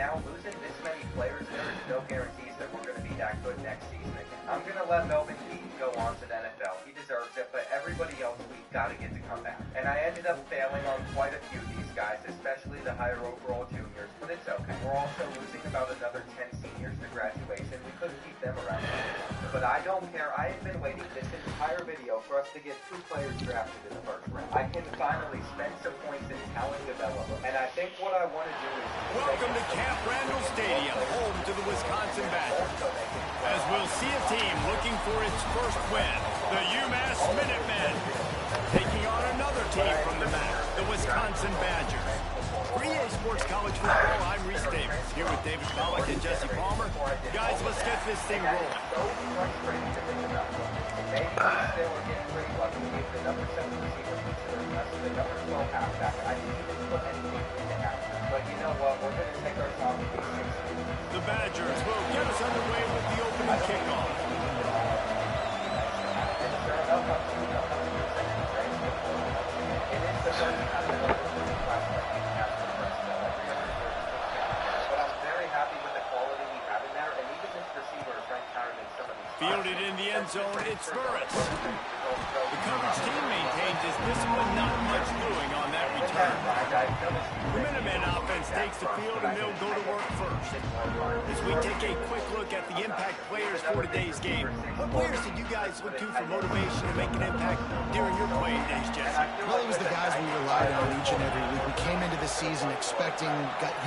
now, losing this many players, there is no guarantees that we're going to be that good next season again. I'm going to let Melvin Keaton go on to the NFL. He deserves it, but everybody else, we've got to get to come back. And I ended up failing on quite a few of these guys, especially the higher overall juniors, but it's okay. We're also losing about another 10 seniors to graduation. We couldn't keep them around. But I don't care. I have been waiting this entire video for us to get 2 players drafted in the first round. I can finally spend some points in talent development. And I think what I want to do is... Welcome to Camp Randall Stadium, home to the Wisconsin Badgers. As we'll see a team looking for its first win, the UMass Minutemen, taking on another team from the MAC, the Wisconsin Badgers. For EA Sports College Football, I'm Reese Davis, here with David Pollack and Jesse Palmer. Guys, let's get this thing rolling. But you know what, we're going to take our time. The Badgers will get us underway with the opening kickoff. Fielded in the end zone, it's Burris. The coverage team maintains his discipline, not much doing on that return. The Minutemen offense takes the field and they'll go to work first. As we take a quick look at the impact players for today's game, what players did you guys look to for motivation to make an impact during your playing days, Jesse? Well, it was the guys we relied on each and every week. We came into the season expecting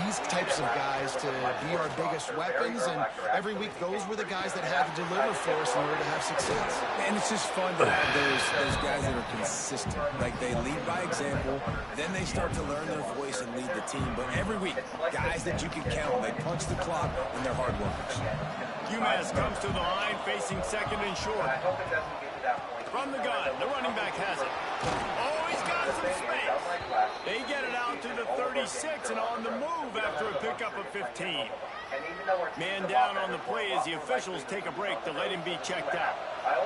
these types of guys to be our biggest weapons, and every week those were the guys that had to deliver for us in order to have success. And it's just fun to have those guys that are consistent. Like, they lead by example, then they start to learn their voice and lead the team. But every week, guys that you can count, they punch the clock, and they're hard workers. UMass comes to the line facing second and short. From the gun, the running back has it. Oh, he's got some space. They get it out to the 36 and on the move after a pickup of 15. Man down on the play as the officials take a break to let him be checked out.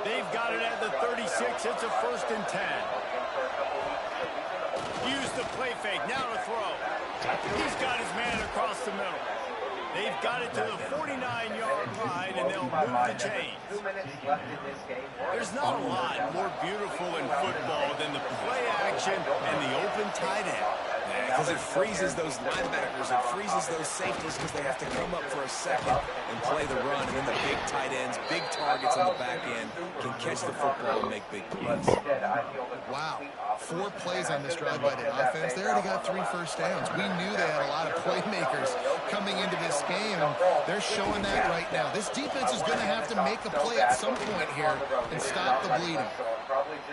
They've got it at the 36. It's a 1st and 10. Use the play fake. Now to throw. He's got his man across the middle. They've got it to the 49-yard line, and they'll move the chains. There's not a lot more beautiful in football than the play action and the open tight end. Because it freezes those linebackers, it freezes those safeties because they have to come up for a second and play the run. And then the big tight ends, big targets on the back end can catch the football and make big plays. Wow. 4 plays on this drive by the offense. They already got 3 first downs. We knew they had a lot of playmakers coming into this game, and they're showing that right now. This defense is going to have to make a play at some point here and stop the bleeding.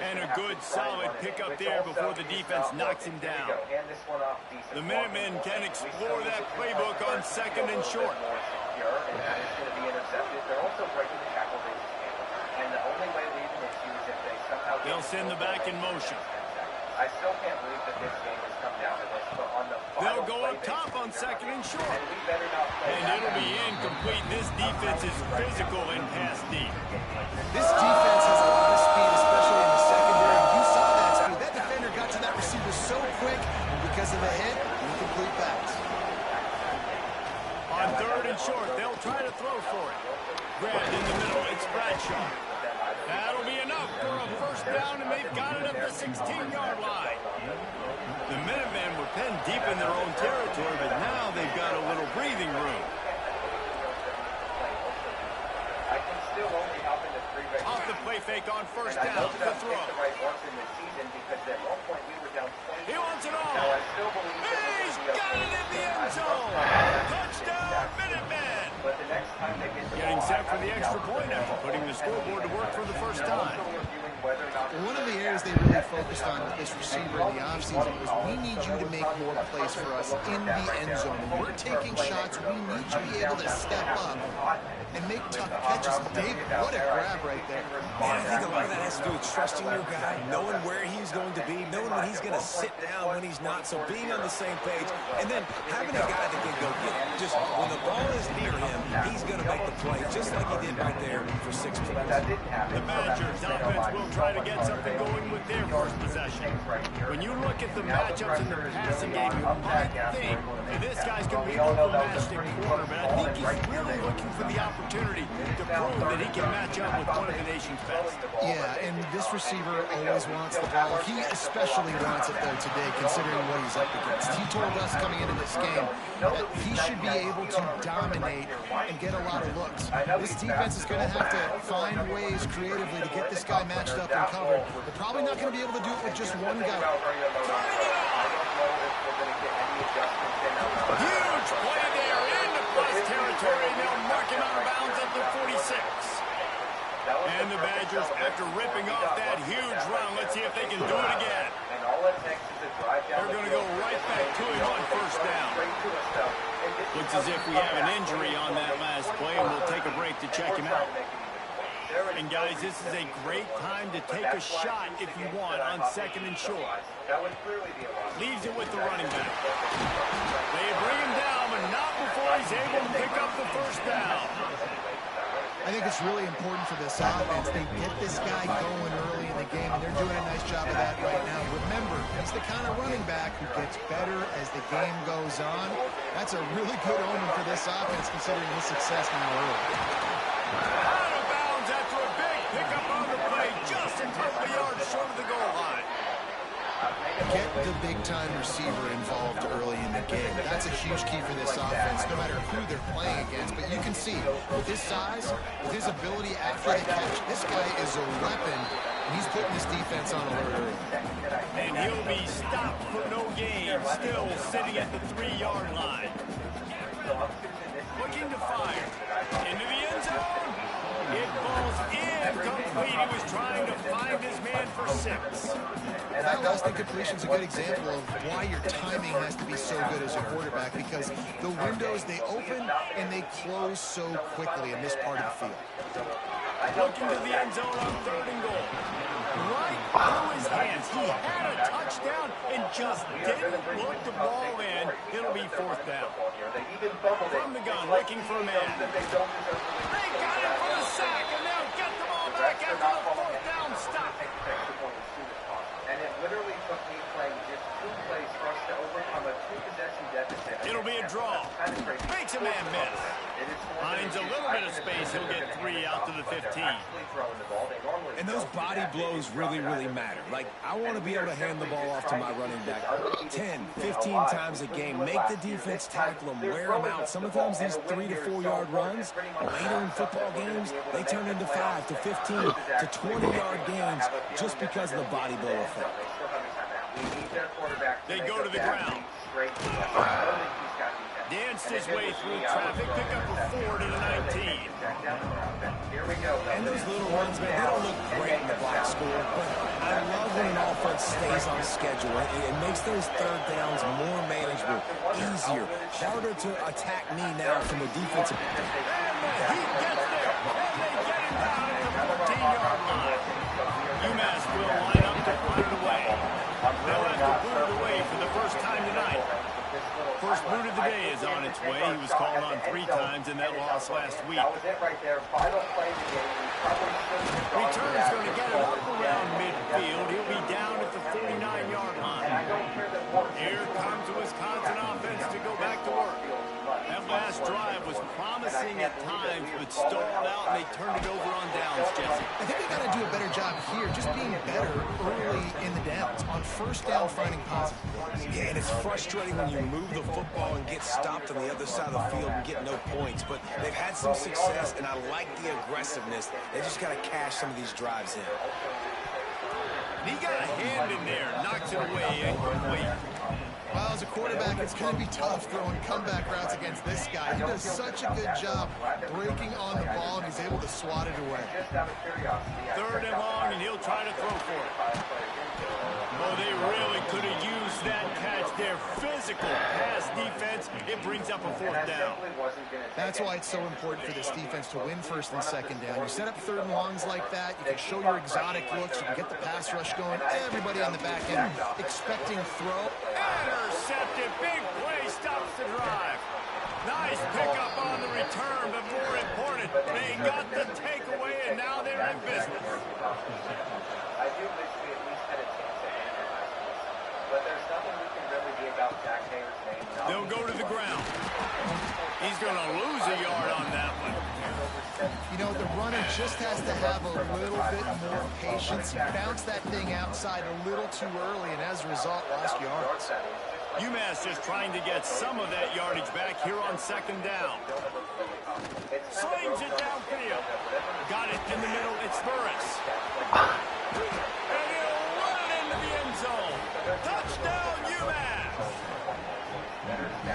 And a good, solid pickup there before the defense knocks him down. The Minutemen can explore that playbook on second and short. They'll send the back in motion. I still can't believe that this game has come down to this, but on the they'll go up top on second and short. And it'll be incomplete. This defense is physical and pass deep. This defense has a lot of speed, especially in the secondary. You saw that speed. That defender got to that receiver so quick, and because of the hit, incomplete pass. On third and short, they'll try to throw for it. Grabbed in the middle, it's Bradshaw. That'll be enough for a first down, and they've got it at the 16-yard line. The Minutemen were penned deep in their own territory, but now they've got a little breathing room. Off the play fake on first down, the throw. He wants it all. He's got it in the end zone. Touchdown, Minutemen. Getting set for the extra point after putting the scoreboard to work for the first time. One of the areas they really focused on with this receiver in the offseason was we need you to make more plays for us in the end zone. When we're taking shots, we need you to be able to step up and make tough catches. David, what a grab right there. Man, I think a lot of that has to do with trusting your guy, knowing where he's going to be, knowing when he's going to sit down, when he's not. So being on the same page, and then having a guy that can go get it. Just when the ball is near him, he's going to make the play, just like he did right there for 6 points. The Badgers offense will try to get something going with their first possession. When you look at the matchups in the passing game, you might think that this guy's going to be overmatched at corner, but I think he's really looking for the opportunity to prove that he can match up with one of the nation's best. Yeah, and this receiver always wants the ball. He especially wants it there today, considering what he's up against. He told us coming into this game that he should be able to dominate and get a lot of looks. This defense is going to have to find ways creatively to get this guy matched up and covered. They're probably not going to be able to do it with just one guy. Huge play there into plus territory. They'll mark him out of bounds at the 46. And the Badgers, after ripping off that huge run, let's see if they can do it again. They're going to go right back to him on first down. Looks as if we have an injury on that last play, and we'll take a break to check him out. And guys, this is a great time to take a shot if you want on second and short. Leaves it with the running back. They bring him down, but not before he's able to pick up the first down. I think it's really important for this offense. They get this guy going early in the game, and they're doing a nice job of that right now. Remember, he's the kind of running back who gets better as the game goes on. That's a really good omen for this offense, considering his success now early. Out of bounds after a big pickup on the play, just a couple of yards short of the goal line. Get the big-time receiver involved early in the game. That's a huge key for this offense, no matter who they're playing against. But you can see, with his size, with his ability after the catch, this guy is a weapon, and he's putting this defense on alert early. And he'll be stopped for no gain, still sitting at the 3-yard line. Looking to fire. Into the end zone. It falls incomplete. He was trying to find his man for 6. That last incompletion is a good example of why your timing has to be so good as a quarterback, because the windows, they open and they close so quickly in this part of the field. Looking to the end zone on 3rd and goal. Right through his hands. He had a touchdown and just didn't look the ball in. It'll be 4th down. From the gun, looking for a man. They got him for the sack, and they'll get the ball back after the 4th down stop. And it literally took me playing just 2 plays for us to overcome a 2-possession deficit. It'll be a draw. Makes a man miss. Finds a little bit of space. He'll get 3 out to the 15. And those body blows really, really matter. Like, I want to be able to hand the ball off to my running back 10, 15 times a game. Make the defense tackle them, wear them out. Sometimes these 3 to 4 yard runs, later in football games, they turn into 5 to 15 to 20-yard gains just because of the body blow effect. They go to the ground. Danced his way through traffic, pick up a 4 to the 19. And those little runs, man, they don't look great in the box score, but I love when an offense stays on schedule. It makes those 3rd downs more manageable, easier, harder to attack me now from the defensive. And he gets there, and they get him down at the 14-yard line. UMass will line up to punt it away. They'll have to boot it away for the first time tonight. First boot of the day is on its way. He was called on 3 times in that loss last week. Return's going to get it up around midfield. He'll be down at the 49-yard line. Here comes the Wisconsin offense to go back to work. That last drive was promising at times, but stalled out, and they turned it over on downs, Jesse. I think they got to do a better job here, just being better early in the downs. On first down, finding positive plays. Yeah, and it's frustrating when you move the football and get stopped on the other side of the field and get no points. But they've had some success, and I like the aggressiveness. They just got to cash some of these drives in. He got a hand in there, knocks it away, incomplete. Well, as a quarterback, it's going to be tough throwing comeback routes against this guy. He does such a good job breaking on the ball, and he's able to swat it away. 3rd and long, and he'll try to throw for it. Oh, they really could have used that catch there. Physical pass defense. It brings up a 4th down. That's why it's so important for this defense to win 1st and 2nd down. You set up 3rd and longs like that. You can show your exotic looks. You can get the pass rush going. Everybody on the back end expecting throw. Intercepted. Big play stops the drive. Nice pickup on the return, but more important, they got the takeaway, and now they're in business. I do wish we at least had a chance to win it last week, but there's nothing we can really do about Jack Taylor's name. They'll go to the ground. He's going to lose a yard on that one. You know, the runner just has to have a little bit more patience. He bounced that thing outside a little too early, and as a result, lost yards. UMass just trying to get some of that yardage back here on second down. Slings it downfield. Got it in the middle. It's Burris. And he'll run it into the end zone. Touchdown, UMass.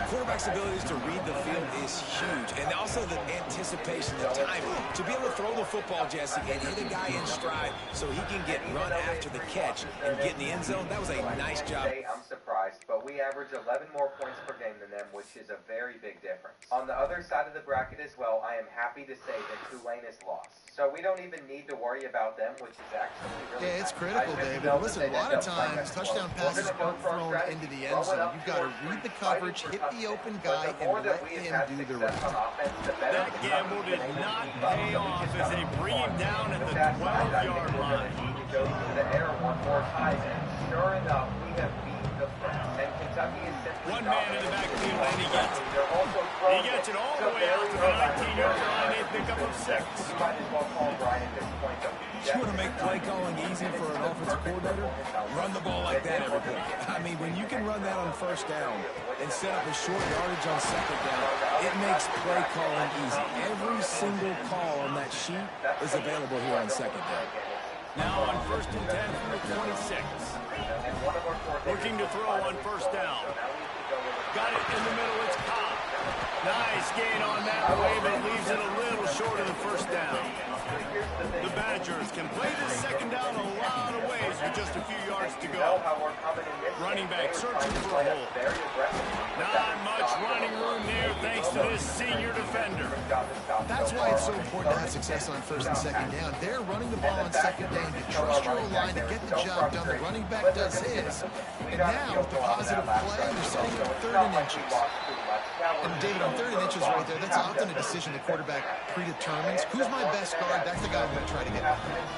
Quarterback's abilities to read the field is huge, and also the anticipation, the timing. To be able to throw the football, Jesse, and hit a guy in stride so he can get run after the catch and get in the end zone, that was a nice job. I'm surprised, but we average 11 more points per game than them, which is a very big difference. On the other side of the bracket as well, I am happy to say that Tulane is lost. So we don't even need to worry about them, which is actually really Yeah, it's critical, David. Listen, a lot of times, touchdown passes aren't thrown into the end zone. You've got to read the coverage, hit the open guy, and let him do the rest. That gamble did not pay off as they bring him down at the 12-yard line. Go through the air one more time, and sure enough, we have beat the French. And Kentucky is simply one man in the backfield, and he gets it. He gets it all the way out to the 19-yard line. They pick up 6. You might as well call Brian at this point. You want to make play calling easy for an offensive coordinator? Run the ball like that every play. I mean, when you can run that on first down and set up a short yardage on second down, it makes play calling easy. Every single call on that sheet is available here on second down. Now on 1st and 10 from the 26. Looking to throw on first down. Got it in the middle. It's Cobb. Nice gain on that play, but leaves it a little short of the first down. The Badgers can play this second down a lot of ways with just a few yards to go. Running back searching for a hole. Not much running room there thanks to this senior defender. That's why it's so important to have success on first and second down. They're running the ball on second down. You trust your O-line to get the job done. The running back does his. And now, with the positive play, you're setting up 3rd and inches. And David, on 3rd and inches right there, that's often a decision the quarterback predetermines. Who's my best guard? That's the guy I'm going to try to get.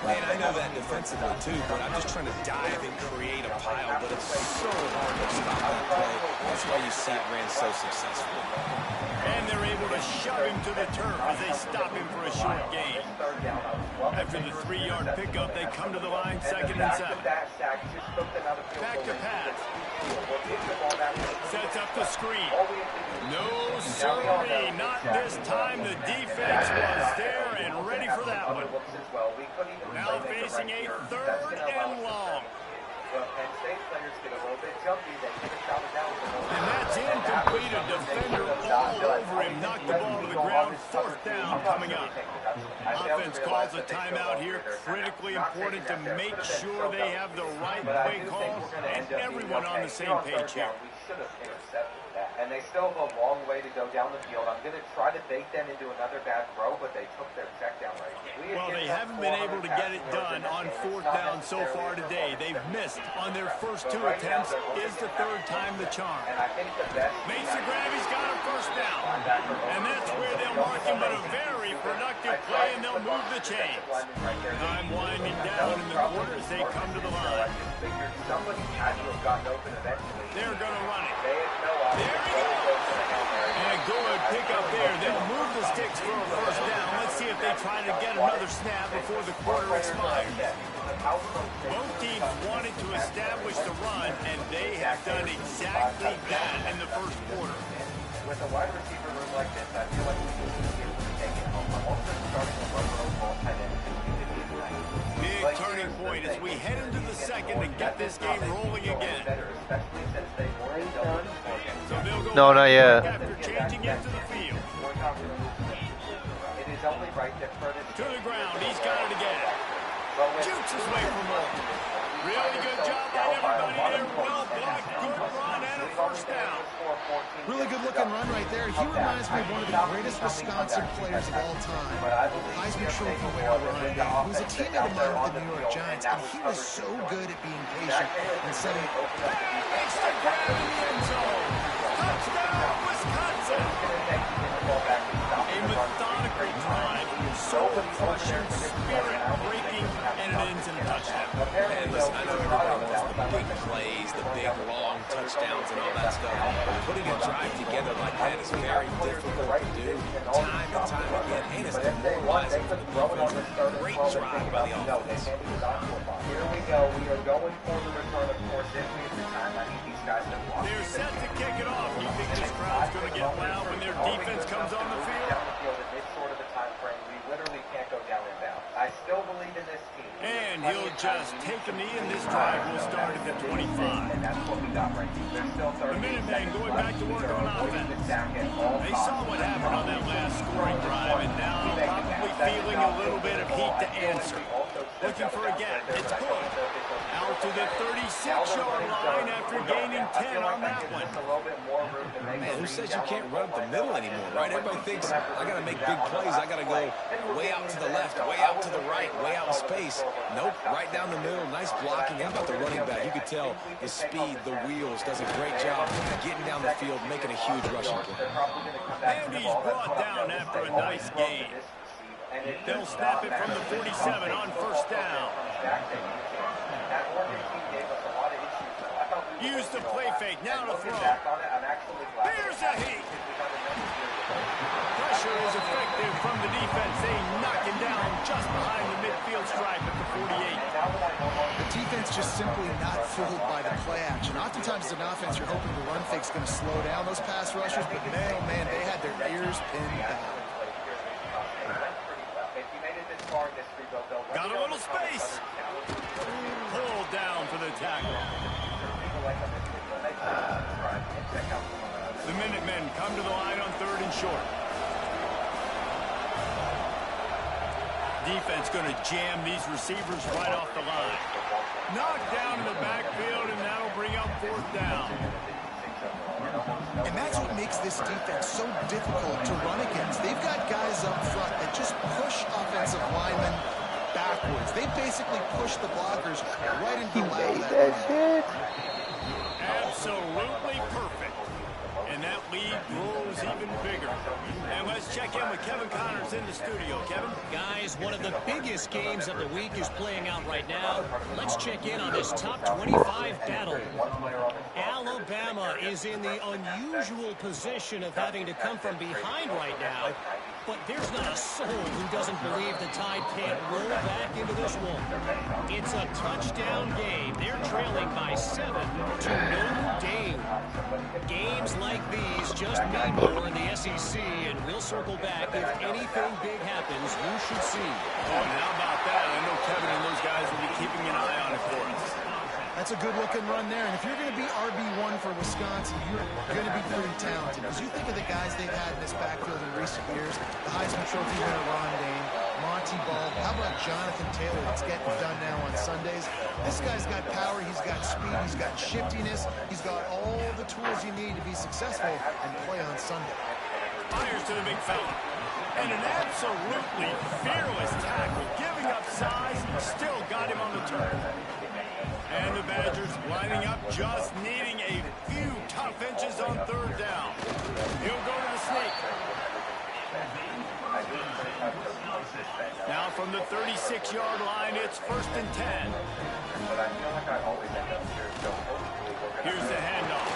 Man, I know that defensively too, but I'm just trying to dive and create a pile, but it's so hard to stop that play. That's why you see it ran so successfully. And they're able to shove him to the turf as they stop him for a short gain. After the 3-yard pickup, they come to the line, 2nd and 7. Back to pass. Sets up the screen. No, sirree, not this time. The defense was there and ready for that one. Now facing a 3rd and long. And that's incomplete. A defender all over him. Knocked the ball to the ground. 4th down coming up. Offense calls a timeout here. Critically important to make sure they have the right play call and everyone on the same page here. And they still have a long way to go down the field. I'm going to try to bake them into another bad throw, but they took their check down right. Well, they haven't been able to get it done on 4th down so far today. They've missed on their first 2 attempts. Is the 3rd time the charm. Makes the grab. He's got a 1st down. And that's where they'll mark him, but a very productive play, and they'll move the chains. Time winding down in the quarter as they come to the line. They're going to run it. There he goes. And a good pickup there. They'll move the sticks for a 1st down. Let's see if they try to get another snap before the quarter expires. Both teams wanted to establish the run, and they have done exactly that in the 1st quarter. With a wide receiver room like this, I feel like we need to be able to take it home. I'm also starting a low ball tight end. Big turning point as we head into the 2nd and get this game rolling again. So they'll go no, not yet. After changing into the field. It is only right that to the ground. He's got it again. Jukes his way for more. Really good job by everybody there. Well blocked. Good run and a 1st down. Really good looking run right there. He reminds me of one of the greatest Wisconsin players of all time. Heisman Trophy winner Ryan Day, who was a teammate of mine with the New York Giants, and he was so good at being patient and setting up. Makes the grab in the end zone. Touchdown, Wisconsin. A soul-crushing, spirit-breaking, and it ends in a touchdown. And listen, I know everybody wants the big plays, the big, long touchdowns and all that stuff. But putting a drive together like that is very difficult to do time and time again, and it's demoralizing for the defense. Great drive by the offense. Here we go. We are going for the return, of course, if we have the time. I need these guys to block. They're set to kick it off. You think this crowd's going to get loud when their defense comes on the field? Down the field in this short of a time frame, we literally can't go down and down. I still believe in this team. And he'll just take a knee, and this drive will start at the 25. And that's what we got right here. There's still 30 The Minutemen going back to work on offense. They saw what happened on that last scoring drive, and now probably feeling a little bit of heat to answer. Looking for a gap. It's good. Out to the 36-yard line after gaining 10 on that one. Man, who says you can't run up the middle anymore, right? Everybody thinks, I got to make big plays. I got to go way out to the left, way out to the right, way out in space. Nope, right down the middle. Nice blocking. How about the running back? You could tell the speed, the wheels, does a great job getting down the field, making a huge rushing play. And he's brought down after a nice gain. They'll snap it from the 47 on first down. Use the play fake. Now to throw. Here's a heat. Pressure is effective from the defense. They knock him down just behind the midfield stripe at the 48. The defense just simply not fooled by the play action. Oftentimes as an offense, you're hoping the run fake's going to slow down those pass rushers, but man, oh man, they had their ears pinned back. Got a little space. Pulled down for the tackle. The Minutemen come to the line on 3rd and short. Defense going to jam these receivers right off the line. Knocked down in the backfield, and that'll bring up 4th down. And that's what makes this defense so difficult to run against. They've got guys up front that just push offensive linemen backwards. They basically push the blockers right into the lap of that run. Absolutely perfect. And that lead grows even bigger. And let's check in with Kevin Connors in the studio. Kevin? Guys, one of the biggest games of the week is playing out right now. Let's check in on this top 25 battle. Alabama is in the unusual position of having to come from behind right now. But there's not a soul who doesn't believe the Tide can't roll back into this one. It's a touchdown game. They're trailing by 7 to Notre Dame. Games like these just mean more in the SEC, and we'll circle back if anything big happens. You should see. Oh, and how about that? I know Kevin and those guys will be keeping an eye on it for us. That's a good-looking run there. And if you're going to be RB1 for Wisconsin, you're going to be pretty talented. Because you think of the guys they've had in this backfield in recent years, the Heisman Trophy winner Ron Dayne, Monty Ball. How about Jonathan Taylor that's getting done now on Sundays? This guy's got power, he's got speed, he's got shiftiness, he's got all the tools you need to be successful and play on Sunday. Fires to the big fella. And an absolutely fearless tackle, giving up size, still got him on the turn. And the Badgers lining up, just needing a few tough inches on 3rd down. He'll go to the sneak. Now from the 36-yard line, it's 1st and 10. Here's the handoff.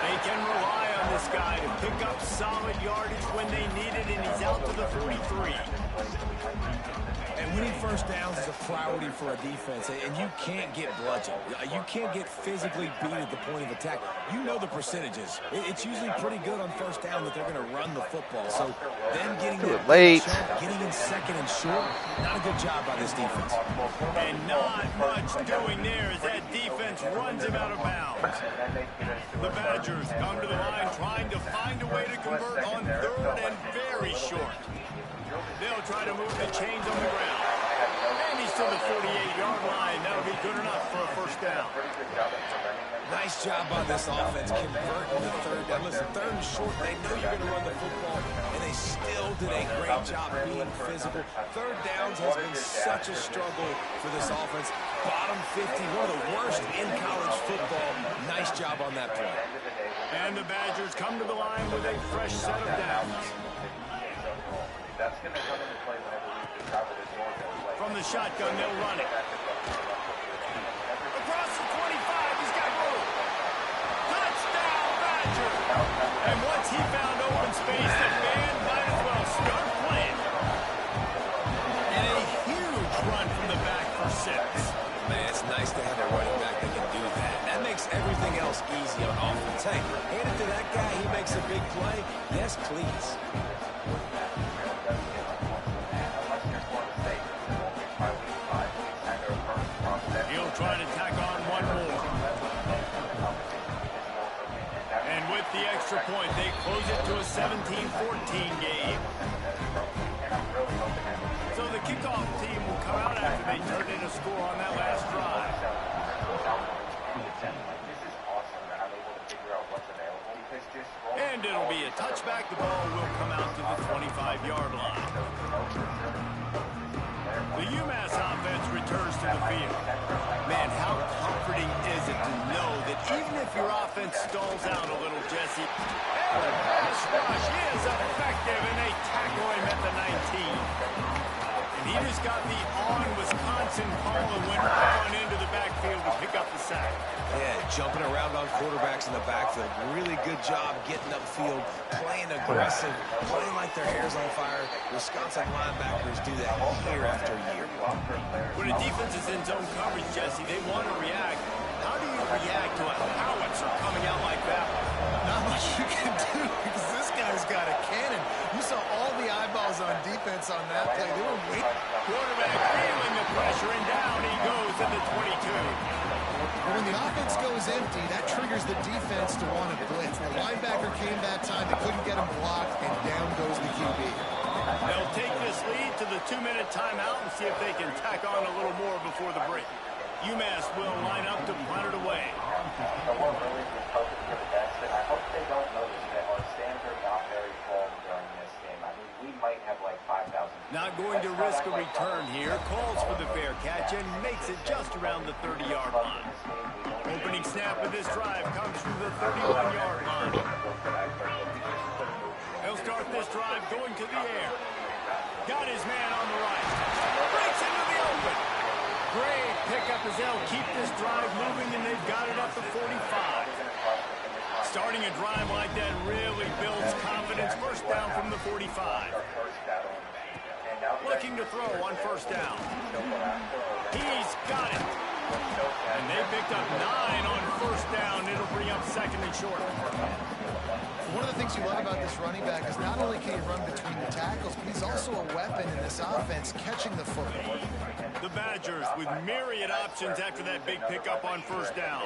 They can rely on this guy to pick up solid yardage when they need it, and he's out to the 43. And winning first downs is a priority for a defense, and you can't get bludgeoned. You can't get physically beat at the point of attack. You know the percentages. It's usually pretty good on first down that they're going to run the football. So then getting late, getting in 2nd and short, not a good job by this defense. And not much doing there as that defense runs him out of bounds. The Badgers come to the line trying to find a way to convert on 3rd and very short. They'll try to move the chains on the ground. And he's to the 48-yard line. That'll be good enough for a first down. Nice job by this offense converting the 3rd down. Listen, 3rd and short, they know you're going to run the football, and they still did a great job being physical. 3rd downs has been such a struggle for this offense. Bottom 50, one of the worst in college football. Nice job on that play. And the Badgers come to the line with a fresh set of downs. That's going to come into play whenever we decide where this ball goes. From the shotgun, they'll run it. Across the 25, he's got room. Touchdown, Badger! And once he found open space, the band might as well start playing. And a huge run from the back for 6. Man, it's nice to have a running back that can do that. That makes everything else easy on offense. Hey, hand it to that guy, he makes a big play. Yes, please. He'll try to tack on one more. And with the extra point, they close it to a 17-14 game. So the kickoff team will come out after they turned in a score on that last drive. And it'll be a touchback. The ball will come out to the 25-yard line. The UMass offense returns to the field. Man, how comforting is it to know that even if your offense stalls out a little, Jesse, and the pass rush is effective, and they tackle him at the 19. And he just got the on-Wisconsin call and went on into the backfield to pick up the sack. Yeah, jumping around on quarterbacks in the backfield. Really good job getting upfield, playing aggressive, playing like their hair's on fire. Wisconsin linebackers do that year after year. When a defense is in zone coverage, Jesse, they want to react. How do you react to a howitzer coming out like that? Not much you can do because this guy's got a cannon. You saw all the eyeballs on defense on that play. They were waiting. Quarterback feeling the pressure, and down he goes at the 22. When the offense goes empty, that triggers the defense to want to blitz. The linebacker came that time. They couldn't get him blocked, and down goes the QB. They'll take this lead to the 2-minute timeout and see if they can tack on a little more before the break. UMass will line up to punt it away. I hope they don't notice that our stands are not very full during this game. I mean, we might have like 5,000. Not going to risk a return here. Calls for the fair catch and makes it just around the 30-yard line. Opening snap of this drive comes from the 31-yard line. He'll start this drive going to the air. Got his man on the right. Breaks into the open. Great pickup as they'll keep this drive moving, and they've got it up to 45. Starting a drive like that really builds confidence. First down from the 45. Looking to throw on first down. He's got it. And they picked up 9 on first down. It'll bring up second and short. One of the things you love about this running back is not only can he run between the tackles, but he's also a weapon in this offense, catching the football. The Badgers with myriad options after that big pickup on first down.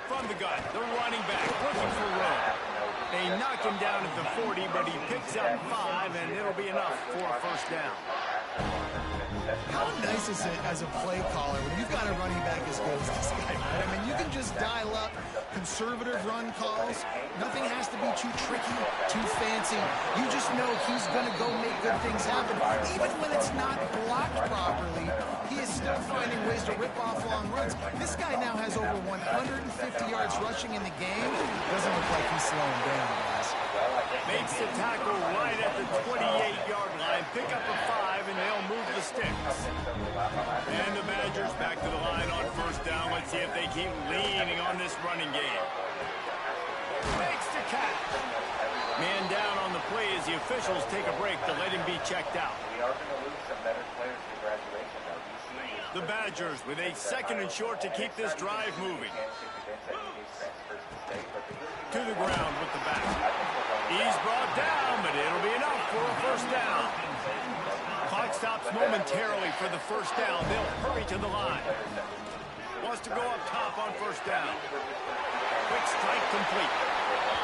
From the gun, the running back looking for room. They knock him down at the 40, but he picks up 5, and it'll be enough for a first down. How nice is it as a play caller when you've got a running back as good as this guy, right? I mean, you can just dial up conservative run calls. Nothing has to be too tricky, too fancy. You just know he's going to go make good things happen. Even when it's not blocked properly, he is still finding ways to rip off long runs. This guy now has over 150 yards rushing in the game. Doesn't look like he's slowing down, guys. Makes the tackle right at the 28-yard line. Pick up a 5, and they'll move the sticks. And the Badgers back to the line on first down. Let's see if they keep leaning on this running game. Makes the catch. Man down on the play as the officials take a break to let him be checked out. We are going to lose some better players to graduation, though. The Badgers with a second and short to keep this drive moving. To the ground with the back. He's brought down, but it'll be enough for a first down. Clock stops momentarily for the first down. They'll hurry to the line. Wants to go up top on first down. Quick strike complete.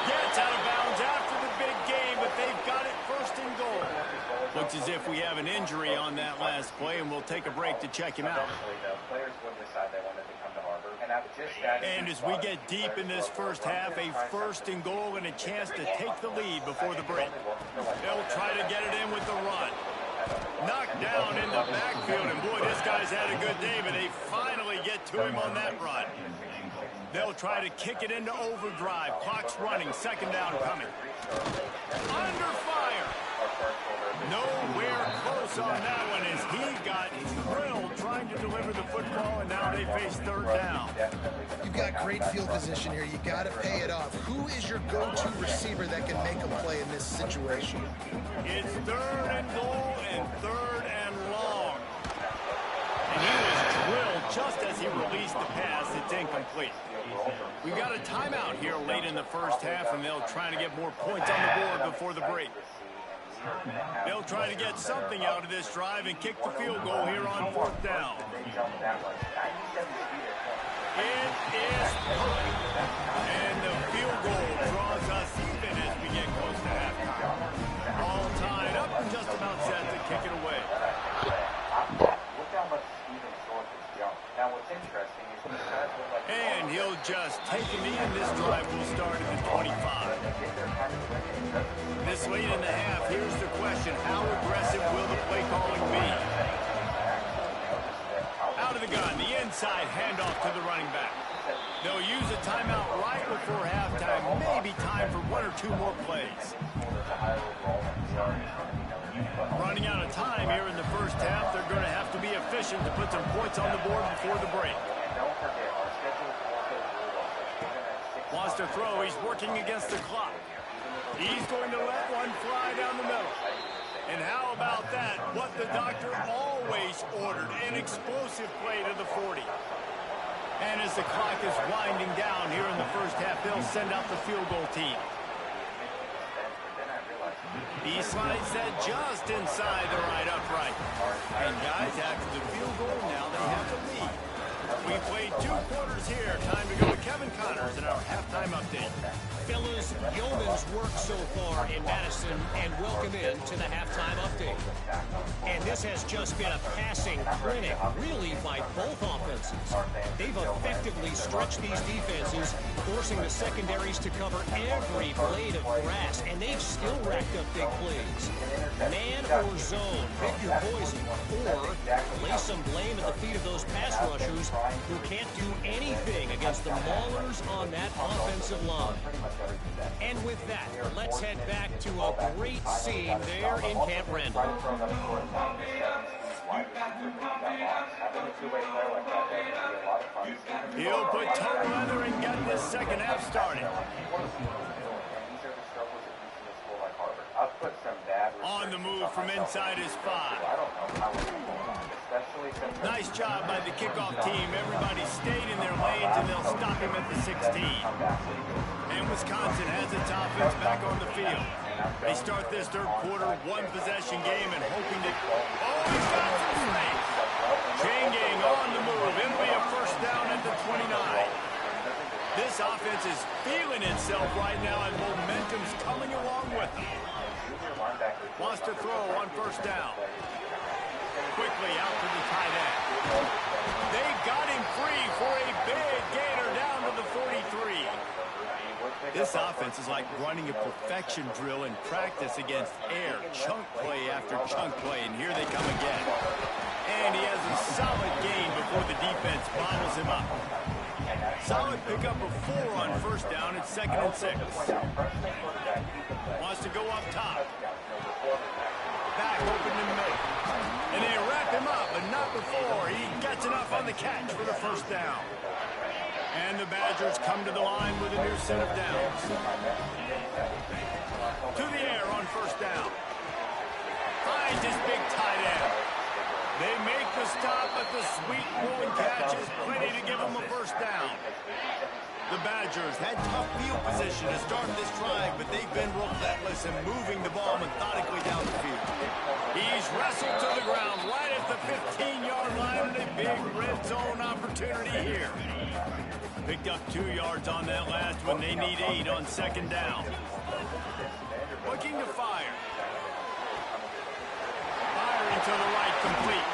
Gets out of bounds after the big game, but they've got it first and goal. Looks as if we have an injury on that last play, and we'll take a break to check him out. And as we get deep in this first half, a first and goal and a chance to take the lead before the break. They'll try to get it in with the run. Knocked down in the backfield, and boy, this guy's had a good day, but they finally get to him on that run. They'll try to kick it into overdrive. Clock's running, second down coming. Under fire. Nowhere on that one as he got drilled trying to deliver the football, and now they face third down. You've got great field position here. You got to pay it off. Who is your go-to receiver that can make a play in this situation? It's third and goal and third and long. And he was drilled just as he released the pass. It's incomplete. We've got a timeout here late in the first half, and they'll try to get more points on the board before the break. They'll try to get something out of this drive and kick the field goal here on fourth down. It is perfect. And the field goal draws us even as we get close to halftime. All tied up and just about set to kick it away. And he'll just take a knee, and this drive will start at the 25. This late in the half, here's the question. How aggressive will the play calling be? Out of the gun, the inside handoff to the running back. They'll use a timeout right before halftime. Maybe time for one or two more plays. Running out of time here in the first half. They're going to have to be efficient to put some points on the board before the break. Wants to throw. He's working against the clock. He's going to let one fly down the middle. And how about that? What the doctor always ordered, an explosive play to the 40. And as the clock is winding down here in the first half, they'll send out the field goal team. He slides that just inside the right upright. And guys, after the field goal, now they have the lead. We played 2 quarters here. Time to go to Kevin Connors in our halftime update. Fellas, yeoman's work so far in Madison, and welcome in to the halftime update. And this has just been a passing clinic, really, by both offenses. They've effectively stretched these defenses, forcing the secondaries to cover every blade of grass, and they've still racked up big plays. Man or zone, pick your poison, or lay some blame at the feet of those pass rushers who can't do anything against the maulers on that offensive line. And with that, let's head back to a great scene there in Camp Randall. He'll put toe leather and get this second half started. On the move from inside his 5. Nice job by the kickoff team. Everybody stayed in their lanes, and they'll stop him at the 16. And Wisconsin has its offense back on the field. They start this third quarter, 1-possession game, and hoping to... Oh, he's got some space. Chain gang on the move. It'll be a first down at the 29. This offense is feeling itself right now, and momentum's coming along with them. Wants to throw on first down. Quickly out to the tight end. They got him free for a big gainer down to the 43. This offense is like running a perfection drill in practice against air. Chunk play after chunk play, and here they come again. And he has a solid gain before the defense bottles him up. Solid pickup of 4 on first down. It's 2nd and 6. Wants to go up top. Back open in the middle. And they wrap him up, but not before he gets enough on the catch for the first down. And the Badgers come to the line with a new set of downs. To the air on first down. Finds his big tight end. They make the stop, but the sweet rolling catch is plenty to give them a first down. The Badgers had tough field position to start this drive, but they've been relentless in moving the ball methodically down the field. He's wrestled to the ground right at the 15-yard line, and a big red zone opportunity here. Picked up 2 yards on that last one. They need 8 on second down. Looking to fire. Firing to the right, complete.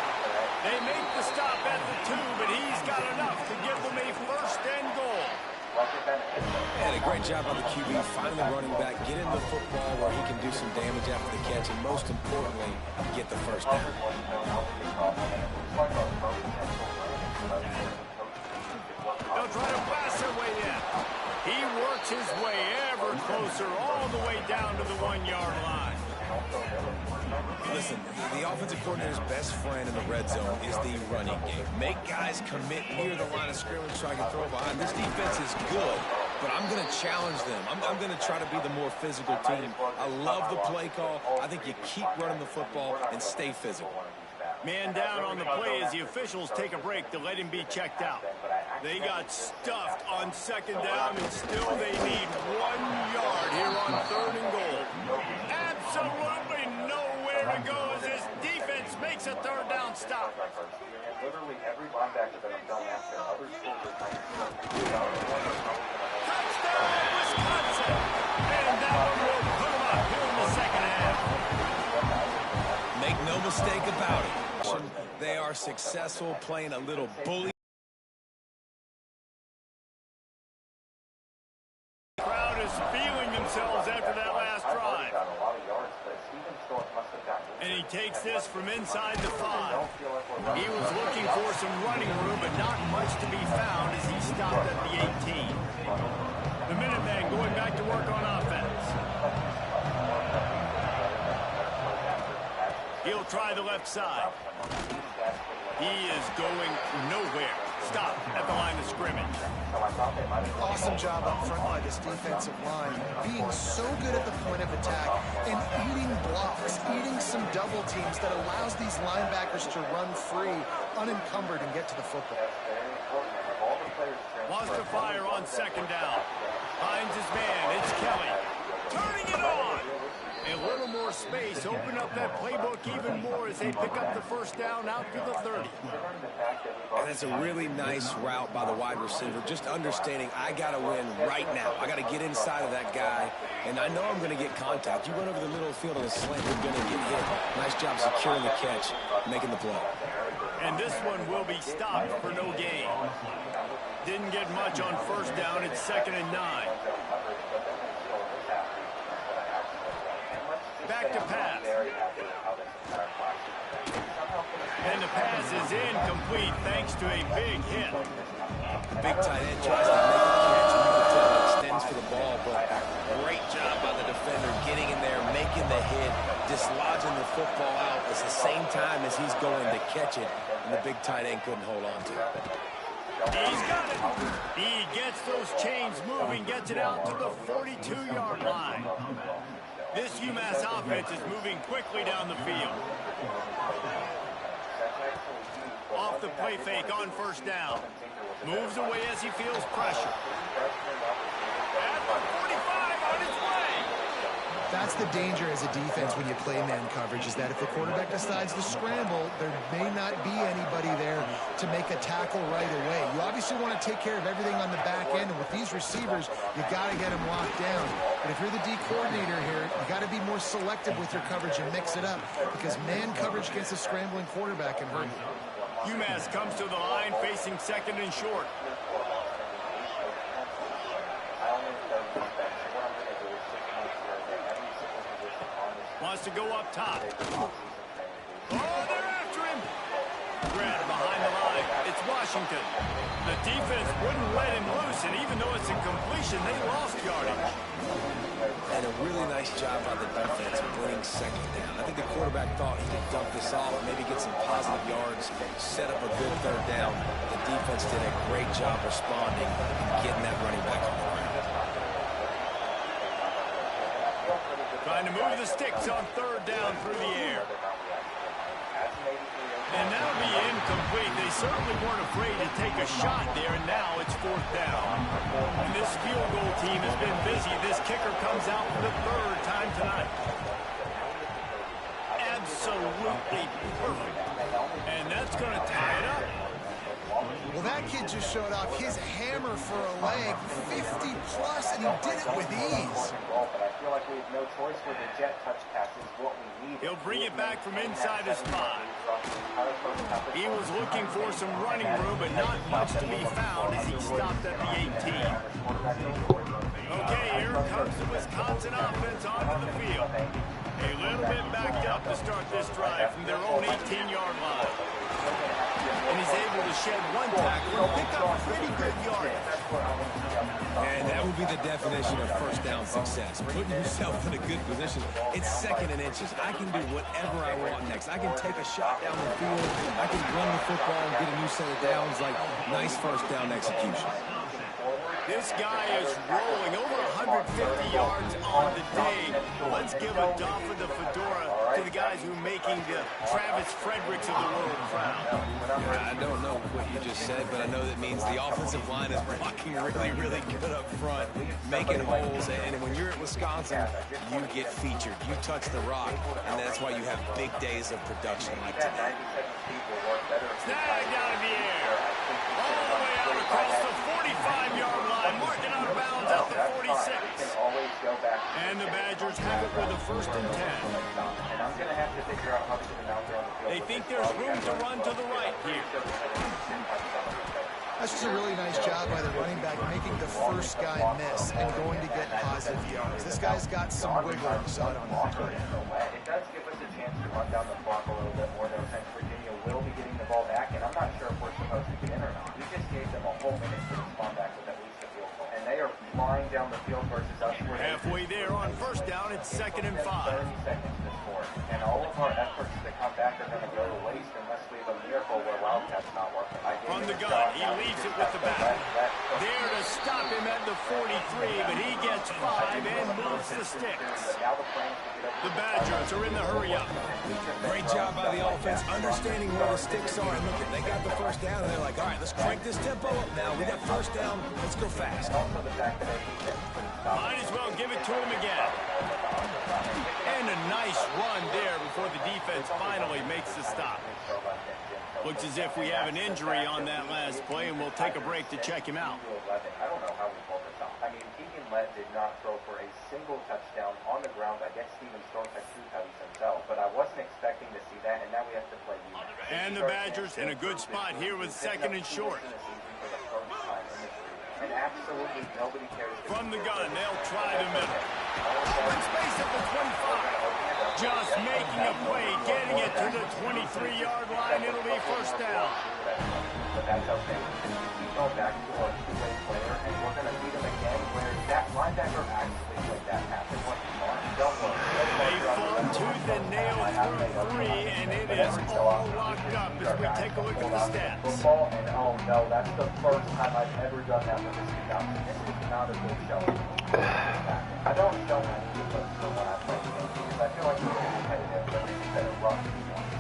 They make the stop at the 2, but he's got enough to give them a first and goal. And a great job by the QB, finding the running back, get him the football where he can do some damage after the catch, and most importantly, get the first down. They'll try to blast their way in. He works his way ever closer, all the way down to the 1-yard line. The Listen, the offensive coordinator's best friend in the red zone is the running game. Make guys commit near the line of scrimmage so I can throw behind. This defense is good, but I'm going to challenge them. I'm going to try to be the more physical team. I love the play call. I think you keep running the football and stay physical. Man down on the play as the officials take a break to let him be checked out. They got stuffed on second down, and still they need 1 yard here on 3rd and goal. Absolutely nowhere to go as this defense makes a 3rd down stop. Literally every linebacker that I'm going after, other schools are Touchdown, Wisconsin! And that one will put them up here in the second half. Make no mistake about it. They are successful playing a little bully. The crowd is feeling themselves after that last drive. And he takes this from inside the 5. He was looking for some running room, but not much to be found as he stopped at the 18. The Minutemen going back to work on offense. He'll try the left side. He is going nowhere. Stop at the line of scrimmage. Awesome job up front by this defensive line, being so good at the point of attack and eating blocks, eating some double teams that allows these linebackers to run free, unencumbered, and get to the football. Wants to fire on second down. Finds his man. It's Kelly. Turning it on. A little more space. Open up that playbook even more as they pick up the first down out to the 30. And it's a really nice route by the wide receiver. Just understanding I got to win right now. I got to get inside of that guy, and I know I'm going to get contact. You run over the middle of the field on a slant, you're going to get hit. Nice job securing the catch, making the play. And this one will be stopped for no gain. Didn't get much on first down. It's 2nd and 9. Back to pass. And the pass is incomplete thanks to a big hit. The big tight end tries to make a catch. You can tell it extends for the ball, but great job by the defender getting in there, making the hit, dislodging the football out at the same time as he's going to catch it, and the big tight end couldn't hold on to it. He's got it. He gets those chains moving, gets it out to the 42-yard line. This UMass offense is moving quickly down the field. Off the play fake on first down. Moves away as he feels pressure. At the 45 on his way. That's the danger as a defense when you play man coverage, is that if the quarterback decides to scramble, there may not be anybody there to make a tackle right away. You obviously want to take care of everything on the back end, and with these receivers, you got to get them locked down. But if you're the D coordinator here, you got to be more selective with your coverage and mix it up, because man coverage against a scrambling quarterback can hurt you. UMass comes to the line facing 2nd and short. Wants to go up top. Oh, they're after him. Grab behind the line. It's Washington. The defense wouldn't let him loose, and even though it's a completion, they lost yardage. And a really nice job by the defense of winning second down. I think the quarterback thought he could dump this off, maybe get some positive yards, set up a good 3rd down. The defense did a great job responding and getting that running back on the ground. Trying to move the sticks on 3rd down through the air. And that'll be incomplete. They certainly weren't afraid to take a shot there, and now it's 4th down. And this field goal team has been busy. This kicker comes out for the 3rd time tonight. Absolutely perfect. And that's going to tie it up. Well, that kid just showed off his hammer for a leg, 50-plus, and he did it with ease. He'll bring it back from inside his spot. He was looking for some running room, but not much to be found as he stopped at the 18. Okay, here comes the Wisconsin offense onto the field. A little bit backed up to start this drive from their own 18-yard line. And he's able able to shed one tackle and pick up pretty good yardage. And that would be the definition of first down success. Putting yourself in a good position. It's 2nd and inches. I can do whatever I want next. I can take a shot down the field. I can run the football and get a new set of downs. Like, nice first down execution. This guy is rolling over 150 yards on the day. Let's give a doff of the fedora to the guys who are making the Travis Fredericks of the world proud. Yeah, I don't know what you just said, but I know that means the offensive line is blocking really, really good up front, making holes. And when you're at Wisconsin, you get featured. You touch the rock, and that's why you have big days of production like today. Snagged out of the air. All the way out across the 45-yard line, marking out of bounds at the 46. And the Badgers have it with a 1st and 10. They think there's room to run to the right here. That's just a really nice job by the running back, making the first guy miss and going to get positive yards. This guy's got some wiggle. You saw it on that play. It does give us a chance to run down the clock a little bit more, though, since Virginia will be getting the ball back, and I'm not sure if we're supposed to get in or not. We just gave them a whole minute to respond back with at least a field goal. And they are flying down the field versus us. Halfway there on first down, it's 2nd and 5. 30 seconds to score. And all of our efforts to come back are going to go to waste unless we have a miracle where Wildcat's not working. From the gun, he leaves it with the back. There to stop him at the 43, but he gets 5 and moves the sticks. The Badgers are in the hurry-up. Great job by the offense, understanding where the sticks are. And look, they got the first down, and they're like, all right, let's crank this tempo up now. We got first down. Let's go fast. Might as well give it to him again. And a nice run there before the defense finally makes the stop. Looks as if we have an injury on that last play, and we'll take a break to check him out. I don't know how we pulled this off. I mean, Keegan Lett did not throw for a single touchdown on the ground. I guess Steven Stork had 2 touchdowns himself, but I wasn't expecting to see that, and now we have to play defense. And the Badgers in a good spot here with 2nd and short. And absolutely nobody cares. From the gun, they'll try the middle. Open space at the 25. Just making a play, getting it to the 23-yard line. It'll be first down. But that's okay. We go back to our two-way player, and we're going to beat him again where that linebacker actually played that pass. It wasn't smart. Don't worry. They fall tooth and nail through 3, and it is all locked up as we take a look at the stats. Football, and oh no, that's the first time I've ever done that with this team. This is not a good show. I don't show many clips from when I play the game because I feel like it's competitive, but instead of rough.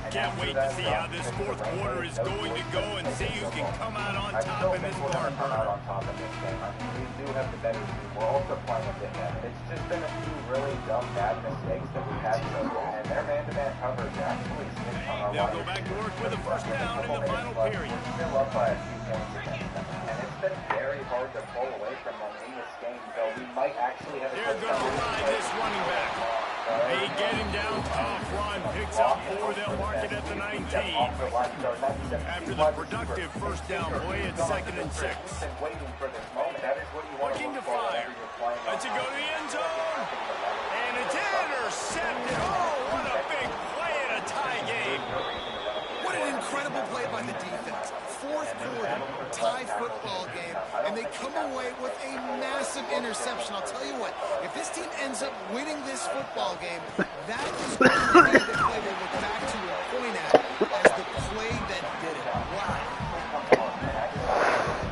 Can't wait to see how this 4th quarter is going to go and see who can come out on top in this part. Come out on top in this game. I mean, we do have the better team. We're also playing a bit better. It's just been a few really dumb, bad mistakes that we've had so far, and their man-to-man coverage actually sticks on our They'll go back to work with a first down in the final period. Still up by a few points against them, and it's been very hard to pull away from them in this game, though we might actually have a They're going to ride this running back. They get him down, tough run, picks up 4, they'll mark it at the 19. After the productive first down play, it's 2nd and 6. Looking to fire. Lets it go to the end zone. And it's intercepted. Oh, what a big play in a tie game. What an incredible play by the defense. 4th quarter, tie football game, and they come away with a massive interception. I'll tell you what, if this team ends up winning this football game, that is going to be the play we'll look back to and point at as the play that did it.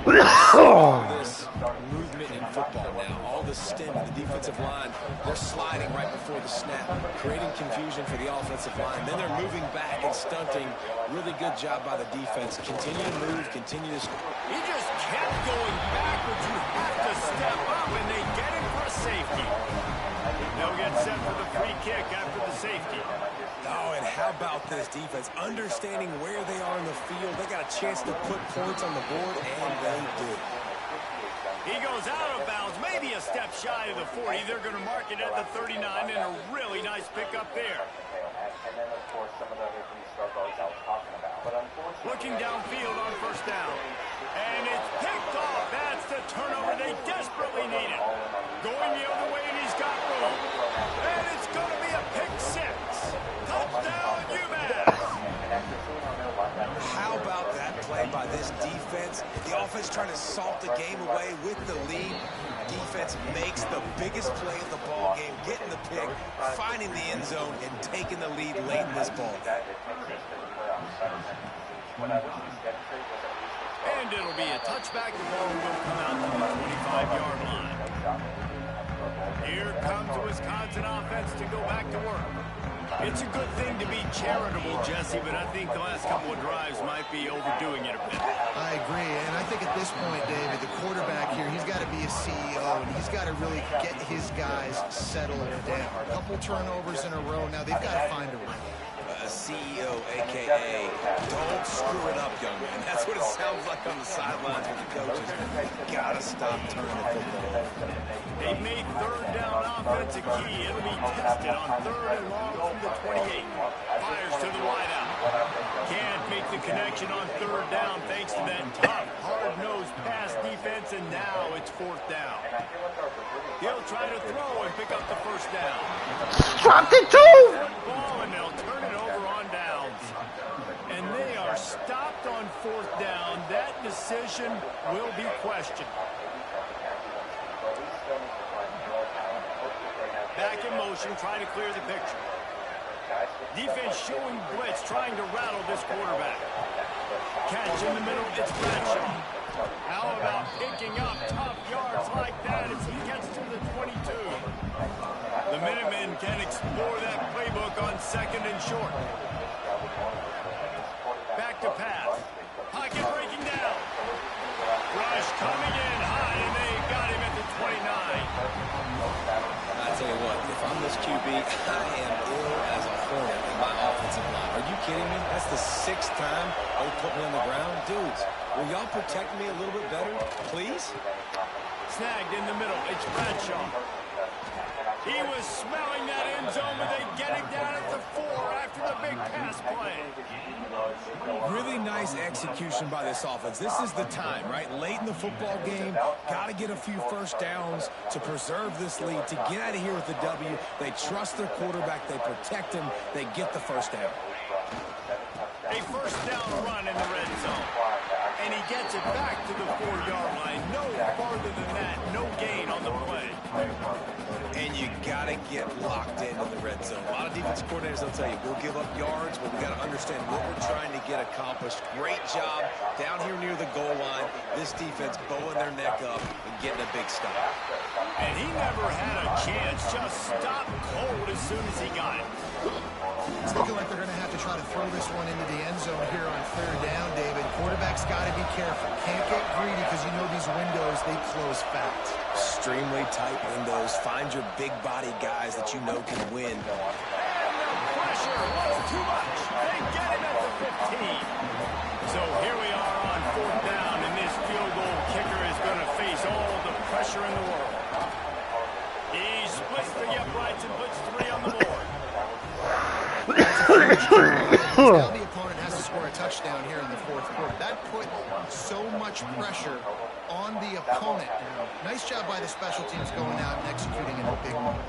Wow. This movement in football now, all the stem of the defensive line, they're sliding right before the snap, creating confusion for the offensive line. Then they're moving back and stunting. Really good job by the defense. Continue to move, continue to score. He just kept going backwards. You have to step up, and they get him for a safety. They'll get set for the free kick after the safety. Oh, and how about this defense? Understanding where they are in the field. They got a chance to put points on the board, and they did. He goes out of bounds, maybe a step shy of the 40. They're going to mark it at the 39, and a really nice pickup there. And then, of course, some of the other 3-star guards I was talking about. But unfortunately, looking downfield on first down. And it's picked off. That's the turnover they desperately needed. Going the other way, and he's got room. And it's going to be a pick 6. Touchdown, UMass. How about that play by this offense trying to salt the game away with the lead. Defense makes the biggest play of the ball game, getting the pick, finding the end zone, and taking the lead late in this ball. And it'll be a touchback. The ball will come out to the 25-yard line. Here comes the Wisconsin offense to go back to work. It's a good thing to be charitable, Jesse, but I think the last couple of drives might be overdoing it a bit. I agree, and I think at this point, David, the quarterback here, he's got to be a CEO, and he's got to really get his guys settled down. A couple turnovers in a row. Now, they've got to find a way. A CEO, a.k.a. don't screw it up, young man. That's what it sounds like on the sidelines with the coaches. Gotta stop turning the football. They've made third down offense a key. It'll be tested on third and long from the 28. Fires to the wideout. Can't make the connection on third down thanks to that tough, hard-nosed pass defense, and now it's fourth down. He'll try to throw and pick up the first down. Dropped it too! Ball, and they'll turn it over on downs. And they are stopped on fourth down. That decision will be questioned. Back in motion, trying to clear the picture. Defense showing blitz, trying to rattle this quarterback. Catch in the middle, it's Bradshaw. How about picking up tough yards like that as he gets to the 22? The Minutemen can explore that playbook on second and short. Back to pass. Pocket breaking down. Rush coming in high, and they got him at the 29. I tell you what, if I'm this QB, I am ill as a hornet in my offensive line. Are you kidding me? That's the 6th time they put me on the ground. Dudes, will y'all protect me a little bit better, please? Snagged in the middle. It's Bradshaw. He was smelling that end zone, but they get him down at the 4 after the big pass play. Really nice execution by this offense. This is the time, right? Late in the football game, got to get a few first downs to preserve this lead, to get out of here with the W. They trust their quarterback. They protect him. They get the first down. A first down run in the red zone. And he gets it back to the 4-yard line. No farther than that. No gain on the play. And you got to get locked into the red zone. A lot of defensive coordinators will tell you, we'll give up yards, but we got to understand what we're trying to get accomplished. Great job down here near the goal line. This defense bowing their neck up and getting a big stop. And he never had a chance. Just stopped cold as soon as he got it. It's looking like they're going to have to try to throw this one into the end zone here on third down, David. Quarterback's got to be careful. Can't get greedy because you know these windows, they close fast. Extremely tight windows. Find your big body guys that you know can win. And the pressure was too much. They get him at the 15. So here we are on fourth down, and this field goal kicker is going to face all the pressure in the world. He splits the uprights and puts 3 on the board. Now the opponent has to score a touchdown here in the fourth quarter. That put so much pressure on the opponent. Nice job by the special teams going out and executing in a big moment.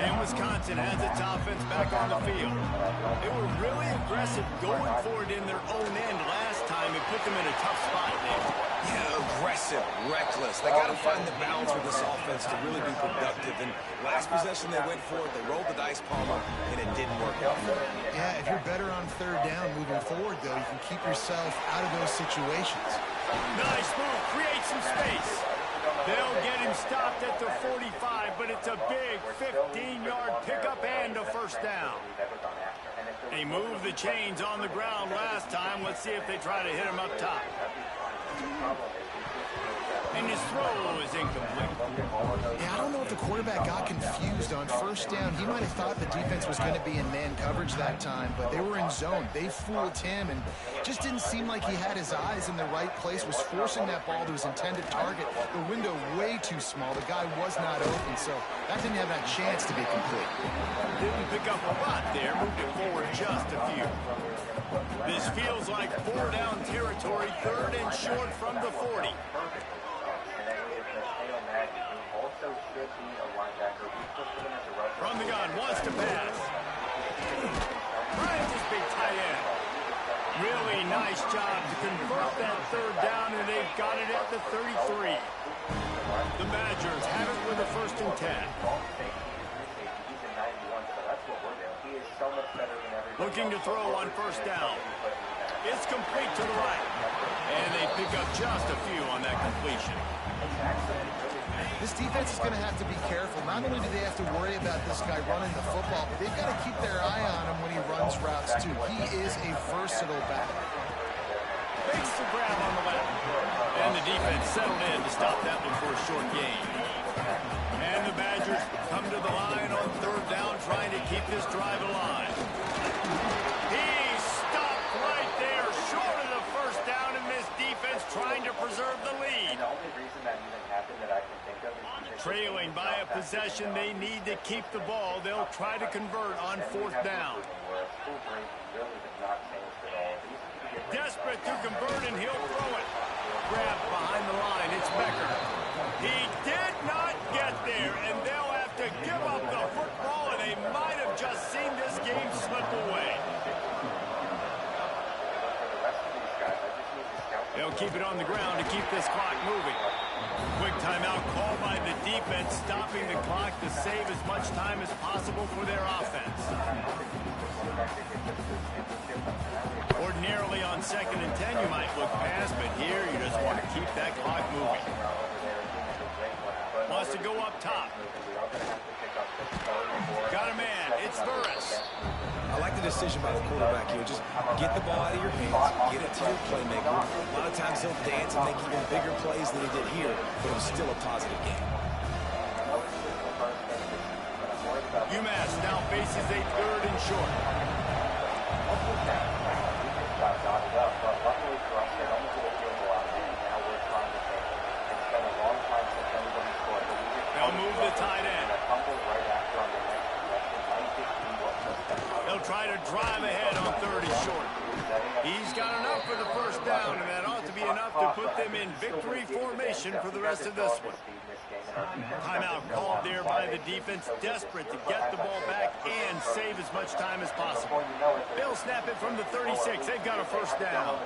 And Wisconsin has its offense back on the field. They were really aggressive going for it in their own end last time. It put them in a tough spot, Nick. Yeah, aggressive, reckless. They got to find the balance with this offense to really be productive. And last possession they went for it. They rolled the dice, Palmer, and it didn't work out for them. Yeah, if you're better on third down moving forward, though, you can keep yourself out of those situations. Nice move. Create some space. They'll get him stopped at the 45, but it's a big 15-yard pickup and a first down. They moved the chains on the ground last time. Let's see if they try to hit him up top. And his throw is incomplete. Yeah, I don't know if the quarterback got confused on first down. He might have thought the defense was going to be in man coverage that time, but they were in zone. They fooled him, and just didn't seem like he had his eyes in the right place, was forcing that ball to his intended target. The window way too small. The guy was not open, so that didn't have that chance to be complete. Didn't pick up a lot there. Moved it forward just a few. This feels like 4-down territory, third and short from the 40. From the gun, wants to pass. Bryant is big tight end. Really nice job to convert that third down, and they've got it at the 33. The Badgers have it with a 1st and 10. Looking to throw on 1st down. It's complete to the right. And they pick up just a few on that completion. This defense is going to have to be careful. Not only do they have to worry about this guy running the football, but they've got to keep their eye on him when he runs routes, too. He is a versatile back. Makes the grab on the left. And the defense settled in to stop that one for a short gain. And the Badgers come to the line on 3rd down, trying to keep this drive alive. He stopped right there, short of the 1st down, and this defense trying to preserve the lead. The only reason that even happened that I can think of is trailing by a possession, they need to keep the ball. They'll try to convert on 4th down. Desperate to convert, and he'll throw it. Grab behind the line. It's Becker. He did not get there, and they'll have to give up the football, and they might have just seen this game slip away. They'll keep it on the ground to keep this clock moving. Quick timeout called by the defense, stopping the clock to save as much time as possible for their offense. Ordinarily on 2nd and 10 you might look past, but here you just want to keep that clock moving. Wants to go up top. Got a man. It's Burris. I like the decision by the quarterback here. Just get the ball out of your hands, get it to your playmaker. A lot of times he'll dance and make even bigger plays than he did here, but it was still a positive game. UMass now faces a 3rd and short. They'll move the tight end. They'll try to drive ahead on 3rd and short. He's got enough for the 1st down, and that ought to be enough to put them in victory formation for the rest of this one. Timeout called there by the defense, desperate to get the ball back and save as much time as possible. They'll snap it from the 36. They've got a 1st down.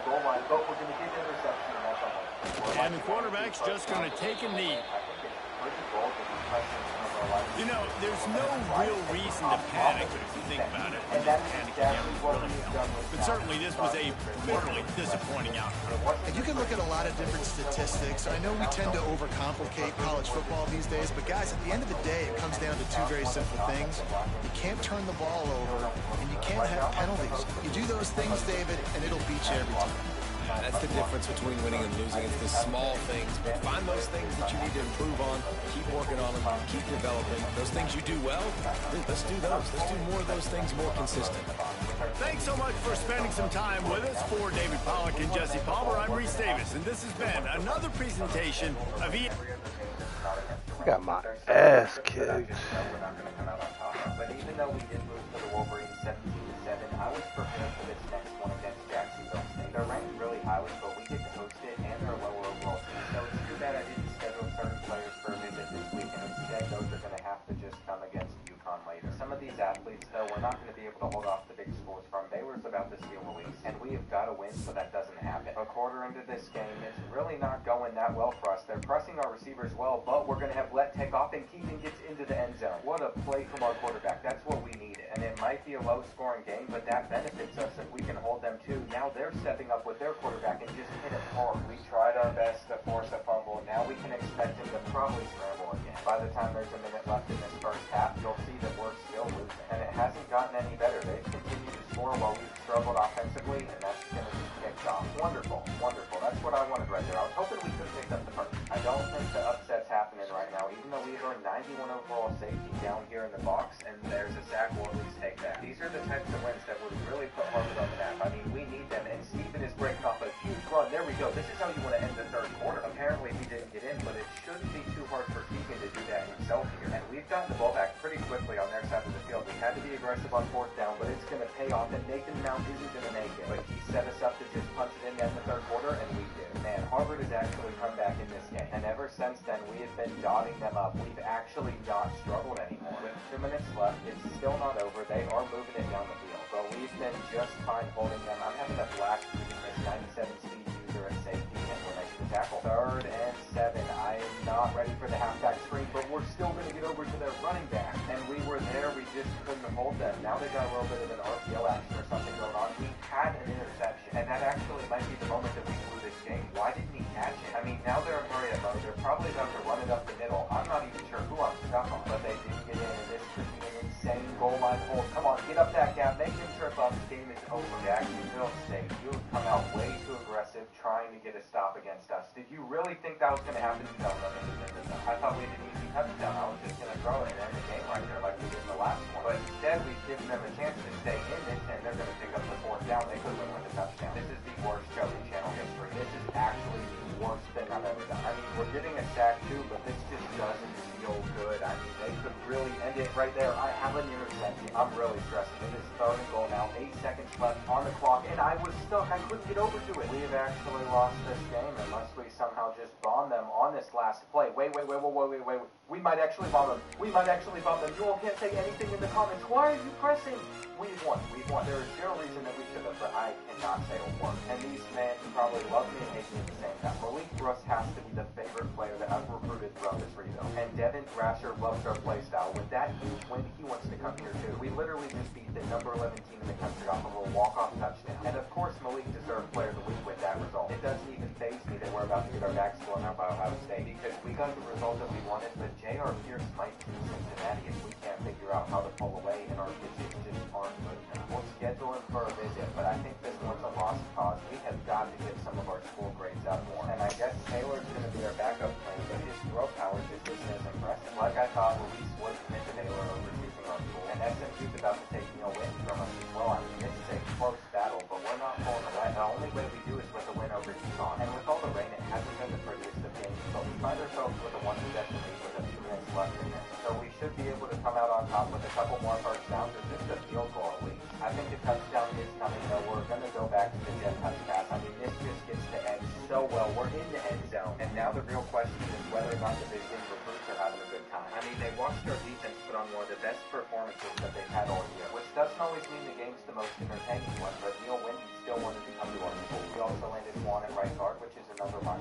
And the quarterback's just going to take a knee. You know, there's no real reason to panic if you think about it. Panic really help. But certainly this was a bitterly disappointing outcome. And you can look at a lot of different statistics. I know we tend to overcomplicate college football these days, but guys, at the end of the day, it comes down to 2 very simple things. You can't turn the ball over, and you can't have penalties. You do those things, David, and it'll beat you every time. That's the difference between winning and losing. It's the small things, but find those things that you need to improve on, keep working on them, keep developing. Those things you do well, let's do those. Let's do more of those things more consistent. Thanks so much for spending some time with us. For David Pollack and Jesse Palmer, I'm Reese Davis, and this has been another presentation of I got my ass kicked. But even though we did lose to the Wolverines 17-7, I was prepared for this next one against Jacksonville State. They're ranked really highly, but we get to host it, and they're lower overall team. So it's too bad I didn't schedule certain players for a visit this week, and instead those are going to have to just come against UConn later. Some of these athletes, though, we're not going to be able to hold off the big scores from. Baylor's about to steal the league, and we have got to win so that doesn't happen. A quarter into this game, it's really not going that well for us. They're pressing our receivers well, but we're going to have let take off, and Keaton gets into the end zone. What a play from our quarterback. That's what we needed. And it might be a low-scoring game, but that benefits us if we can hold them too. Now they're stepping up with their quarterback and just hit it hard. We tried our best to force a fumble. Now we can expect him to probably scramble again. By the time there's a minute left in this first half, you'll see that we're still losing. And it hasn't gotten any better. They've continued to score while we've struggled offensively, and that's going to be kicked off. Wonderful. Wonderful. That's what I wanted right there. I was hoping we could pick up the first. I don't think the upset's happening right now, even though we have our 91 overall safety down here in the box, and there's a sack, we'll at least take that. These are the types of wins that would really put Harvard on the map. I mean, we need them, and Stephen is breaking off a huge run. There we go. This is how you want to end the third quarter. Apparently, he didn't get in, but it shouldn't be too hard for Keegan to do that himself here. And we've gotten the ball back pretty quickly on their side of the field. We had to be aggressive on 4th down, but it's going to pay off, and Nathan Mount isn't going to make it. But he set us up to just punch it in the third quarter, and we did. Man, Harvard has actually come back in this game. And ever since then, we have been dotting them up. We've actually not struggled anymore. With 2 minutes left, it's still not over. They are moving it down the field. But we've been just fine holding them. I'm having a blast reading this were still going to get over to their running back. And we were there, we just couldn't hold them. Now they got a little bit of an RPO action or something going on. We had an interception, and that actually might be the moment that we blew this game. Why didn't he catch it? I mean, now they're in hurry up mode. They're probably about to run it up the middle. I'm not even sure who I'm stuck on, but they didn't get in, and this could be an insane goal line hold. Come on, get up that gap, make him trip up. The game is over. Jacksonville State, you have come out way too aggressive trying to get a stop against us. Did you really think that was going to happen? No. I thought we had an easy touchdown. I was just going to throw it and end the game right there like we did in the last one. But instead, we've given them a chance to stay in it, and they're going to pick up the fourth down. They could win with a touchdown. This is the worst show in channel history. This is actually the worst thing I've ever done. I mean, we're getting a sack too, but this just doesn't feel good. I mean, they could really end it right there. I have an interception. I'm really stressing. It is third and goal now. 8 seconds left on the clock, and I was stuck. I couldn't get over to it. We have actually lost this game unless we somehow just bomb them on this last play. Wait. We might actually bomb them. You all can't say anything in the comments. Why are you pressing? We've won. There is zero reason that we should have, but I cannot say a word. And these fans probably love me and hate me at the same time. Malik Russ has to be the favorite player that I've recruited throughout this rebuild. And Devin Thrasher loves our play style. With that huge win, he wants to come here too. We literally just beat the number 11 team in the country off of a walk-off touchdown. And of course, Malik deserved player of the week with that result. It doesn't even faze me that we're about to get our backs blown out by Ohio State because we got the result that we wanted, but J.R. Pierce might do Cincinnati if we can't figure out how to pull away and our pitches just aren't good enough. We'll schedule him for a visit, but I think this one's a lost cause. We have got to get some of our school grades up more. And I guess Taylor's going to be our backup plan, but his throw power just isn't as impressive. Like I thought, Luis would commit to Taylor over choosing our school. And SMU's about to take a win from us as well. I mean, this is a close battle, but we're not pulling away. The only way we do is with a win over UConn. And with all the rain, it hasn't been the prettiest of games, but we find ourselves with a one-possession lead with a few minutes left in this. So we should be able to come out on top with a couple more first downs or just a field goal at least. I think the touchdown is coming, though. We're going to go back to the jet touch pass. I mean, this just gets to end so well. We're in the end zone. And now the real question is whether or not the big game recruits are having a good time. I mean, they watched our defense put on one of the best performances that they've had all year, which doesn't always mean the game's the most entertaining one, but Neil Windy still wanted to come to our school. We also landed Juan at right guard, which is another line.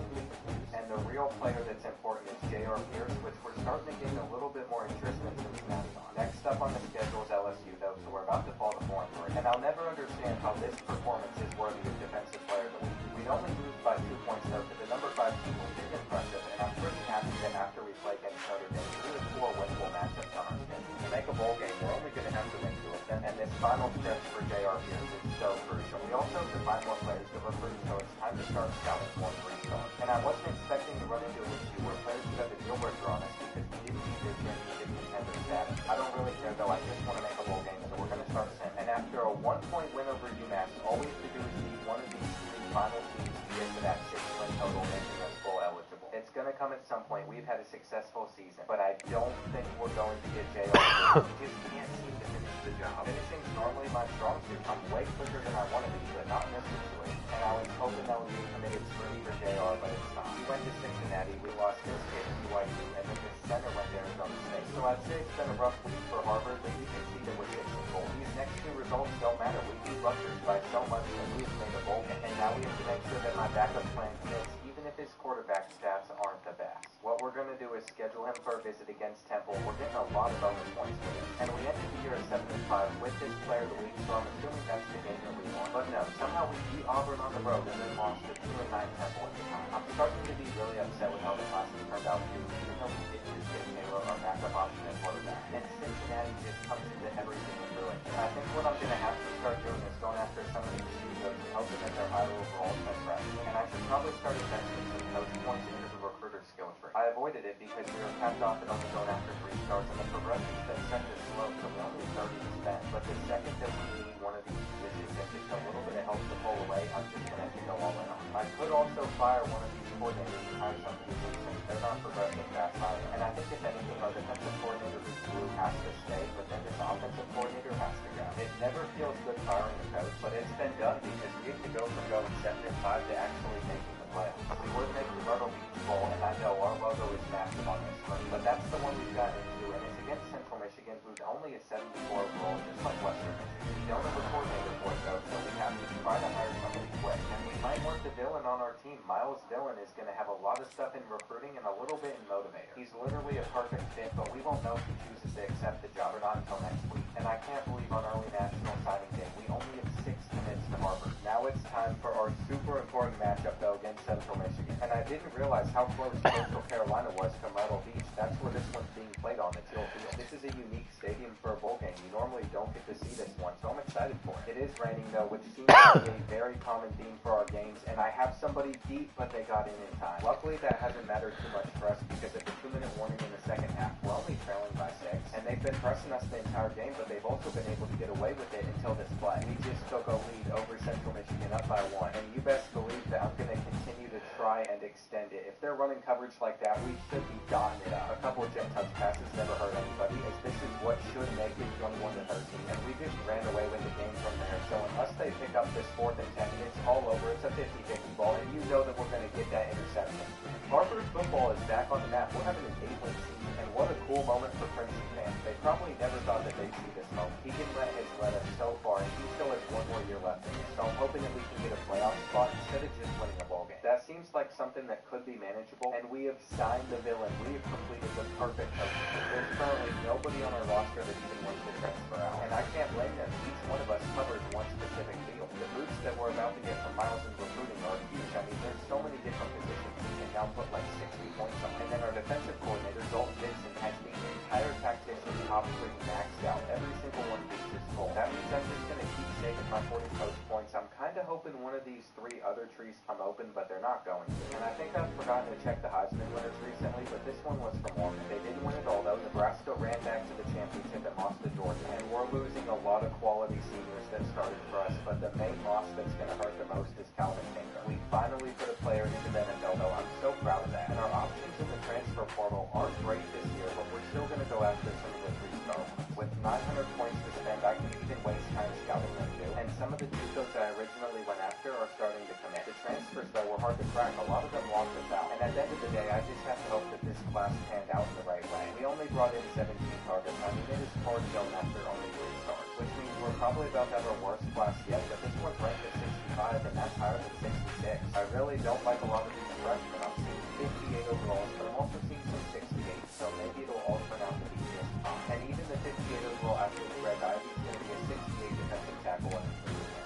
And the real player that's important is J.R. Pierce, which we're starting to gain a little bit more interest in Cincinnati on. Next up on the schedule is LSU, though, so we're about to fall to 4-3. And I'll never understand how this performance is worthy of defensive player of the week. We only lose by 2 points, though, to the number 5 team, which is impressive, and I'm pretty happy that after we play against Notre Dame, we have 4 winnable matchups on our schedule. To make a bowl game, we're only going to have to win 2 of them, and this final stretch for J.R. Pierce is so crucial. We also have to find more players to recruit, so it's time to start scouting more 3-stars. And I wasn't expecting to run into an issue where players could have a deal breaker on us because we didn't need their championship contender status. I don't really care, though. I just want to make a bowl game, so we're going to start sim. And after a 1-point win over UMass, all we have to do is beat one of these 3 final teams to get to that 6-win total, making us bowl eligible. It's going to come at some point. We've had a successful season, but I don't think we're going to get J.R. We just can't seem to finish the job. Finishing's normally my strong suit. I'm way quicker than I want to be, but not in this situation. And I was hoping that would be a committed spree for J.R., but it's not. We went to Cincinnati, we lost this game to BYU, and then the center went to Arizona State. So I'd say it's been a rough week for Harvard, but you can see that we're getting a goal. These next 2 results don't matter. We beat Rutgers by so much that we've made a bowl game. And now we have to make sure that my backup plan fits, even if his quarterback stats aren't the best. What we're going to do is schedule him for a visit against Temple. We're getting a lot of bonus points with him. And we ended the year at 7-5 with this player of the week, so I'm assuming that's the game that we won. But no, somehow we beat Auburn on the road and then lost to 2-9 Temple at the time. I'm starting to be really upset with how the classes turned out too, even though we didn't just get Taylor, our backup option at quarterback. And Cincinnati just comes into everything and ruins. And I think what I'm going to have to start doing is going after some of these studios and hoping that they're higher overall than fresh. And I should probably start investing some coach points into the recruiter skill tree. I avoided it because we were capped off at only going after 3 stars, and the progression's been set to slow, so we only 30 to spend. But the second that we need one of these positions and just a little bit of help to pull away, I'm just going to have to go all in on. I could also fire one of these coordinators and hire somebody who thinks they're not progressing fast either. And I think if anything, our defensive coordinator who's blue has to stay, but then this offensive coordinator has to go. It never feels good firing a coach, but it's been done because we have to go from going 7-5 to actually making the playoffs. We would make the Myrtle Beach Bowl, and I know our logo is massive on this one, but that's the one we've got into, and it's against Central Michigan, who's only a 74 overall, just like Western Michigan. We don't have a coordinator for it, though, so we have to try to hire somebody quick. And we might want the villain on our team, Miles Miles Dillon is going to have a lot of stuff in recruiting and a little bit in motivator. He's literally a perfect fit, but we won't know if he chooses to accept the job or not until next week. And I can't believe on early National Signing Day, we only have 6 commits to Harvard. Now it's time for our super important matchup, though, against Central Michigan. And I didn't realize how close Coastal Carolina was to Myrtle Beach. That's where this one's being played on, the Teal Field. This is a unique stadium for a bowl game. You normally don't get to see this one, so I'm excited for it. It is raining, though, which seems to be a very common theme for our games, and I have somebody beat, but they got in time. Luckily, that hasn't mattered too much for us because of the 2-minute warning in the second half. We're only trailing by 6, and they've been pressing us the entire game, but they've also been able to get away with it until this play. We just took a lead over Central Michigan up by 1, and you best believe that I'm going to continue to try and extend it. If they're running coverage like that, we should be dotting it up. A couple of jet touch passes never hurt anybody, as this is what should make it 21-13, and we just ran away with the game from there. So unless they pick up this 4th and 10, it's all over. It's a 50-50 ball, and you know that we're going to get that interception. Harvard football is back on the map. We're having an 8-win season, and what a cool moment for Princeton fans. They probably never thought that they'd see this moment. Keegan Lett has led us so far, and he still has 1 more year left in him. So I'm hoping that we can get a playoff spot instead of just winning a ball game. That seems like something that could be manageable, and we have signed the villain. We have completed the perfect coaching. There's currently nobody on our roster that even wants to transfer out, and I can't blame them. Each one of us covers one specific field. The boots that we're about to get from Miles in recruiting are huge. I mean, there's so many different positions we can now put like 60 points on. And then our defensive coordinator, Dalton Dixon, has the entire tactician top 3 maxed out. Every single one beats his goal. That means I'm just going to keep saving my 40 coach points. I'm kind of hoping one of these 3 other trees come open, but they're not going to. And I think I've forgotten to check the Heisman winners recently, but this one was from Oregon. They didn't win it all, though. Nebraska ran back to the championship and lost to Georgia. And we're losing a lot of quality seniors that started for us, but the main loss that's going to hurt the most is Calvin Tinker. We finally put a player into the NFL, though. I'm so proud of that. And our options in the transfer portal aren't great this year, but we're still going to go after some of the 3-star ones. With 900 points to spend, I can even waste time scouting them too. And some of the JUCOs that I originally went after are starting to commit. The transfers, though, were hard to crack. A lot of them locked us out. And at the end of the day, I just have to hope that this class panned out in the right way. We only brought in 17 targets. I mean, it is hard going after only 3 stars, which means we're probably about to have our worst class yet, but this one's ranked at 65, and that's higher than 66. I really don't like a lot of these freshmen. I'm seeing 58 overalls, but I'm also seeing some 68, so maybe it'll all turn out to be just fine. And even the 58 overall athlete Greg Ivy is going to be a 68 defensive tackle and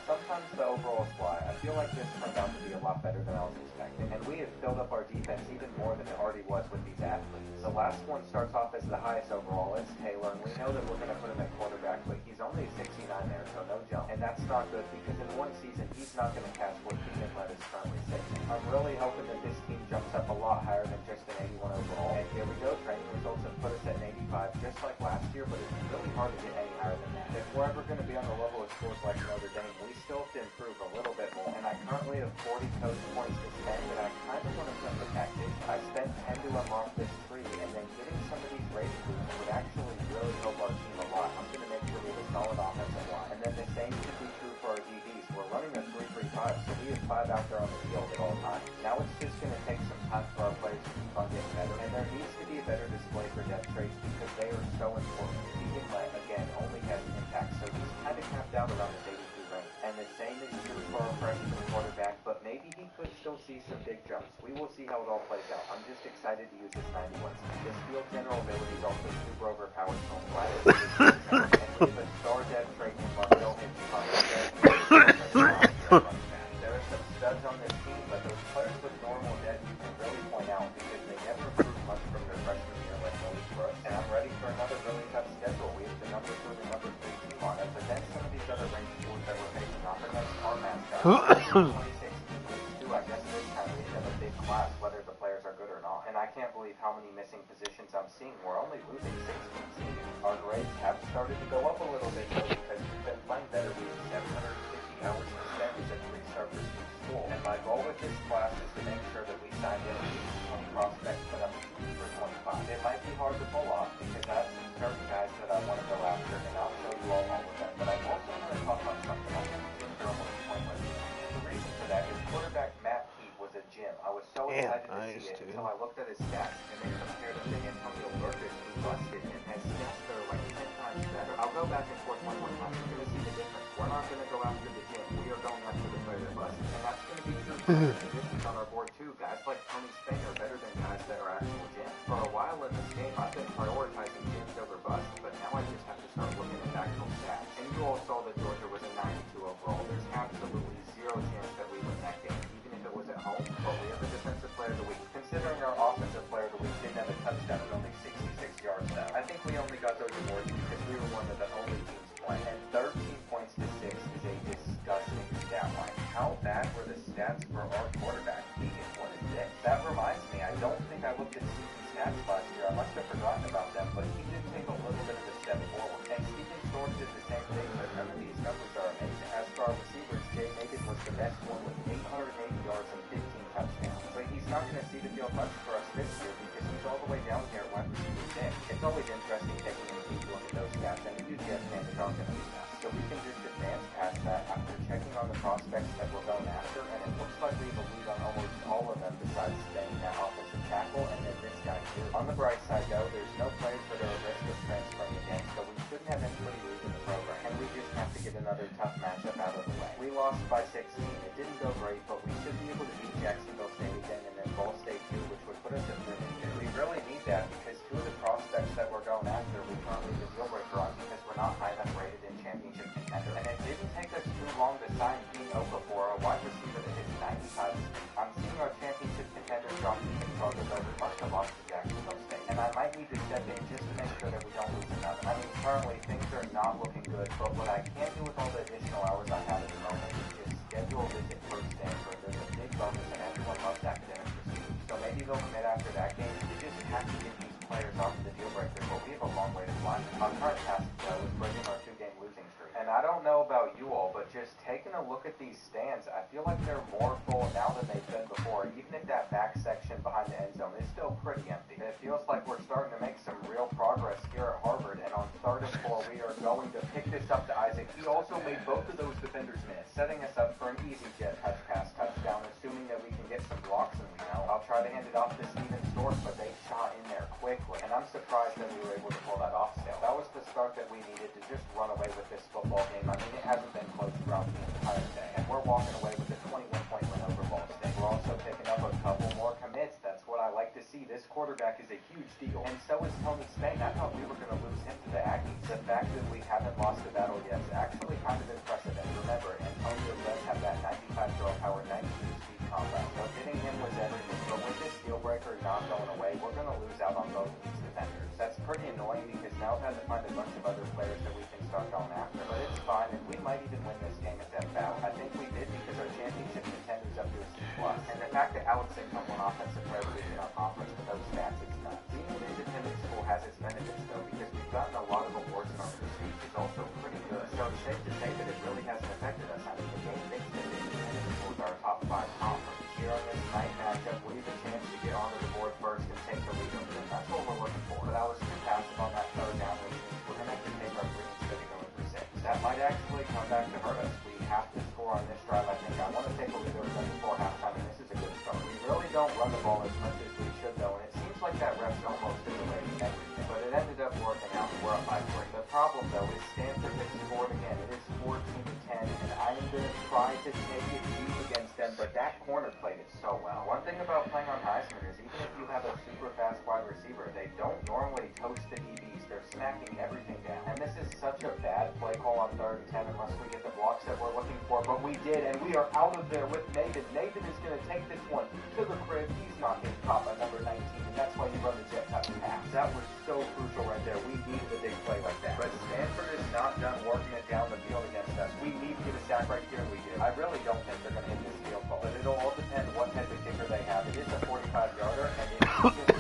sometimes the overalls fly. I feel like this turned out to be a lot better than I was expecting, and we have filled up our defense even more than it already was with these athletes. The last one starts off as the highest overall. It's Taylor, and we know that we're going to put him at quarterback, but he's only 69 there, so no jump. And that's not good because in one season, he's not going to catch what Keegan Lett is currently sitting. I'm really hoping that this team jumps up a lot higher than just an 81 overall. And here we go, training results have put us at an 85, just like last year, but it's really hard to get any higher than that. If we're ever going to be on the level of schools like Notre Dame, we still have to improve a little bit more. And I currently have 40 coach points to spend, and I kind of want to flip the tactic. I spent 10 to unlock this tree, and then getting some of these rating boosts would actually really help our team a lot. I'm going to make sure we have a solid offensive line. And then the same should be true for our DBs. We're running a 3-3-5, so we have 5 out there on the field at all times. Now it's just going to take some time for our players to keep on getting better, and there needs to be a better display for depth traits because they are so important. Keegan Lett, again, only has an impact, so he's kind of capped out around the 82 range. And the same is true for our freshman quarterback, but maybe he could still see some big jumps. We will see how it all plays out. I'm just excited to use this 91. This field general ability is also super overpowered, so I'm glad it's and we have a star depth trait in Marcel Hitchcock. There are some studs on this team, but those players with normal depth you can really point out because they never improved much from their freshman year like Malik Brooks. And I'm ready for another really tough schedule. We have the number 2 and the number 3 team on it, but then some of these other ranked schools that we're facing off against are matched up. 26 2, I guess this time we have a big class, whether the players are good or not. And I can't believe how many missing positions I'm seeing. We're only losing 16 seniors. Our grades have started to go up a little bit though because we've been playing better. We have 750 hours to spend as a 3-star prestige school. And my goal with this class is to make sure that we sign in at least 20 prospects, but I'm shooting for 25. It might be hard to pull off because I have some certain guys that I want to go after, and I'll show you all of them. But I also want to talk about something else that seems almost pointless. The reason for that is quarterback Matt Heath was a gem. I was so excited to see it until I looked at his stats and then compared him to Antonio Burgess, who busted and has stats that are like 10 times better. I'll go back and forth one more time. You're going to see the difference. We're not going to go after the gym. We are going after the player that busted. And that's going to be true for the positions on our board too. did the same thing, but none of these numbers are amazing. As for our receivers, Jay Nabin was the best one with 880 yards and 15 touchdowns. But he's not going to see the field much for us this year because he's all the way down here at wide receiver 6. It's always interesting taking a deep look at those stats, and we do get fans talking about that. So we can just advance past that after checking on the prospects that we're going after, and it looks like we have a lead on almost all of them besides staying that offensive tackle, and then this guy too. On the bright side though, there's no players that are at risk of transferring again, so we shouldn't have anybody losing the program, and we just have to get another tough matchup out of the way. We lost by 16. It didn't go great, but we should be able to beat Jacksonville State again, and then Ball State too, which would put us at 3-2. We really need that because two of the prospects that we're going after, we can't leave a deal breaker on because we're not high enough rated in championship contender. And it didn't take us too long to sign Dean Okafor, a wide receiver that hits 95 speed. I'm seeing our championship contender drop the charges over must have lost to Jacksonville State. And I might need to step in just to make sure that we don't lose another. I mean, currently things are not looking good, but what I can do with all the additional hours I have at the moment is just schedule a visit for Stanford. There's a big bonus and everyone loves academic pursuits. So maybe they'll commit after that game. We just have to get these players off the deal breaker, but we have a long way to climb. Our current task, though, is breaking our 2-game losing streak. And I don't know about you all, but just taking a look at these stands, I feel like they're more full now than they've been before. Even if that back section behind the end zone is still pretty empty. It feels like we're starting to make some real progress here at Harvard, and on 3rd and 4, we are going to pick this up to Isaac. He also made both of those defenders miss, setting us up for an easy jet touchdown, assuming that we can get some blocks, and we know. I'll try to hand it off to Steven Stork, but they shot in there quickly, and I'm surprised that we were able to pull that off still. That was the start that we needed to just run away with this football game. I mean, it hasn't been close throughout the entire day, and we're walking away with a 21-point win over Ball State. We're also picking up a couple more commits. That's what I like to see. This quarterback is a huge deal, and so is Tony Spain. I thought we were going to lose him to the Aggies. The fact that we haven't lost a battle yet is actually kind of impressive, and remember, Antonio does have that 95 throw power, 92 speed combat, so hitting him was everything. But with this deal breaker not going away, we're going to lose out on both of these defenders. That's pretty annoying because now I've had to find a bunch of other players that we can start going after, but it's fine, and we might even win this game at that bout. I think we did because our championship contender's up to a C+, and the fact that Alex Income won offensive player of the week in our conference with those stats is nuts. Being an independent school has its benefits though, because we've gotten a lot of awards and our prestige is also pretty good, so it's safe to say that it really hasn't affected us. I mean, the game thinks that independent schools are our top 5 conference. Here on this night matchup, we have a chance to get onto the board first and take the lead over them. That's what we're looking for. But I was too passive on that 3rd down, which means we're going to have to take our 3 instead of going for 6. That might actually come back to hurt us. We have to score on this drive, I think. I want to take a lead over them before halftime, and this is a good start. We really don't run the ball as much as we should, though, and it seems like that ref's almost simulating everything. But it ended up working out. We're up by 3. The problem, though, is Stanford has scored again. It is 14-10, and I am going to try to take it deep against them, but that corner played it so well. One thing about playing on Heisman is even if you have a super fast wide receiver, they don't normally toast the DBs. They're smacking everything down. And this is such a bad play call on 3rd and 10 unless we get the blocks that we're looking for, but we did, and we are out of there with Nathan. Nathan is going to take this one to the crib. He's not his top at number 19, and that's why you run the jet touch pass. That was so crucial right there. We needed a big play like that. But Stanford is not done working it down the field against us. We need to get a sack right here, and we do. I really don't think they're going to hit this field goal, but it'll all depend what type of kicker they have. It is a 45-yarder, and it is just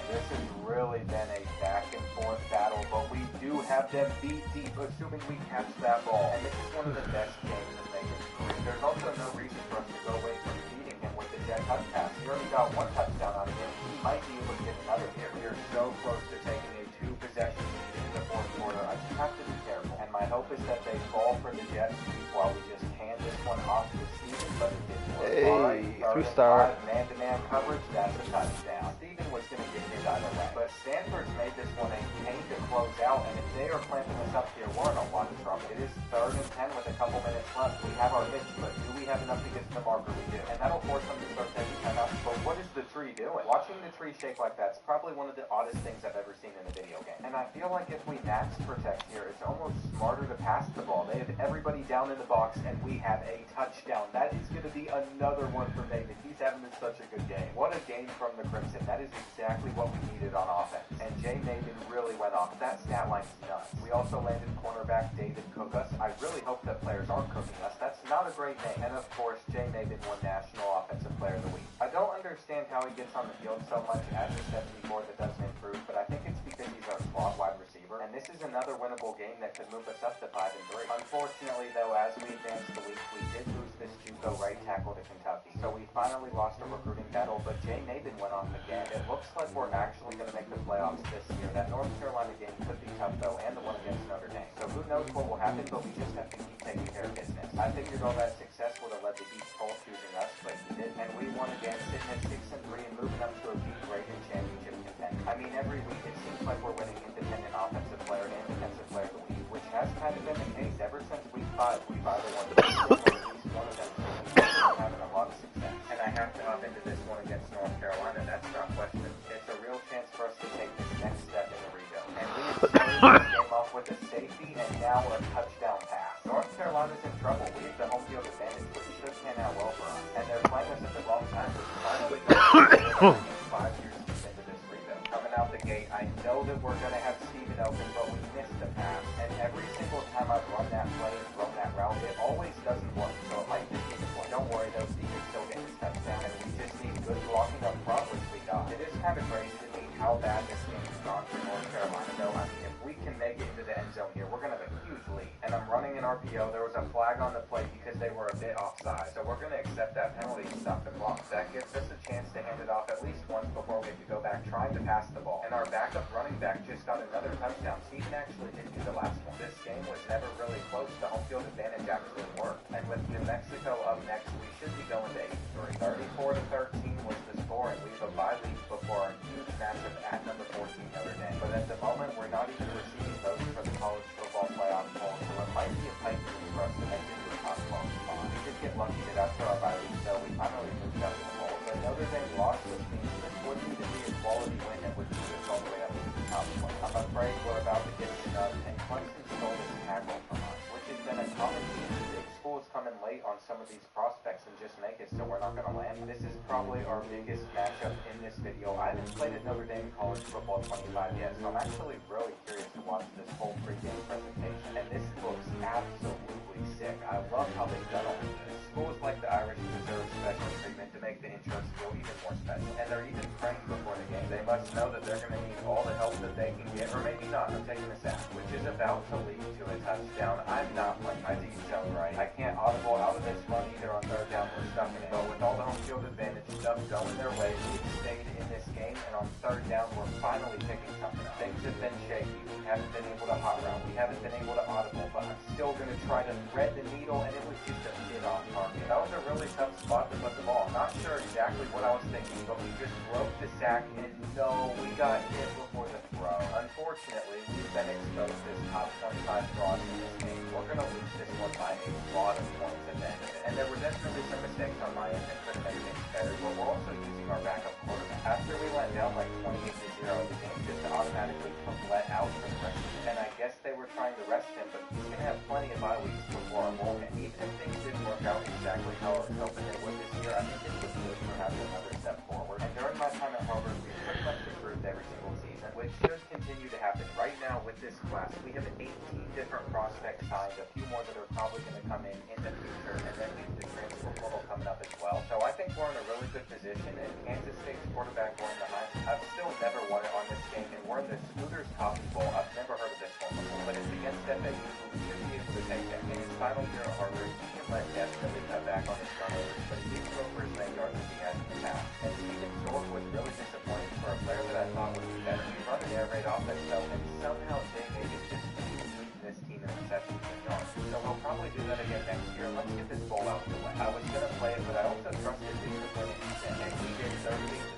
this has really been a back-and-forth battle, but we do have them beat deep, assuming we catch that ball. And this is one of the best games in Megan's career. There's also no reason for us to go away from beating him with the jet touch pass. He already got 1 touchdown out of him. He might be able to get another here. We are so close to taking a 2-possession lead in the 4th quarter. I just have to be careful. And my hope is that they fall for the jet sweep while we just hand this one off to Steven, but it didn't work. Hey, all right, 3-star. Man-to-man coverage, that's a touchdown. Steven was going to get hit either way, but Stanford's made this one a pain to close out, and if they are clamping us up here, we're in a lot of trouble. It is 3rd and 10 with a couple minutes left. We have our hits, but do we have enough to get to the marker? We do, and that'll force them to start taking timeouts. But what is the tree doing? Watching the tree shake like that's probably one of the oddest things I've ever seen in a video game. And I feel like if we max protect here, it's almost smarter to pass the ball. They have everybody down in the box, and we have a touchdown. That is going to be another one for David. He's having such a good game. What a game from the Crimson. That is exactly what we needed on offense. And Jay Maven really went off. That stat line's nuts. We also landed cornerback David Cookus. I really hope that players aren't cooking us. That's not a great name. And of course, Jay Maven won National Offensive Player of the Week. I don't understand how he gets on the field so much as a 74 that doesn't improve, but I think it's because he's our slot wide receiver. And this is another winnable game that could move us up to 5-3. Unfortunately, though, as we advanced the week, we did lose this JUCO right tackle to Kentucky. So we finally lost a recruiting battle, but Jay Nathan went on again. It looks like we're actually going to make the playoffs this year. That North Carolina game could be tough, though, and the one against Notre Dame. So who knows what will happen, but we just have to keep taking care of business. I figured all that success would have led to East Cole choosing us, but he didn't. And we won again, sitting at 6-3 and moving up to a B-rated championship contender. I mean, every week it seems like we're winning independent offensive player and defensive player of the week, which has kind of been the case ever since week 5. We've either won the Big or at least one of them, so we're having a lot of success. And I have to hop into this one against North Carolina. That's not question. It's a real chance for us to take this next step in the rebuild. And we have started this game off with a safety and now a touchdown pass. North Carolina's in trouble. We have the home field advantage, which should pan out well for us. And they're playing us at the wrong time. We're finally going 5 years into this rebuild. Coming out the gate, I know that we're going to have Steven open, but we missed the pass. And every single time I've run that play and thrown that route, it always doesn't work. So it might just be the point. Don't worry, though, Steven still getting his touchdown. And we just need good blocking up front, which we got. It is kind of crazy to me how bad this game has gone for North Carolina, though. I mean, if we can make it into the end zone here, we're going to have a huge lead. And I'm running an RPO. There was a flag on the play because they were a bit offside. So we're going to accept that penalty and stop the clock. That gives us a chance to hand it off at least once before we have to go back trying to pass the ball. And our backup running back just got another touchdown. Steven actually didn't do the last one. This game was never really close. The home field advantage actually worked. And with New Mexico up next, we should be going to 83. 34-13 was the score, and we have a bye week before our huge matchup at number 14 Notre Dame. But at the moment, we're not even receiving votes for the college football playoff poll, so it might be a pipe dream for us to make it to a top 12 spot. We did get lucky that after our bye week, so we finally moved up the poll. But Notre Dame lost, which means this would need to be a quality win that would move us all the way up to the top 20. I'm afraid we're about to get snubbed, and Clemson stole this tackle from us, which has been a common theme. Big schools come in late on some of these prospects and just make it so we're not going to land. This is probably our biggest matchup in this video. I haven't played at Notre Dame College Football 25 yet, so I'm actually really curious to watch this whole pregame presentation. And this looks absolutely sick. I love how they've done all of this. Schools like the Irish deserve special treatment to make the intros feel even more special. And they're even praying before the game. They must know that they're going to need all the help that they can get, or maybe not. I'm taking a sack, which is about to lead to a touchdown. I'm not playing my deep zone right. I can't audible out of this run either on third down. We're stuck in it. But with all the home field advantage stuff going their way, we've stayed in this game, and on third down, we're finally picking something up. Things have been shaky. We haven't been able to hot route. We haven't been able to audible, but I'm still going to try to thread the needle, and it was just a bit off target. That was a really tough spot to put the ball. Not sure exactly what I was thinking, but we just broke the sack, and no, we got hit before the throw. Unfortunately, we've been exposed this top 25 draws in this game. We're going to lose this one by a lot of points at the end of it. And there were definitely some mistakes on my end that could have made things better, but we're also using our backup quarterback. After we went down like 28-0, the game just automatically let out for the rest of it. And I guess they were trying to rest him, but he's going to have plenty of bye weeks before our bowl game. Even if things didn't work out exactly how I was hoping they would this year, I think it was good for having another step forward. And during my time at Harvard, we've pretty much improved every single season, which should continue to happen. Right now, with this class, we have 18 different prospects signed, a few more that are probably going to come in the future, and then we have the transfer portal coming up as well. So I think we're in a really good position, and Kansas State's quarterback won the Heisman. I've still never won it on this game, and we're in the Scooters Coffee Bowl. I've never heard of this one before, but it's against FAU, who we should be able to take that. In his final year at Harvard, he can let definitely cut back on his turnovers, but he didn't go for as many yards as he has in the past. And Steven Stork was really disappointing for a player that I thought would be better. We run an air raid offense, though, and somehow Jay Nathan just keeps leading this team in receptions and yards. So we'll probably do that again next year. Let's get this bowl out of the way. I was going to play it, but I also trusted discipline and defense. And we did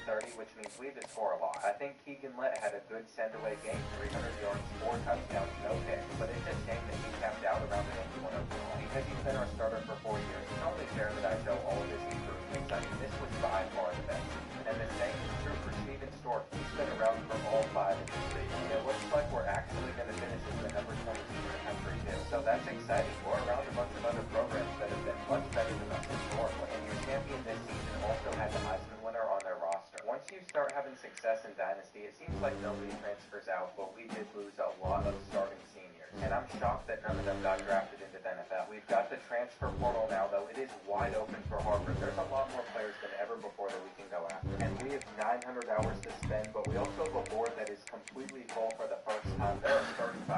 38-30, which means we had to score a lot. I think Keegan Lett had a good send-away game, 300 yards, 4 touchdowns, no picks. But it's a shame that he tapped out around the 81 overall. Because he's been our starter for 4 years, it's only fair that I show all of his improvements. I mean, this was by far the best season. And the same is true for Steven Stork. He's been around for all 5 in this league. And it looks like we're actually going to finish as the number 20 team in the country, too. So that's exciting. We're around a bunch of other programs that have been much better than us historically. And your champion this season also has a Heisman winner on their roster. Once you start having success in Dynasty, it seems like nobody transfers out, but we did lose a lot of starting seniors. And I'm shocked that none of them got drafted into the NFL. We've got the transfer portal now, though. It is wide open for Harvard. There's a lot more players than ever before that we can go after. And we have 900 hours to spend, but we also have a board that is completely full for the first time. There are 35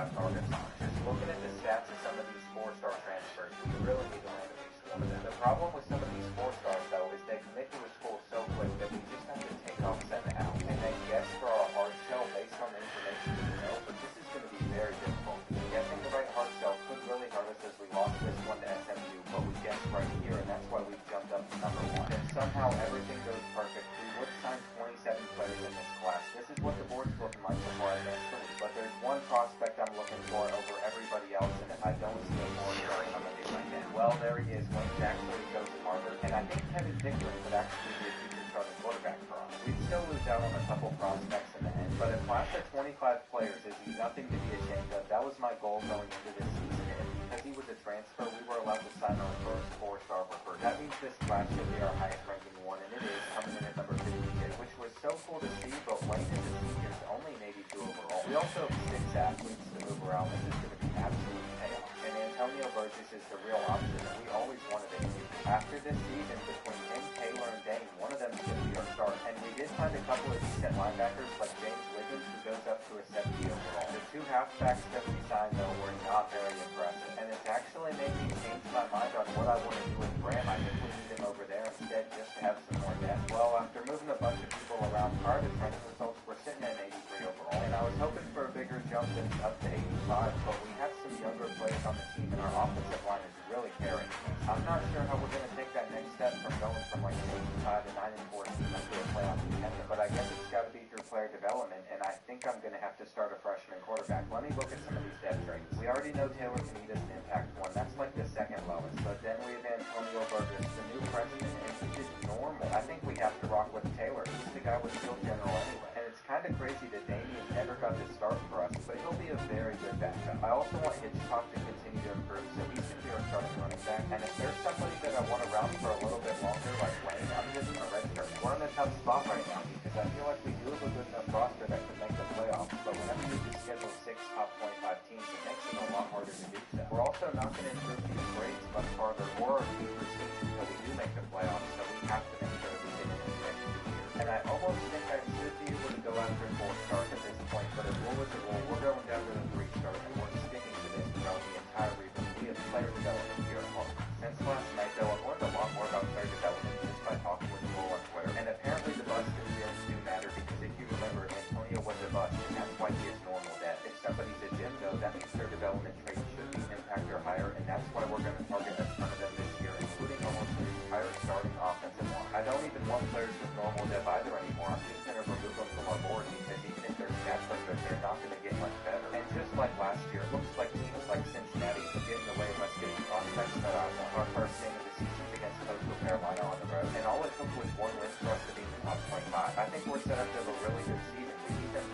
there he is. Wayne's actually goes Harvard. And I think Kevin Pickler could actually be a future starting quarterback for us. We'd still lose out on a couple prospects in the end, but a class of 25 players is nothing to be ashamed of. That was my goal going into this season. And because he was a transfer, we were allowed to sign our first 4-star recruit. That means this class should be our highest ranking one, and it is, coming in at number 52, which was so cool to see, but Wayne is a senior, only an 82 overall. We also have 6 athletes to move around. This is going to be absolute chaos. And Antonio Burgess is the real option that we always wanted to see. After this season, between him, Taylor, and Dane, one of them is going to be our star. And we did find a couple of decent linebackers like James Wiggins, who goes up to a 70 overall. The 2 halfbacks that we signed, though, were not very impressive. And it's actually made me change my mind on what I want to do with Graham. I think we need him over there instead just to have some more depth. Well, after moving a bunch of people around prior to training results, we're sitting at 83 overall. And I was hoping for a bigger jump than up to 85, but we have some younger players on the team, and our offensive line is really carrying. I'm not sure how we're going to take that next step from going from like an 85 to 9 and 14 to a playoff contender, but I guess it's got to be through player development, and I think I'm going to have to start a freshman quarterback. Let me look at some of these depth traits. We already know Taylor Canita's an impact one. That's like the second lowest, but then we have Antonio Burgess, the new freshman, and he's just normal. I think we have to rock with Taylor. He's the guy with skill general anyway, and it's kind of crazy that Damian never got to start for us, but he'll be a very good backup. I also want Hitchcock to continue to improve, so he's going to be our starting running back, and if there's somebody that I want around for a little bit longer, like Wayne, I'm just going to redshirt. We're in a tough spot right now, because I feel like we do have a good enough roster that could make the playoffs, but whenever you just schedule 6 top 25 teams, it makes it a lot harder to do so. We're also not going to improve these grades much farther or our future seasons until we do make the playoffs, so we have to make sure we get in the next 2 years. And I almost think I should be able to go after 4-star at this point, but a rule is a rule. We're going down to the 3-star, and we're sticking to this throughout the entire reason. We have player development here at home. Since last night, though, I've learned a lot more about player development just by talking with Bull on Twitter. And apparently the bust and fields do matter, because if you remember, Antonio was a bust, and that's why he is normal debt. If somebody's a gym, though, that means their development traits should be impact or higher, and that's why we're going to target a ton of them this year, including almost the entire starting offensive line. I don't even want players with normal depth either anymore. I'm just going to remove them from our board, because even if their stats are good, they're not going to get much better. And just like last year, it looks like teams like Cincinnati are getting away with us getting prospects that I want. Our first game of the season against Coastal Carolina on the road, and all it took was 1 win for us to be in the top 25. I think we're set up to have a really good season. We beat them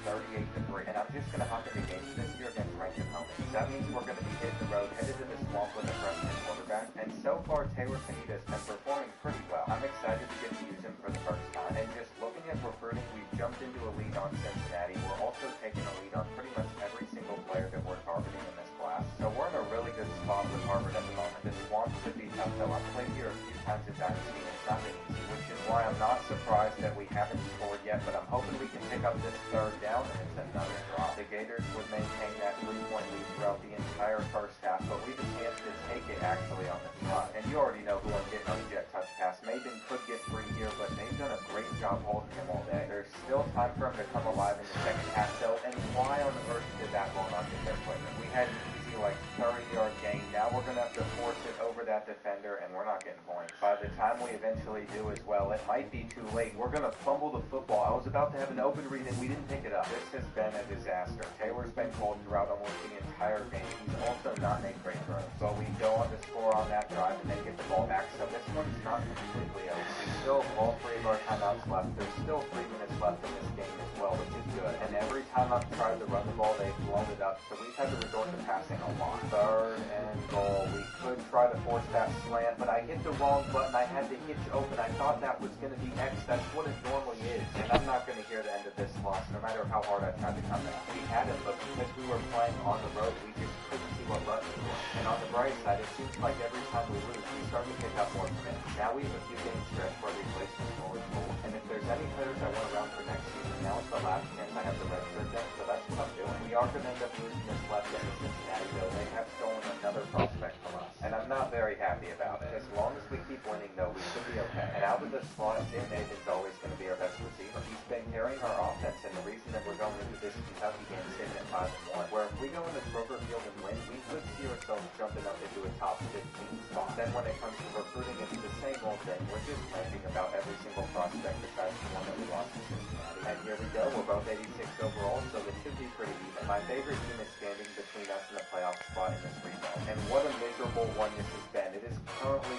38-3, and I'm just going to hop into games this year against ranked opponents. That means we're going to be hitting the road, headed to the swamp with a freshman quarterback, and so far Taylor Canita's been performing pretty well. I'm excited to get to use him for the first time, and just looking at recruiting, we've jumped into a lead on Cincinnati. We're also taking a lead on pretty much every single player that we're targeting in this class, so we're in a really good spot with Harvard at the moment. The swamp could be tough, though. I've played here a few times in Dynasty, and it's not been easy, which is why I'm not surprised that we haven't scored yet, but I'm hoping we can pick up this 3rd down, and it's another drop. The Gators would maintain that 3-point lead throughout the entire first half, but we have a chance to take it actually on the spot. And you already know who I'm getting on the jet touch pass. Maven could get free here, but they've done a great job holding him all day. There's still time for him to come alive in the second half, though, and why on earth did that ball not get there quicker? We had an easy, like, 30-yard gain. Now we're going to have to force it over that defender, and we're not getting points. By the time we eventually do as well, it might be too late. We're going to fumble the football. I was about to have an open read, and we didn't pick it up. This has been a disaster. Taylor's been cold throughout almost the entire game. He's also not made great throws. So we go on to score on that drive and then get the ball back. So this one's not completely over. We still have all 3 of our timeouts left. There's still 3 minutes left in this game as well, which is good. And every time I've tried to run the ball, they've blown it up. So we've had to resort to passing a lot. 3rd and goal. We could try to force that slant, but I hit the wrong button. I had the hitch open. I thought that was going to be X. That's what it normally is. And I'm not going to hear the end of this loss, no matter how hard I tried to come back. We had it, but because we were playing on the road, we just couldn't see what button we were. And on the bright side, it seems like every time we lose, we start to pick up more from it. Now we have a few game stretch where replacement goal is full. And if there's any players I want around for next season, now it's the last chance I have to redshirt them, so that's what I'm doing. We are going to end up losing this left end of Cincinnati, though. They have stolen another prospect from us, and I'm not very happy about it. As long as we keep winning, though, we should be okay. And out of the slot, Jim Maven's always going to be our best receiver. He's been carrying our offense, and the reason that we're going into this Kentucky game sitting at 5-1, where if we go into Kroger Field and win, we could see ourselves jumping up into a top 15 spot. Then when it comes to recruiting, it's the same old thing. We're just ranking about every single prospect besides the one that we lost to Cincinnati. And here we go. We're both 86 overall, so this should be pretty even. My favorite team is standing between us and the playoff spot in this rebuild. And what a miserable one this has been. It is currently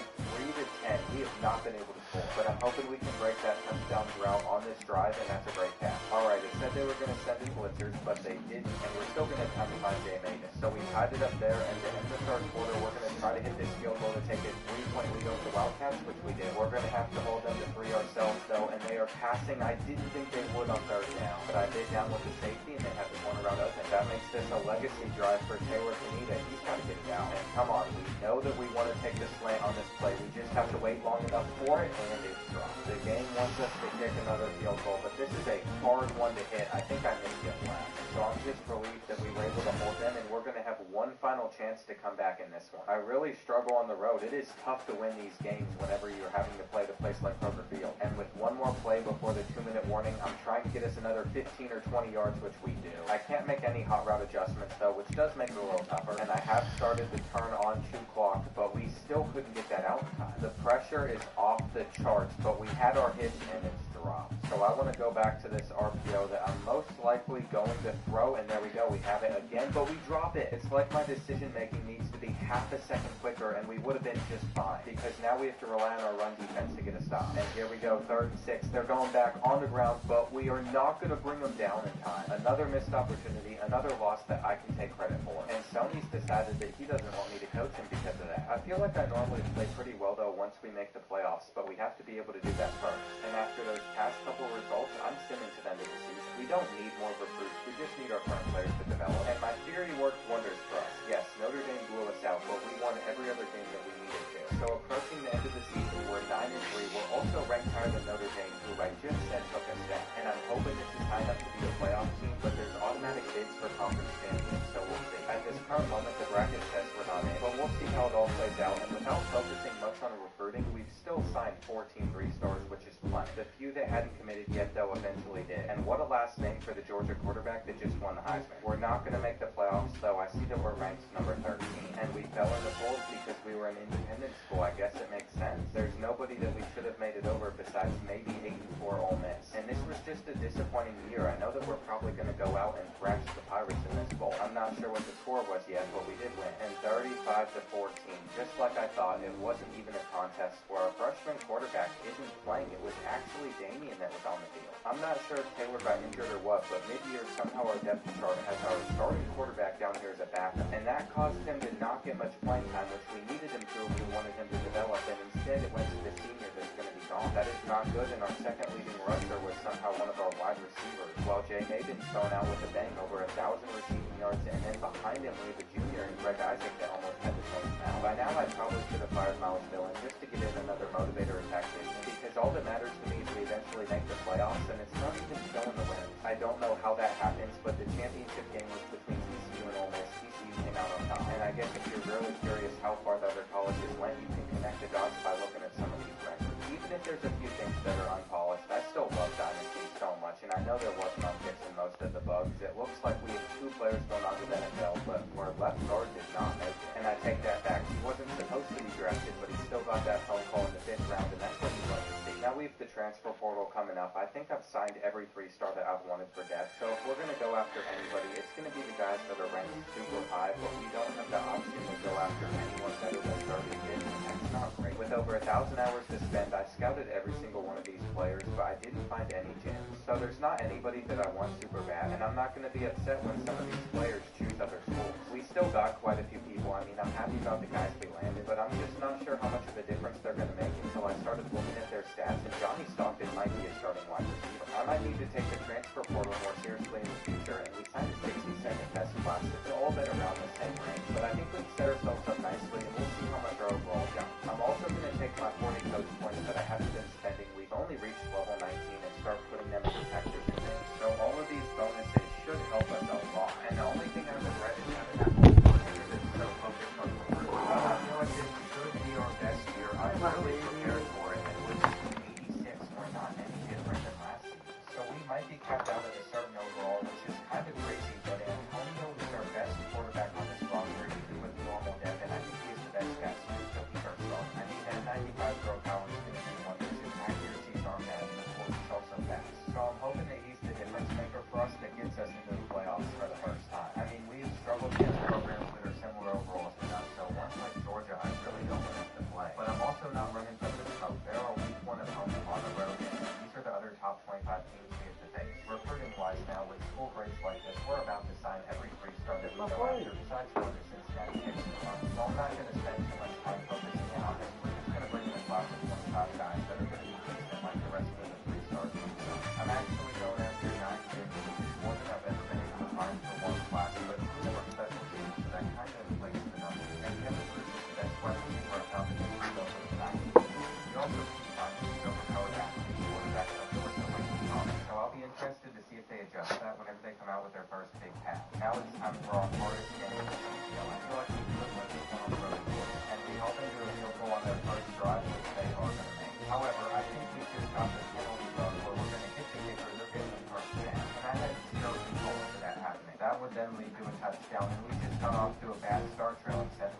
3-10. We have not been able to score, but I'm hoping we can break that touchdown drought on this drive, and that's a great pass. Alright, it said they were going to send in blitzers, but they didn't, and we're still going to have to find Jay Matus. So we tied it up there, and to end the third quarter, we're going to try to hit this field goal to take a 3-point lead over the Wildcats, which we did. We're going to have to hold them to 3 ourselves, though, and they are passing. I didn't think they would on third down, but I bid down with the safety, and they have the corner route open. That makes this a legacy drive for Taylor Kaneda. He's got to get it out. And come on, we know that we want to take the slant on this play. We just have to wait long enough for it, and it's dropped. The game wants us to kick another field goal, but this is a hard one to hit. I think I missed it last. So I'm just relieved that we were able to hold them, and we're going to have one final chance to come back in this one. I really struggle on the road. It is tough to win these games whenever you're having to play the place like Kroger Field. And with one more play before the 2-minute warning, I'm trying to get us another 15 or 20 yards, which we do. I can't make any hot route adjustments, though, which does make it a little tougher. And I have started the turn on 2 clock, but we still couldn't get that out in time. The pressure is off the charts, but we had our hits and it's dropped. So I want to go back to this RPO that I'm most likely going to throw, and there we go. We have it again, but we drop it. It's like my decision making needs to be half a second quicker, and we would have been just fine, because now we have to rely on our run defense to get a stop. And here we go, 3rd and 6. They're going back on the ground, but we are not going to bring them down in time. Another missed opportunity, another loss that I can take credit for. And Sony's decided that he doesn't want me to coach him because of that. I feel like I normally play pretty well, though, once we make the playoffs, but we have to be able to do that first. And after those past couple results, I'm sending to them to the season. We don't need more recruits. We just need our current players to develop. And my theory worked wonders for us. Yes, Notre Dame blew us out, but we won every other game that we needed to. So approaching the end of the season, we're 9-3. We're also ranked higher than Notre Dame, who I just said took us down. And I'm hoping this is high enough to be a playoff team, but there's automatic bids for conference champions, so we'll see. At this current moment, the bracket says we're not in, but we'll see how it all plays out. And without focusing much on recruiting, we've still signed 14 3-stars, which is plenty. The few that hadn't committed yet, though, eventually did. And what a last name for the Georgia quarterback that just won the Heisman. We're not going to make the playoffs, though. I see that we're ranked number 13. And we fell in the polls because we were an independent school. I guess it makes sense. There's nobody that we should have made it over besides maybe 8-4 Ole Miss. And this was just a disappointing year. I know that we're probably going to go out and thrash the Pirates in this bowl. I'm not sure what the score was yet, but we did win. And 35-14. Just like I thought, it wasn't even a contest where our freshman quarterback isn't playing. It was actually Damien that was on the field. I'm not sure if Taylor got injured or what, but mid-year somehow our depth chart has our starting quarterback down here as a backup. And that caused him to not get much playing time, which we needed him to if we wanted him to develop. And instead it went to the senior that's going to be gone. That is not good, and our second leading rusher was somehow one of our wide receivers. While Jay Maben's thrown out with a bang, over 1,000 receiving yards, and then behind him we have a junior in Greg Isaac that almost had the same now. By now I probably should have fired Miles Dillon just to get in another motivator or tactician, because all that matters to me is we eventually make the playoffs, and it's not even still in the win. I don't know how that happens, but the championship game was between TCU and Ole Miss. TCU came out on top. And I guess if you're really curious how far the other colleges went, you can connect the dots by looking at some of these records. Even if there's a few things that are unpolished, I still love Dynasty so much, and I know there wasn't on fixing most of the bugs. It looks like we have 2 players going on to the NFL, but our left guard did not make it. And I take that back. He wasn't supposed to be drafted, but he still got that phone call in the 5th round, and that's what you love to see. Now we have the transfer portal coming up. I think I've signed every 3-star that I've wanted for depth. So if we're going to go after anybody, it's going to be the guys that are ranked super high, but we don't have the option to go after anyone better than 30 bids, and that's not great. With over 1,000 hours to spend, I scouted every single one of these players, but I didn't find any gems. So there's not anybody that I want super bad, and I'm not going to be upset when some of these players choose other schools. We still got quite a few people. I mean, I'm happy about the guys we landed, but I'm just not sure how much of a difference they're going to make until I started looking at their stats, and Johnny Stockton might be a starting wide receiver. I might need to take the transfer portal more seriously in the future, and we signed a 62nd best class. It's all been around the same range, but I think we've set ourselves up nicely, and we'll see how much our overall jump. I'm also going to take my 40 coach points that I haven't been spending. We've only reached level 19 and start putting them into tactics and things. So all of these bonuses should help us a lot. And the only thing I regret is having that whole because it's so focused on the I'm not going to spend too much time focusing in on this. We're just going to bring in a class of 25 guys that are going to be decent like the rest of the 3 stars. So I'm actually going after 9 kids, which is more than I've ever been able to find for one class, but two of them are special teams, so that kind of inflates the numbers. And Kevin Cruz is the best weapon for our competition over the back. We also keep finding these overpowered athletes, quarterbacks up to the way we talk. So I'll be interested to see if they adjust that whenever they come out with their first big pass. Now it's time for our hardest game. I feel like we could let this one on the road course, and we hope they do a field goal on their first drive, which they are going to make. However, I think we just got the penalty run where we're going to hit the kicker, they're getting the first down. And I had zero control over that happening. That would then lead to a touchdown, and we just got off to a bad start, trailing 7-0.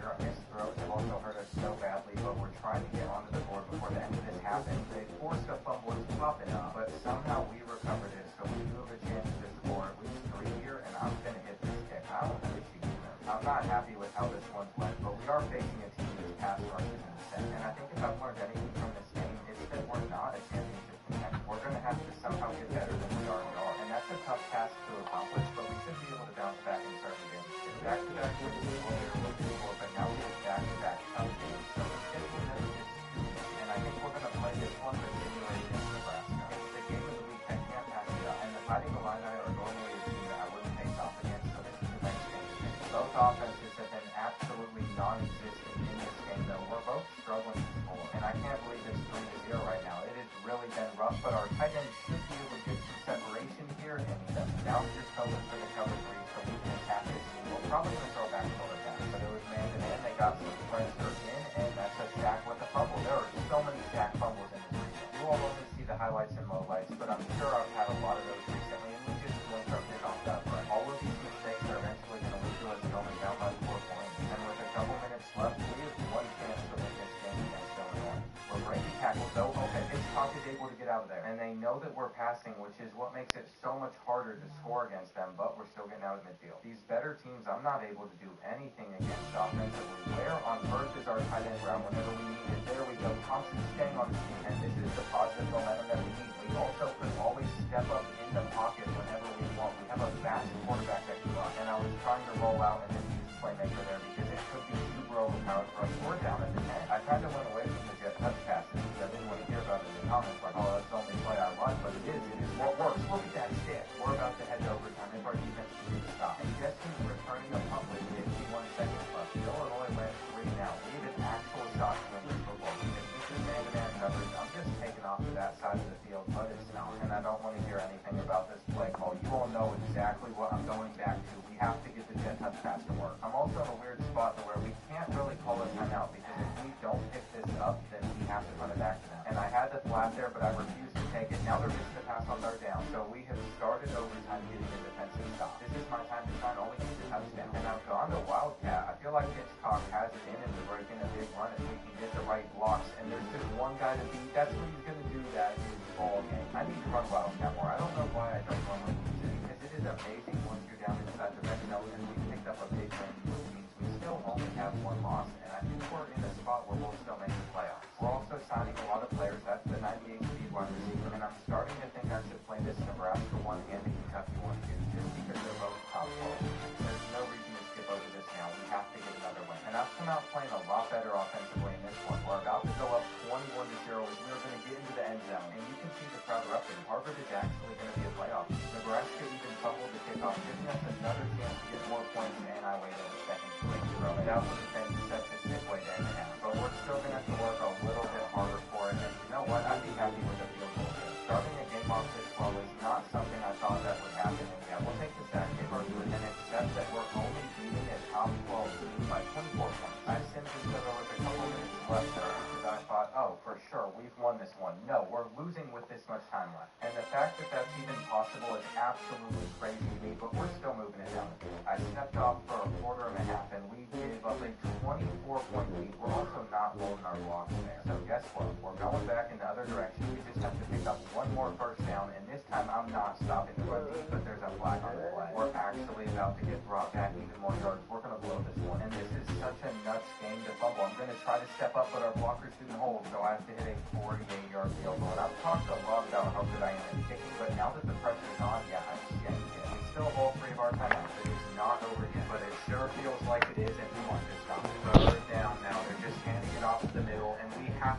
Our missed throws have also hurt us so badly, but we're trying to get onto the board before the end of this happens. They forced a fumble to pop it up, but somehow we recovered it, so we do have a chance to score at least 3 here, and I'm going to hit this kick. I don't have a cheat either. I'm not happy with how this one's went, but we are facing a team that's pass rushes in the set, and I think if I've learned anything from this game, it's that we're not a championship contender. We're going to have to somehow get better than we already are, and that's a tough task to accomplish, but we should be able to bounce back in certain games. Back-to-back wins is what we were looking for, but now we have back-to-back tough games, so the schedule never gets too easy, and I think we're going to play this one with simulated against Nebraska. It's the game of the week. I can't pass it up, and the Fighting Illini are normally a team that I wouldn't face off against, so this is the next game. Both offenses have been absolutely non-existent in this game, though. We're both struggling to score, and I can't believe it's 3-0 right now. It has really been rough, but our tight end should be able to get some separation here, and now we're just hoping for the cover 3 so we can attack this team. We're probably going to throw back shoulder pass, but it was man-to-man. They got some pressure in, and that's a sack with a fumble. There are so many sack fumbles in this region. You all only see the highlights and lowlights, but I'm sure I've had a lot of those recently, and we just blinked our pick off that front. All of these mistakes are eventually going to lead to us going down by 4 points, and with a couple minutes left, we have one chance to win this game against Illinois. We're breaking tackles, though. Okay, Hitchcock is able to get out of there, and they know that we're passing, which is what makes it so much harder to score against them, but we're still getting out of midfield. These better teams, I'm not able to do anything against offensively. Where on earth is our tight end route whenever we need it? There we go. Thompson staying on his feet, and this is the positive momentum that we need. We also could always step up in the pocket whenever we want. We have a fast quarterback that can run, and I was trying to roll out and then use playmaker there because it could be super overpowered for us. We're down at the 10. I kind of went away from the jet touch passes because I didn't want to hear about it in the comments like, oh, that's the only play I run, but it is what works. Look at that stick. We're about to head to overtime if our defense can stop. And Justin returning a punt with 51 seconds left. Illinois went 3 now. We have an actual shot to win this football because this is man-to-man coverage. I'm just taking off to that side of the field, but it's not. And I don't want to hear anything about this play call. You all know exactly what I'm going back to. We have to get the jet touch pass to work. I'm also in a weird spot to where we can't really call a timeout because if we don't pick this up, then we have to run it back to them. And I had the flat there, but I refused to take it. Now they're missing the pass on 3rd down. So we have started overtime getting a defensive stop. This is my time to shine. Only need a touchdown. And I've gone to Wildcat. I feel like Hitchcock has it in him to break in a big run if we can get the right blocks. And there's just one guy to beat. That's what he's going to do that in the ball game. I need to run Wildcat more. I don't know why I don't run with him because it is amazing once you're down inside the red zone and we picked up a big win, which means we still only have 1 loss. And I think we're in a spot where we'll still make the playoffs. We're also signing a lot of players. That's the 98 speed wide receiver. And I'm starting to think I should play this Nebraska one and the Kentucky one too, just because they're both top 12. There's no reason to skip over this now. We have to get another win. And I've come out playing a lot better offensively in this one. We're about to go up 21-0 as we're going to get into the end zone. And you can see the crowd erupting. Harvard is actually going to be a playoff. Nebraska even fumbled the kickoff, giving us another chance to get more points, and I waited a second to make the throw. That would have been such a sick way to end the half. But we're still going to have to work a little bit harder for it. And you know what? I'd be happy with a field goal here. Starting a game off this slow is not something I thought that would happen. And yeah, we'll take the sack, give our good, and accept that we're only beating a top 12 team by 24 points. I simply said there was a couple minutes left there because I thought, oh, for sure, we've won this one. No, we're losing with this much time left. And the fact that that's even possible is absolutely crazy to me, but we're still moving it down. I stepped off for a quarter and a half, and we gave up a 24-point lead. We're also not holding our blocks there. So guess what? We're going back in the other direction. We just have to pick up 1 more first down, and this time I'm not stopping the run deep, but there's a flag on the play. We're actually about to get brought back even more yards. We're going to blow this one. And this is such a nuts game to fumble. I'm going to try to step up, but our blockers didn't hold, so I have to hit a 48-yard field goal. And I've talked a lot about how good I am at kicking, but now that the pressure's on, yeah, I'm shanked it. We still have all 3 of our timeouts. It is not over yet, but it sure feels like it is, and we want this done.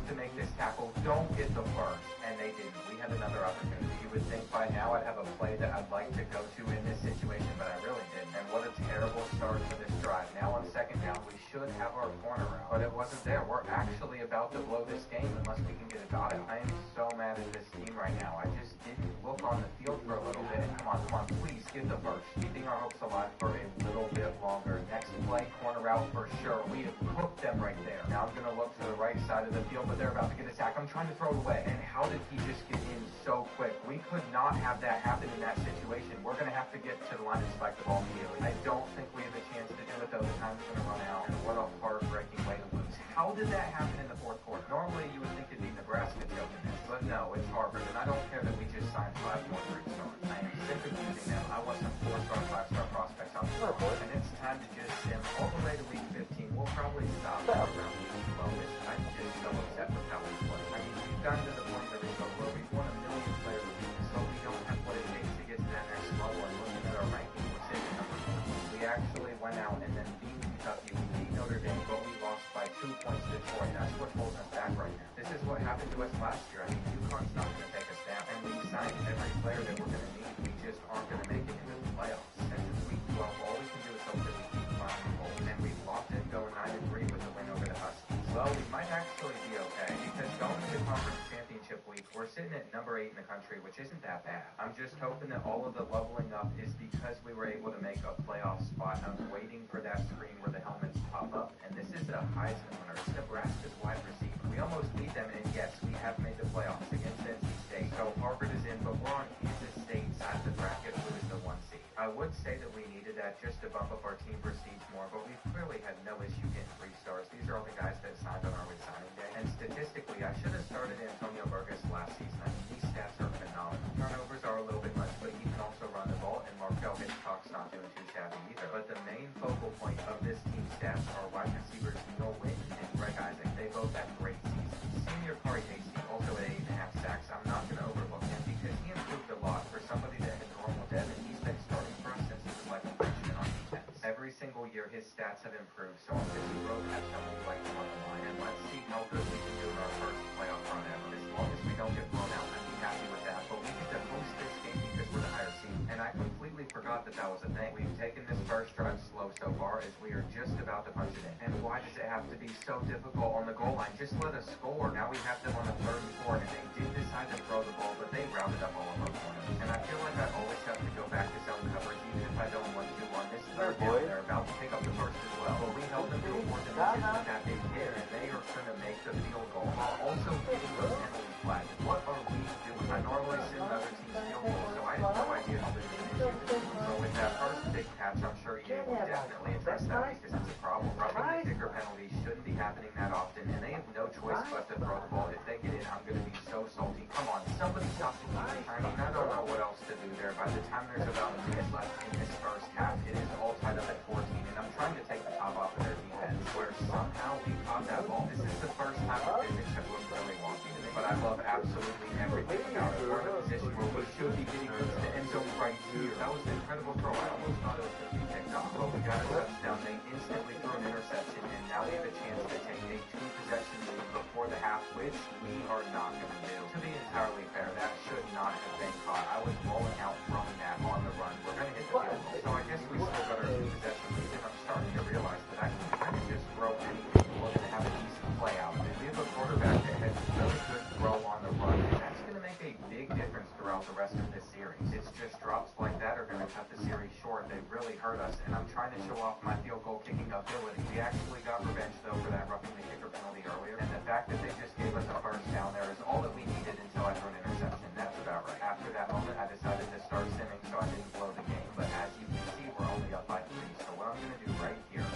to make this tackle. Don't get the first. And they didn't. We had another opportunity. You would think by now I'd have a play that I'd like to go to in this situation, but I really didn't. And what a terrible start to this drive. Now on second down, we should have our corner out, but it wasn't there. We're actually about to blow this game unless we can get a dot out. I am so mad at this team right now. I just didn't look on the field for a little bit. And come on, please get the first. Keeping our hopes alive for a little bit longer. Next play, corner out for sure. We have cooked them right there. Now I'm going to look to the right side of the field, but they're about to get a sack. I'm trying to throw it away. And how did he just get in so quick? We could not have that happen in that situation. We're going to have to get to the line and spike the ball immediately. I don't think we have a chance to do it, though. The time's going to run out. And what a heartbreaking way to lose. How did that happen in the fourth quarter? Normally, you would think it'd be Nebraska choking this, but no, it's Harvard. And I don't care that we just signed 5 more 3-stars. I am sick of using them. I want some 4-star, 5-star prospects on the board. And it's time to just sim all the way to week 15. We'll probably stop around week 12. I'm just so upset with how we play. I mean, we've gotten to the point where we've won a million player leagues, so we don't have what it takes to get to that next level. And looking at our ranking, we're sitting at number 1. We actually went out and then beat Kentucky. We beat Notre Dame, but we lost by 2 points to Detroit. That's what's holding us back right now. This is what happened to us last year. I mean, UConn's not going to take us down, and we signed every player that we're going to need. We just aren't going to make it into the playoffs. And since week 12, all we can do is hope that we keep climbing the goal. And we lost it going 9-3 with the win over the Huskies. Well, we might actually be okay, because going into conference championship week, we're sitting at number 8 in the country, which isn't that bad. I'm just hoping that all of the leveling up is because we were able to make a playoff spot. I'm waiting for that screen where the helmets pop up. And this is a Heisman winner. It's Nebraska's wide receiver. We almost beat them, and yes, we have made the playoffs against NC State. So Harvard is in, but we're on Kansas State's side of the bracket, who is the 1 seed. I would say that we needed that just to bump up our team prestige more, but we've clearly had no issue getting 3 stars. These are all the guys that signed on our signing day. And statistically, I should have started Antonio Burgess last season. I mean, these stats are phenomenal. Turnovers are a little bit much, but he can also run the ball, and Markel Hitchcock's not doing too shabby either. But the main focal point of this team's stats are wide receivers Neil Witten and Greg Isaac. They both had great seasons. Senior Corey Hasty also at 8.5 sacks. I'm not going to overlook him because he improved a lot for somebody that had normal dev, and he's been starting for us since he was like a freshman on defense. Every single year, his stats have improved, so I'm just thrilled to have somebody like him on the line. And let's see how good we can do in our first playoff run ever. As long as we don't get blown out, I'd be happy with that. But we get to host this game because we're the higher seed. And I completely forgot that was a thing. We've taken this first drive slow so far as we are just about to punch it in. And why does it have to be so difficult on the goal line? Just let us score. Now we have them on the 3rd and 4, and they did decide to throw the ball, but they rounded up all of our corners. And I feel like I always have to go back to zone coverage, even if I don't want to. On this 3rd down, they're about to pick up the first as well. But we held them to a 4th and 6 that they did, and they are going to make the field goal while also getting those penalty flags. What are we doing? I normally send other teams field goals, so I had no idea how this was an issue. So with that first big catch, I'm sure you will definitely address that because it's a problem. Roughing the kicker penalties shouldn't be happening that often, and they have no choice but to throw the ball. If they get in, I'm going to be so salty. Come on, somebody stop the game. I mean, I don't know what else to do there. By the time there's about a minute left in this first half, it is all tied up at 14, and I'm trying to take the top off of their defense, where somehow we caught that ball. This is the first time the physics have looked really wonky to me, but I love absolutely everything about it. We're in a position where we should be getting to the end zone right here. That was an incredible throw. I almost thought it was going to be picked off, but we got a touchdown. They instantly threw an interception, and now we have a chance to take a 2-possession lead before the half, which we are not going to do. To be entirely fair, that should not have been caught. I was rolling out, throwing that on the run. We're going to hit the field goal. So I guess we still got our 2-possession lead, and I'm starting to realize that I can kind of just throw anything. We're going to have a decent play out of it. We have a quarterback that has really good throw on the run, and that's going to make a big difference throughout the rest of this series. It's just drops like that are going to cut the series short. They really hurt us, and I'm trying to show off my field goal kicking ability. We actually got revenge, though, for that roughing the kicker penalty earlier, and the fact that they just gave us a first down there is all that we needed until I threw an interception. That's about right. After that moment, I decided to start simming so I didn't blow the game, but as you can see, we're only up by 3, so what I'm going to do right here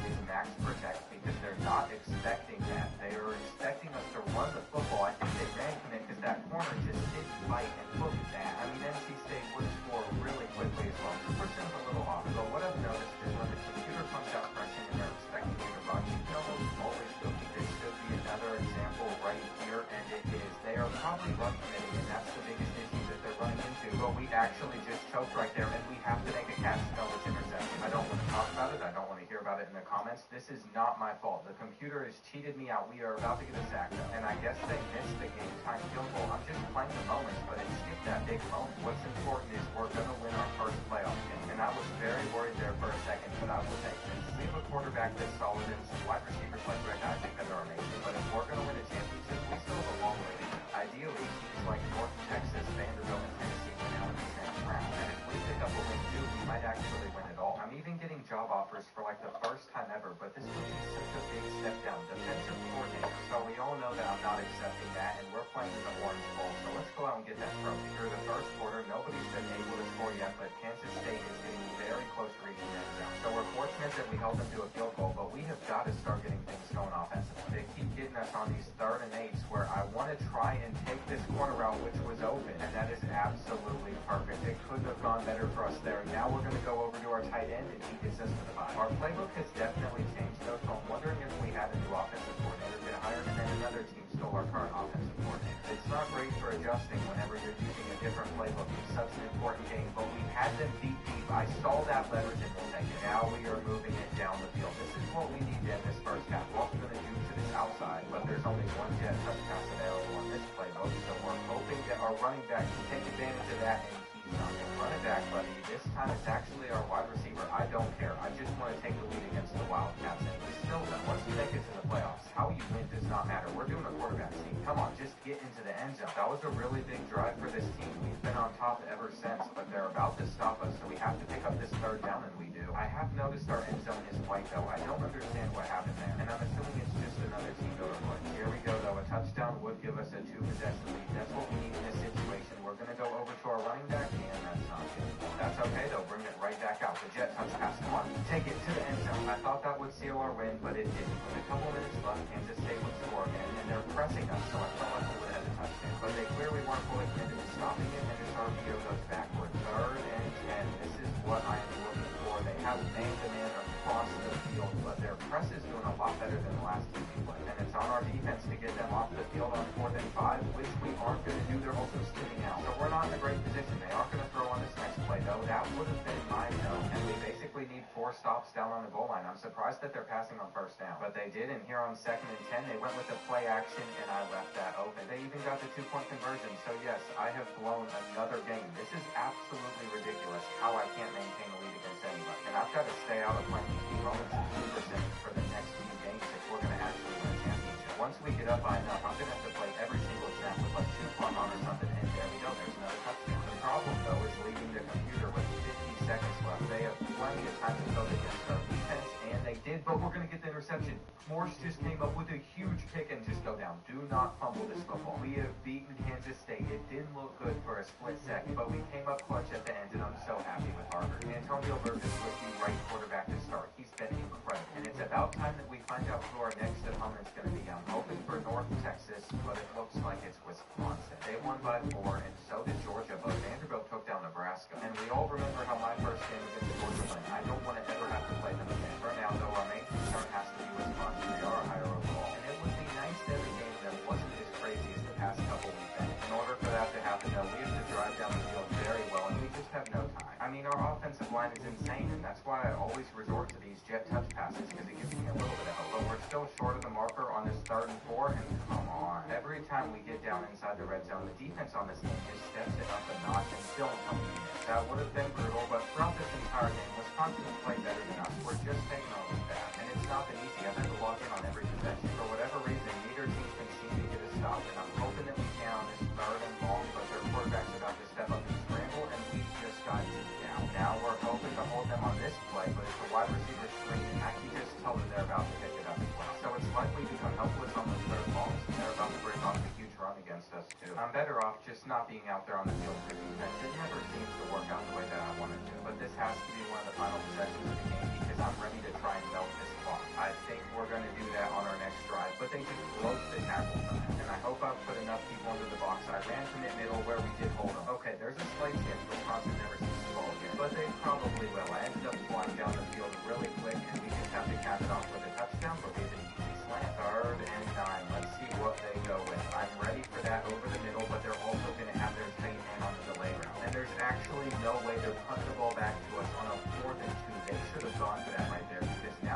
is max protect because they're not expecting that. They are expecting us to run the football. I think they ran commit because that corner just didn't fight and look at that. I mean, NC State would score really quickly as well. The person's a little off, but what I've noticed is when the computer comes out pressing and they're expecting you to run, you can almost always cookie. This should be another example right here, and it is. They are probably run committing, and that's the biggest issue that they're running into. But we actually just choked right there, and we have to make a catch to know it's interception. I don't want to talk about it. I don't want to hear hear about it in the comments. This is not my fault. The computer has cheated me out. We are about to get a sack, and I guess they missed the game-time field goal. I'm just playing the moments, but it skipped that big moment. What's important is we're going to win our first playoff game, and I was very worried there for a second, but I will take this. We have a quarterback that's solid and some wide receivers like Rick Isaac that are amazing, but if we're going to win a championship, we still have a long way to go. Ideally, teams like North Texas, Vanderbilt, and Tennessee win out in the second round, and if we pick up a win too, we might actually win it all. I'm even getting job offers for like the first time ever, but this would be such a big step down. Defensive coordinator, so we all know that I'm not accepting that, and we're playing in the Orange Bowl, so let's go out and get that trophy. Through the first quarter, nobody's been able to score yet, but Kansas State is getting very close to reaching the end zone. So we're fortunate that we held them to a field goal, but we have got to start getting things going offensively. They keep getting us on these 3rd and 8s where I want to try and take this corner route, which was open, and that is absolutely perfect. It couldn't have gone better for us there. Now we're going to go over to our tight end, and he gets us to the 5. Our playbook has definitely changed, though, so I'm wondering if we had a new offensive coordinator get hired, and then another team stole our current offensive coordinator. It's not great for adjusting whenever you're using a different playbook in such an important game, but we had them beat deep. I saw that leverage, and we'll take it. Now we are moving it down the field. This is what we need in this first half. We're also going to do to this outside, but there's only one jet touch pass available on this playbook, so we're hoping that our running back can take advantage of that, and he's not going to run it back, buddy. This time it's actually our wide receiver. I don't care. I just want to take the lead against the Wildcats, and we still don't. Once we make it to the playoffs, how you win does not matter. We're doing a quarterback scene. Come on, just get into the end zone. That was a really big drive for this team. We've been on top ever since, but they're about to stop us, so we have to pick up this 3rd down, and we do. I have noticed our end zone is white, though. I don't understand what happened there, and I'm assuming it's just another team go to play. Here we go, though. A touchdown would give us a 2-possession lead. That's what we need in this situation. We're going to go over to our running back, and that's not good. That's okay, though. Bring it right back out. The jet touch pass. Come on. Take it to the end zone. I thought that would seal our win, but it didn't. With a couple minutes left, Kansas State would score again, and they're pressing us, so I felt like we would have a touchdown. But they clearly weren't fully committed to stopping it, and this RPO goes backward. 3rd and 10. This is what I am looking for. They have man-to-man across the field, but their press is doing a lot better than the last team we played. And it's on our defense to get them off the field on 4th and 5, which we aren't going to do. They're also spinning out. So we're not in a great position. They aren't going to throw on this next play, though. That would have been my no. And we basically need 4 stops down on the goal line. I'm surprised that they're passing on 1st down. But they did, and here on 2nd and 10, they went with the play action, and I left that open. They even got the 2-point conversion. So yes, I have blown another game. This is absolutely ridiculous how I can't maintain a lead against anybody. And I've got to stay out of playing key moments and 2% for the next few games if we're going to actually win a championship. Once we get up by enough, I'm going to have to play every single snap with like 2 punt on or something, and there we go. There's another touchdown. The problem, though, is leaving the computer with 50 seconds left. They have plenty of time to build against our defense, and they did, but we're going to get the interception. Morse just came up with a huge pick and just go down. Do not fumble this football. We have beaten Kansas State. It didn't look good for a split second, but we came up clutch at the end, and I'm so happy with Harvard. Antonio Burgess was the right quarterback to start. He's been incredible, and it's about time that we find out who our next opponent's going to be. I'm hoping for North Texas, but it looks like it's Wisconsin. They won by 4, and so did Georgia, but Vanderbilt took down Nebraska. And we all remember how my first game against Georgia went. I don't want to ever have to play them again. For now, though, our main concern has to be Wisconsin. They are a higher overall. And it would be nice to have a game that wasn't as crazy as the past couple we've been. In order for that to happen, though, we have to drive down the field very well, and we just have no time. I mean, our offensive line is insane, and that's why I always resort to these jet touch passes, because it gives me a little bit of hope. But we're still short of the marker on this 3rd and 4, and come on. Every time we get down inside the red zone, the defense on this team just steps it up a notch and still don't miss. That would have been brutal, but throughout this entire game, Wisconsin has played better than us. We're just taking all of that, and it's not been easy. I've had to log in on every possession. For whatever reason, neither team can seem to get a stop, and I'm hoping that we can on this 3rd and long, but their quarterback's about to step up and scramble, and we just got deep down. Now we're hoping to hold them on this play, but if the wide receiver screen, I can just tell that they're about to pick it up as well. So it's likely to become helpless on those 3rd balls, and they're about to break off a huge run against us, too. I'm better off just not being out there on the field for defense. It never seems to work out the way that I want it to, but this has to be one of the final possessions of the game because I'm ready to try and melt this clock. I think we're going to do that on our next drive, but they just broke the tackle from it, and I hope I've put enough people into the box. I ran from it middle where we did hold them. Okay, there's a slight chance Wisconsin never sees the ball again, but they probably will. I ended up flying down the field really quick, and we just have to cap it off with a touchdown, but we have an easy slant. 3rd and 9. Let's see what they go with. I'm ready for that over the middle, but they're also going to have their tight end on the delay route. And there's actually no way they're punting the ball back to us on a 4th and 2. They should have gone for that right there, because now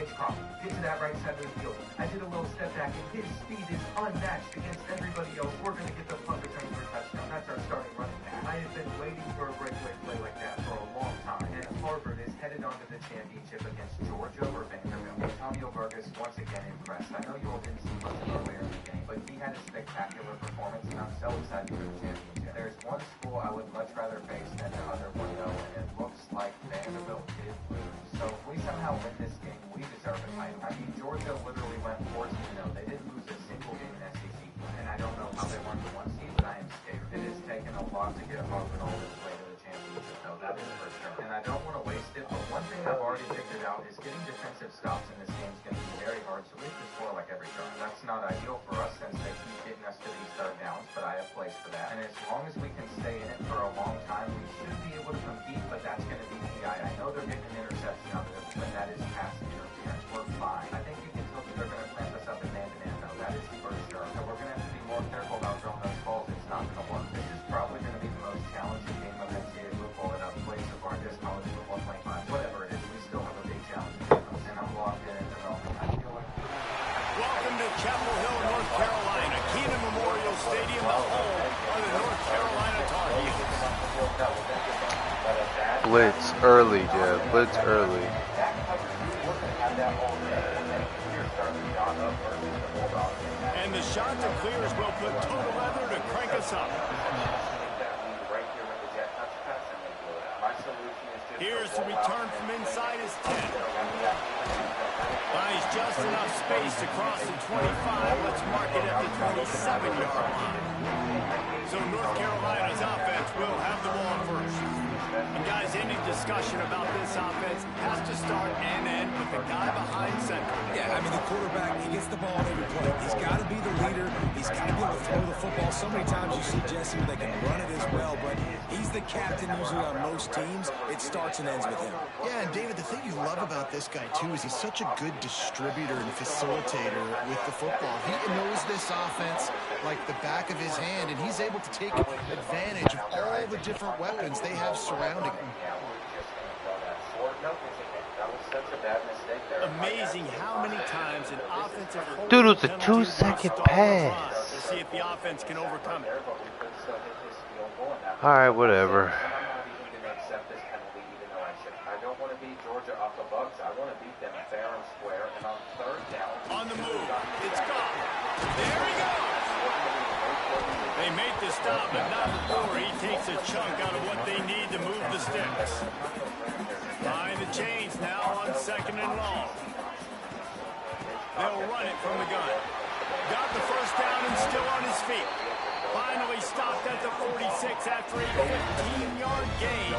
It's Crawford. Get to that right side of the field. I did a little step back, and his speed is unmatched against everybody else. We're going to get the punt return for a touchdown. That's our starting running back. I have been waiting for a breakaway play like that for a long time. And Harvard is headed on to the championship against Georgia or Vanderbilt. Antonio Burgess once again impressed. I know you all didn't see much earlier in the game, but he had a spectacular performance, and I'm so excited for the championship. There's one school I would much rather face than the other one, though, and it looks like Vanderbilt did lose. So if we somehow win this game, we deserve a title. I mean, Georgia literally went 14-0. They didn't lose a single game in SEC, and I don't know how they won the one seed, but I am scared. It has taken a lot to get Harvard all this way to the championship, though, that is for sure. And I don't want to waste it, but one thing I've already figured out is getting defensive stops in this game is going to be very hard, so we have to score like every turn. That's not ideal for us since they keep getting us to these third downs, but I have plays for that. And as long as we can stay in it for a long time, we should be able to compete, but that's going to be PI. I know they're getting an interception out of it, but that is pass interference. We're fine. I think you can tell that they're going to clamp us up in man-to-man, though. That is for sure. So we're going to have to be more careful about throwing those balls. It's not going to work. This is probably going to be the most challenging game of NCAA football that I've played so far. Just college football 25. Whatever it is, we still have a big challenge to us, and I'm locked in the realm. I feel like... Welcome to Chapel Hill, North Carolina. Kenan Memorial Stadium, the home of the North Carolina Tar Heels. Blitz early, Jeff. Blitz early. And the shot to clears will put total leather to crank us up. Here's the return from inside his 10. Buys just enough space to cross the 25. Let's mark it at the 27-yard line. So North Carolina's offense will have the ball first. And guys, any discussion about this offense has to start and end with the guy behind center. Yeah, I mean, the quarterback, he gets the ball on every play. He's got to be the leader. He's got to be able to throw the football. So many times you see Jesse where they can run it as well, but he's the captain usually on most teams. It starts and ends with him. Yeah, and David, the thing you love about this guy, too, is he's such a good distributor and facilitator with the football. He knows this offense like the back of his hand, and he's able to take advantage of all the different weapons they have surrounding him. Amazing how many times an offensive Dude, it was a 2-second pass. To see if the offense can overcome it. All right, whatever. I don't want to beat Georgia off the Bucks. I want to beat them fair and square. And on third down, on the move, it's gone. There he goes. They made the stop, but not before he takes a chunk out of what they need to move the sticks. Behind the chains now on 2nd and long. They'll run it from the gun. Got the first down and still on his feet. Finally stopped at the 46 after a 15-yard gain.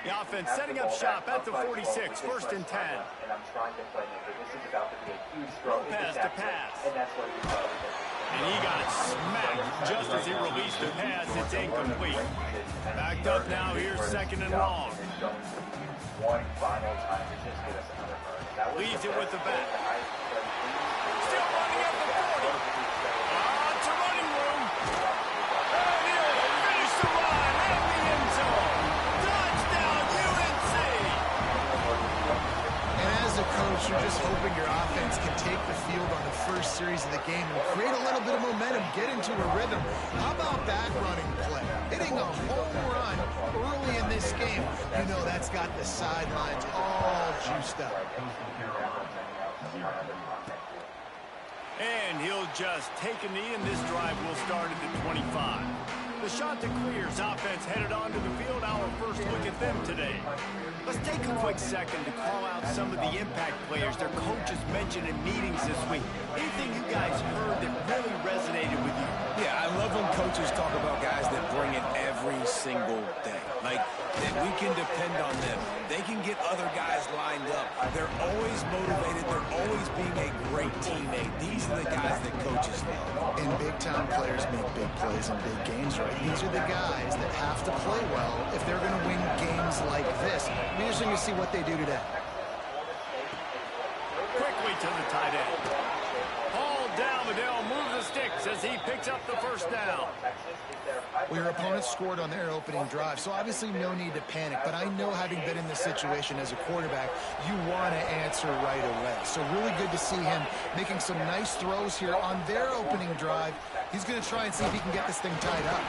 The offense setting up shop at the 46, 1st and 10. Lopez to pass. And he got smacked just as he released the pass. It's incomplete. Backed up now. Here's 2nd and long. Leads it with the back. Still running at the 40. To running room. And he'll finish the run in the end zone. Touchdown, UNC. And as a coach, you're just hoping your offense can take the field on the first series of the game and create a little bit of momentum, get into a rhythm. How about that running play? Hitting a home run early in this game. You know that's got the sidelines all juiced up. And he'll just take a knee, and this drive will start at the 25. The shot to clears offense headed onto the field. Our first look at them today. Let's take a quick second to call out some of the impact players their coaches mentioned in meetings this week. Anything you guys heard that really resonated with you? Yeah, I love when coaches talk about guys that bring it every single day. Like, that we can depend on them. They can get other guys lined up. They're always motivated. They're always being a great teammate. These are the guys that coaches love. And big-time players make big plays in big games, right? These are the guys that have to play well if they're going to win games like this. We're just going to see what they do today. Quickly to the tight end. Hauled settled down, but they'll move the sticks as he picks up the first down. Well, your opponent scored on their opening drive, so obviously no need to panic. But I know, having been in this situation as a quarterback, you want to answer right away. So really good to see him making some nice throws here on their opening drive. He's going to try and see if he can get this thing tied up.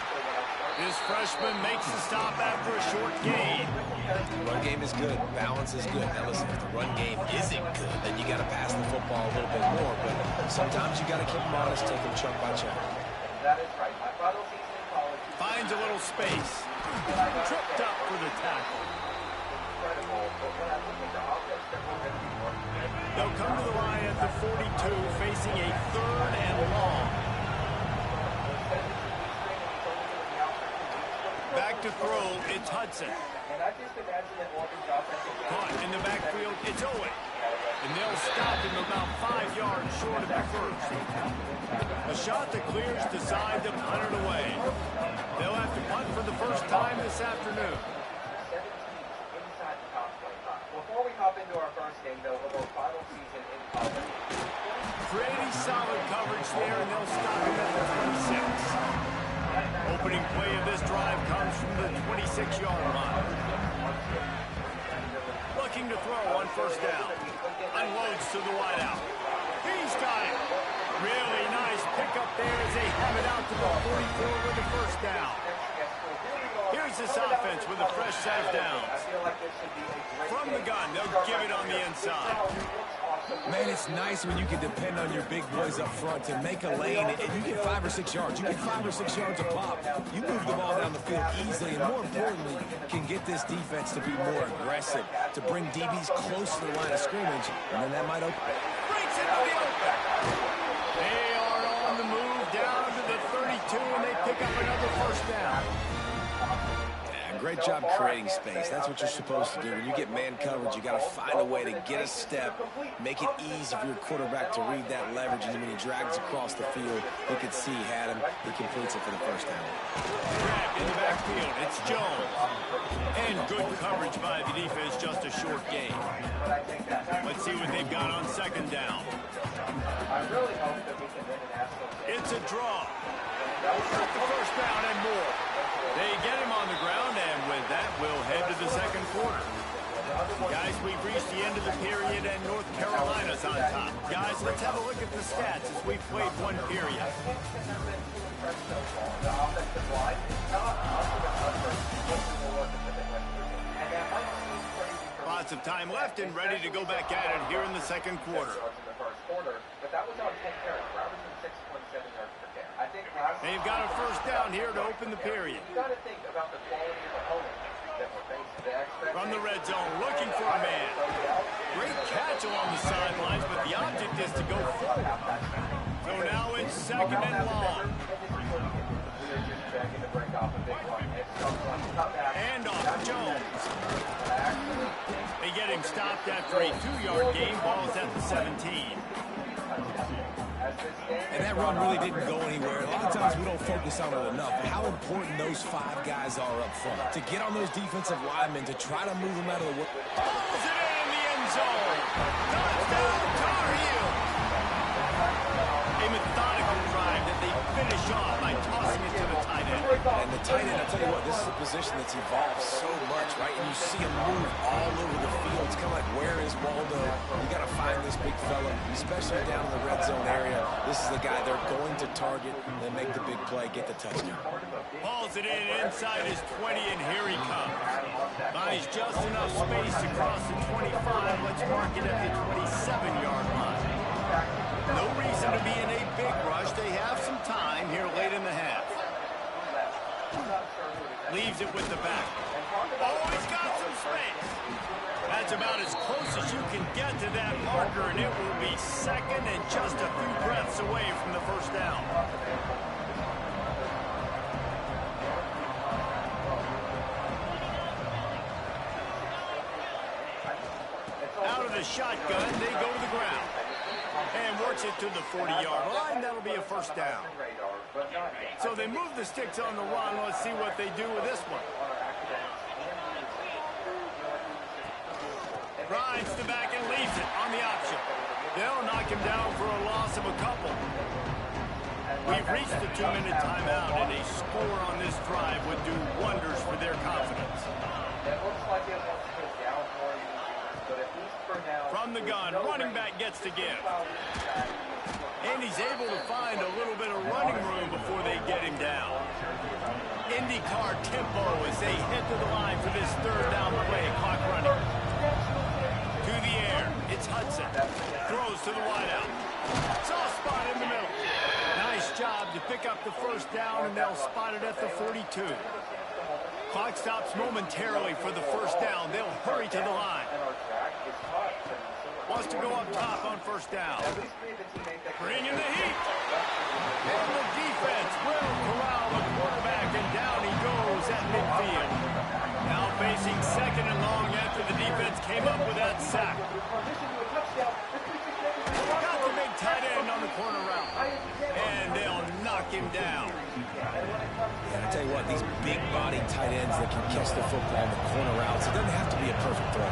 This freshman makes the stop after a short gain. Run game is good. Balance is good. Now listen, if the run game isn't good, then you got to pass the football a little bit more. But sometimes you got to keep them honest, take them chunk by chunk. That is right. My final season in college. Finds a little space. Tripped up for the tackle. They'll come to the line at the 42, facing a 3rd and long. Back to throw, it's Hudson. Caught in the backfield, it's Owen. And they'll stop him about 5 yards short of the first. A shot that clears decide to punt it away. They'll have to punt for the first time this afternoon. Before we hop into our first game, though, with our final season in college. Pretty solid coverage there, and they'll stop him at the 26. Opening play of this drive comes from the 26-yard line. Looking to throw on first down. Unloads to the wideout. He's got it. Really nice pickup there as they have it out to the 44 with the first down. Here's this offense with a fresh set of downs. From the gun, they'll give it on the inside. Man, it's nice when you can depend on your big boys up front to make a lane, and you get 5 or 6 yards. You get 5 or 6 yards a pop. You move the ball down the field easily, and more importantly, can get this defense to be more aggressive, to bring DBs close to the line of scrimmage, and then that might open. Breaks into the open. They are on the move down to the 32, and they pick up another first down. Great job creating space. That's what you're supposed to do. When you get man coverage, you got to find a way to get a step, make it easy for your quarterback to read that leverage, and then when he drags across the field, you can see he had him. He completes it for the first down. Grab in the backfield. It's Jones. And good coverage by the defense, just a short gain. Let's see what they've got on second down. It's a draw. Got the first down and more. They get him on the ground, and with that, we'll head to the second quarter. Guys, we've reached the end of the period, and North Carolina's on top. Guys, let's have a look at the stats as we've played one period. Lots of time left and ready to go back at it here in the second quarter. They've got a first down here to open the period. From the red zone, looking for a man. Great catch along the sidelines, but the object is to go forward. So now it's second and long. And off to Jones. They get him stopped after a 2-yard gain. Ball's at the 17. And that run really didn't go anywhere. A lot of times we don't focus on it enough, but how important those 5 guys are up front. To get on those defensive linemen, to try to move them out of the way. Pulls it in the end zone. Touchdown, Tar Heels. A methodical drive that they finish off by tossing it to the tight end. And the tight end, I'll tell you what, this is a position that's evolved so much, right? And you see him move all over the field. It's kind of like, where is Waldo? You got to find this big fella, especially down in the red zone area. This is the guy they're going to target and make the big play, get the touchdown. Hauls it in inside his 20, and here he comes. Buys just enough space to cross the 25. Let's mark it at the 27-yard line. No reason to be in a big rush. They have some time here late in the half. Leaves it with the back. Oh, he's got some space. That's about as close as you can get to that marker, and it will be second and just a few breaths away from the first down. Out of the shotgun, they go to the ground. And works it to the 40-yard line. That'll be a first down. So they move the sticks on the run. Let's see what they do with this one. Rides the back and leaves it on the option. They'll knock him down for a loss of a couple. We've reached the 2-minute timeout, and a score on this drive would do wonders for their confidence. It looks like it wants to go down more users, but at least for now... From the gun, running back gets to give. And he's able to find a little bit of running room before they get him down. IndyCar tempo as they head to the line for this third down play. Clock running. To the air. It's Hudson. Throws to the wideout. Soft spot in the middle. Nice job to pick up the first down, and they'll spot it at the 42. Clock stops momentarily for the first down. They'll hurry to the line. Wants to go up top on first down. Bring in the heat. And the defense will corral the quarterback, and down he goes at midfield. Now facing second and long after the defense came up with that sack. Got the big tight end on the corner route. And they'll knock him down. Yeah, I tell you what, these big-body tight ends that can catch the football in the corner routes, it doesn't have to be a perfect throw.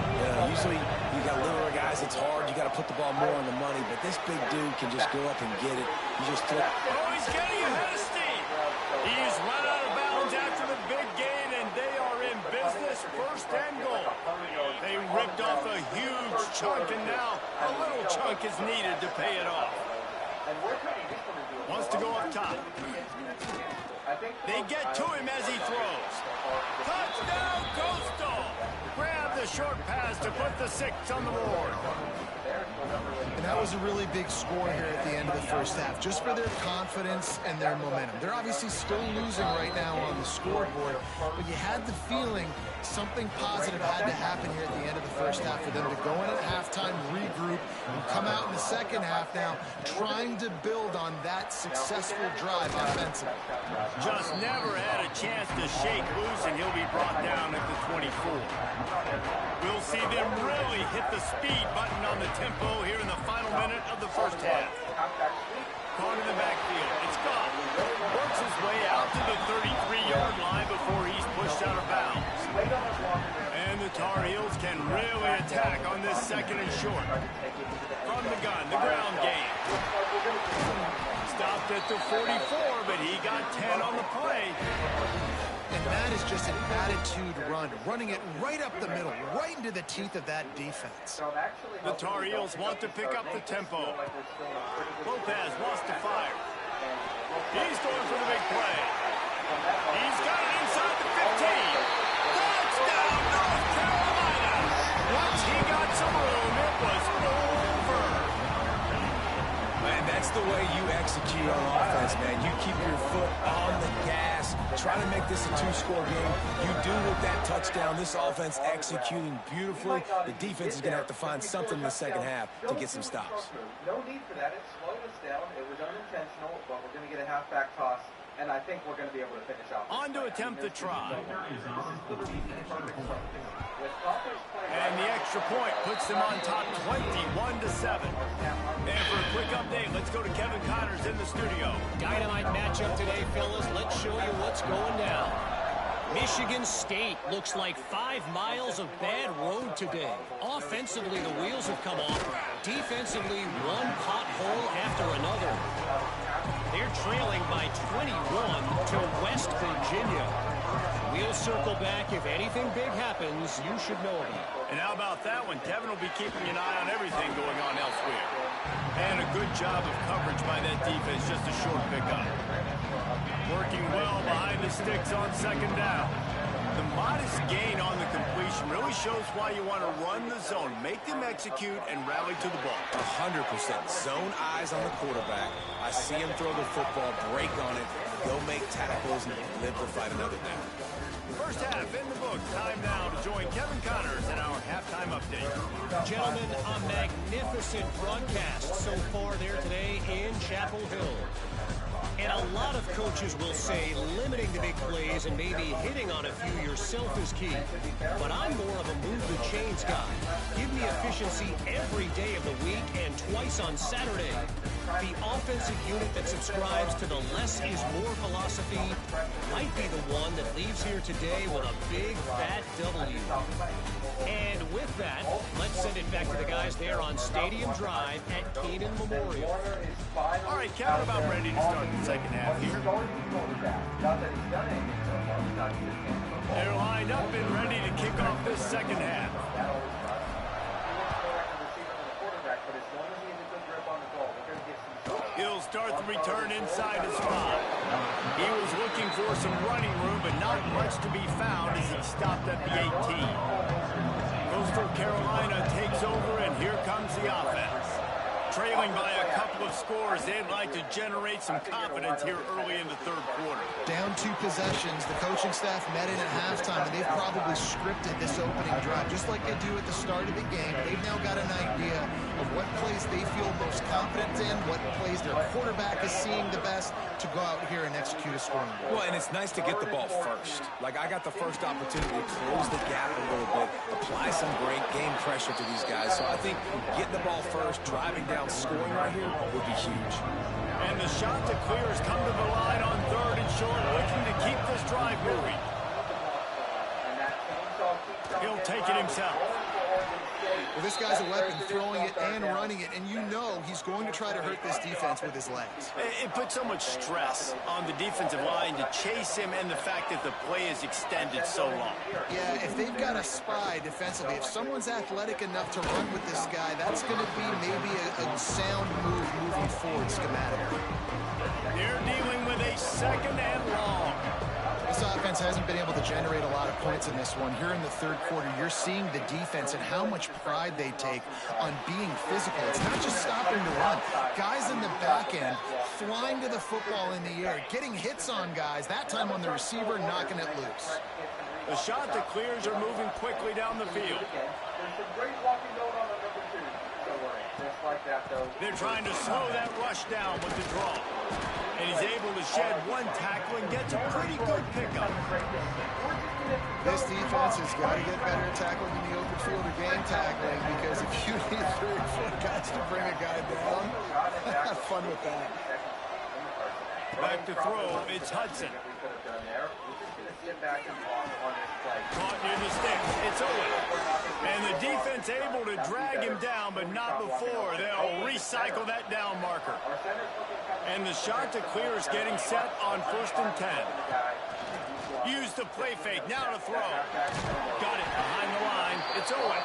Usually, you got littler guys, it's hard. You got to put the ball more on the money, but this big dude can just go up and get it. You just throw. Oh, he's getting ahead of steam. He's run out of bounds after the big gain, and they are in business, first and goal. They ripped off a huge chunk, and now a little chunk is needed to pay it off. Wants to go up top. They get to him as he throws. Touchdown, Coastal! Grab the short pass to put the 6 on the board. And that was a really big score here at the end of the first half, just for their confidence and their momentum. They're obviously still losing right now on the scoreboard, but you had the feeling something positive had to happen here at the end of the first half for them to go in at halftime, regroup, and come out in the second half now trying to build on that successful drive offensively. Just never had a chance to shake loose, and he'll be brought down at the 24. We'll see them really hit the speed button on the tempo here in the final minute of the first half. Caught in the backfield. It's gone. Works his way out to the 33-yard line before he's pushed out of bounds. And the Tar Heels can really attack on this second and short. From the gun, the ground game. Stopped at the 44, but he got 10 on the play. And that is just an attitude run, running it right up the middle, right into the teeth of that defense. The Tar Heels want to pick up the tempo. Lopez wants to fire. He's going for the big play. He's got it inside the 15. Touchdown, North Carolina! Once he got some room, it was over. Man, that's the way you execute on offense, man. You keep your foot on the gas. Try to make this a 2-score game. You do with that touchdown. This offense executing beautifully. The defense is going to have to find something in the second half to get some stops. No need for that. It slowed us down. It was unintentional, but we're going to get a halfback toss, and I think we're going to be able to finish off. On to attempt the try. And the extra point puts them on top 21-7. And for a quick update, let's go to Kevin Connors in the studio. Dynamite matchup today, fellas. Let's show you what's going down. Michigan State looks like 5 miles of bad road today. Offensively, the wheels have come off. Defensively, one pothole after another. They're trailing by 21 to West Virginia. We'll circle back. If anything big happens, you should know about it. And how about that one? Kevin will be keeping an eye on everything going on elsewhere. And a good job of coverage by that defense, just a short pickup. Working well behind the sticks on second down. The modest gain on the completion really shows why you want to run the zone. Make them execute and rally to the ball. 100%. Zone eyes on the quarterback. I see him throw the football, break on it, go make tackles, and live to fight another down. First half in the book. Time now to join Kevin Connors in our halftime update. Gentlemen, a magnificent broadcast so far there today in Chapel Hill. And a lot of coaches will say limiting the big plays and maybe hitting on a few yourself is key. But I'm more of a move the chains guy. Give me efficiency every day of the week and twice on Saturday. The offensive unit that subscribes to the less is more philosophy might be the one that leaves here today day with a big, fat W. And with that, let's send it back to the guys there on Stadium Drive at Kenan Memorial. All right, Kevin, about ready to start the second half here. They're lined up and ready to kick off this second half. He'll start the return inside his 5. He was looking for some running room, but not much to be found as he stopped at the 18. Coastal Carolina takes over, and here comes the offense. Trailing by a couple of scores, they'd like to generate some confidence here early in the third quarter. Down 2 possessions, the coaching staff met in at halftime, and they've probably scripted this opening drive. Just like they do at the start of the game, they've now got an idea of what plays they feel most confident in, what plays their quarterback is seeing the best to go out here and execute a scoring goal. Well, and it's nice to get the ball first. Like, I got the first opportunity to close the gap a little bit, apply some great game pressure to these guys. So I think getting the ball first, driving down, scoring right here would be huge. And the shot to clear has come to the line on 3rd and short, looking to keep this drive moving. He'll take it himself. Well, this guy's a weapon, throwing it and running it, and you know he's going to try to hurt this defense with his legs. It puts so much stress on the defensive line to chase him, and the fact that the play is extended so long. Yeah, if they've got a spy defensively, if someone's athletic enough to run with this guy, that's going to be maybe a sound move moving forward schematically. They're dealing with a 2nd and long. This offense hasn't been able to generate a lot of points in this one. Here in the third quarter, you're seeing the defense and how much pride they take on being physical. It's not just stopping to run. Guys in the back end flying to the football in the air, getting hits on guys, that time on the receiver, knocking it loose. The shot to clears are moving quickly down the field. They're trying to slow that rush down with the draw. And he's able to shed 1 tackle and gets a pretty good pickup. This defense has got to get better at tackling in the open field or game tackling, because if you need 3 or 4 guys to bring a guy down, have fun with that. Back to throw, it's Hudson. Caught near the sticks, it's Owen. And the defense able to drag him down, but not before. They'll recycle that down marker. And the shot to clear is getting set on 1st and 10. Use the play fake, now to throw. Got it behind the line, it's Owen.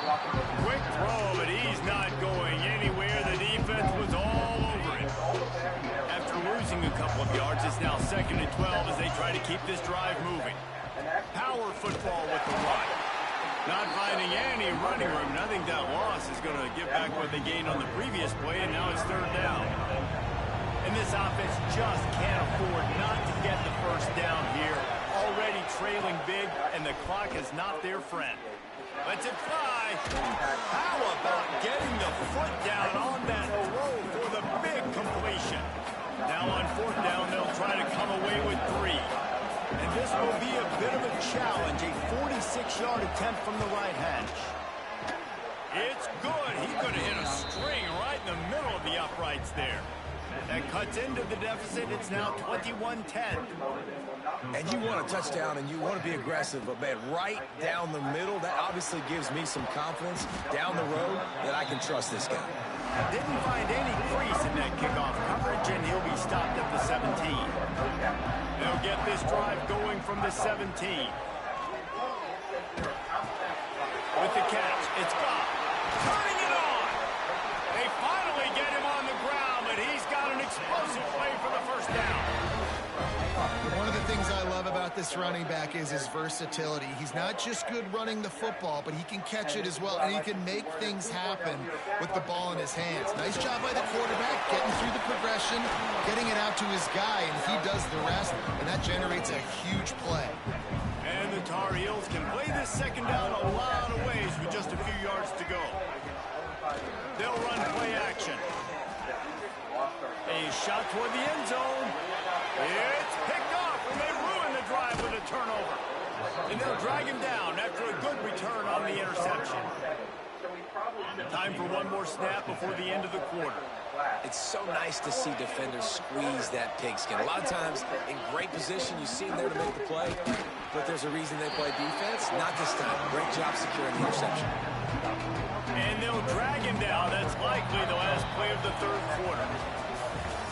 Quick throw, but he's not going anywhere. The defense was all over it. After losing a couple of yards, it's now 2nd and 12 as they try to keep this drive moving. Power football with the run. Not finding any running room. And I think that loss is going to give back what they gained on the previous play, and now it's 3rd down. And this offense just can't afford not to get the 1st down here. Already trailing big, and the clock is not their friend. Lets it fly. How about getting the foot down on that throw for the big completion? Now on 4th down, they'll try to come away with 3. And this will be a bit of a challenge, a 46-yard attempt from the right hash. It's good. He's going to hit a string right in the middle of the uprights there. That cuts into the deficit. It's now 21-10. And you want a touchdown and you want to be aggressive, but man, right down the middle, that obviously gives me some confidence down the road that I can trust this guy. Didn't find any crease in that kickoff coverage, and he'll be stopped at the 17. They'll get this drive going from the 17. With the catch, it's Goff. Turning it on! They finally get him on the ground, but he's got an explosive play for the 1st down. One of the things I love about this running back is his versatility. He's not just good running the football, but he can catch it as well, and he can make things happen with the ball in his hands. Nice job by the quarterback, getting through the progression, getting it out to his guy, and he does the rest, and that generates a huge play. And the Tar Heels can play this 2nd down a lot of ways with just a few yards to go. They'll run play action. A shot toward the end zone. It's picked off, and they ruin the drive with a turnover. And they'll drag him down after a good return on the interception. Time for one more snap before the end of the quarter. It's so nice to see defenders squeeze that pigskin. A lot of times, in great position, you see them there to make the play, but there's a reason they play defense. Not this time. Great job securing the interception. And they'll drag him down. That's likely the last play of the third quarter.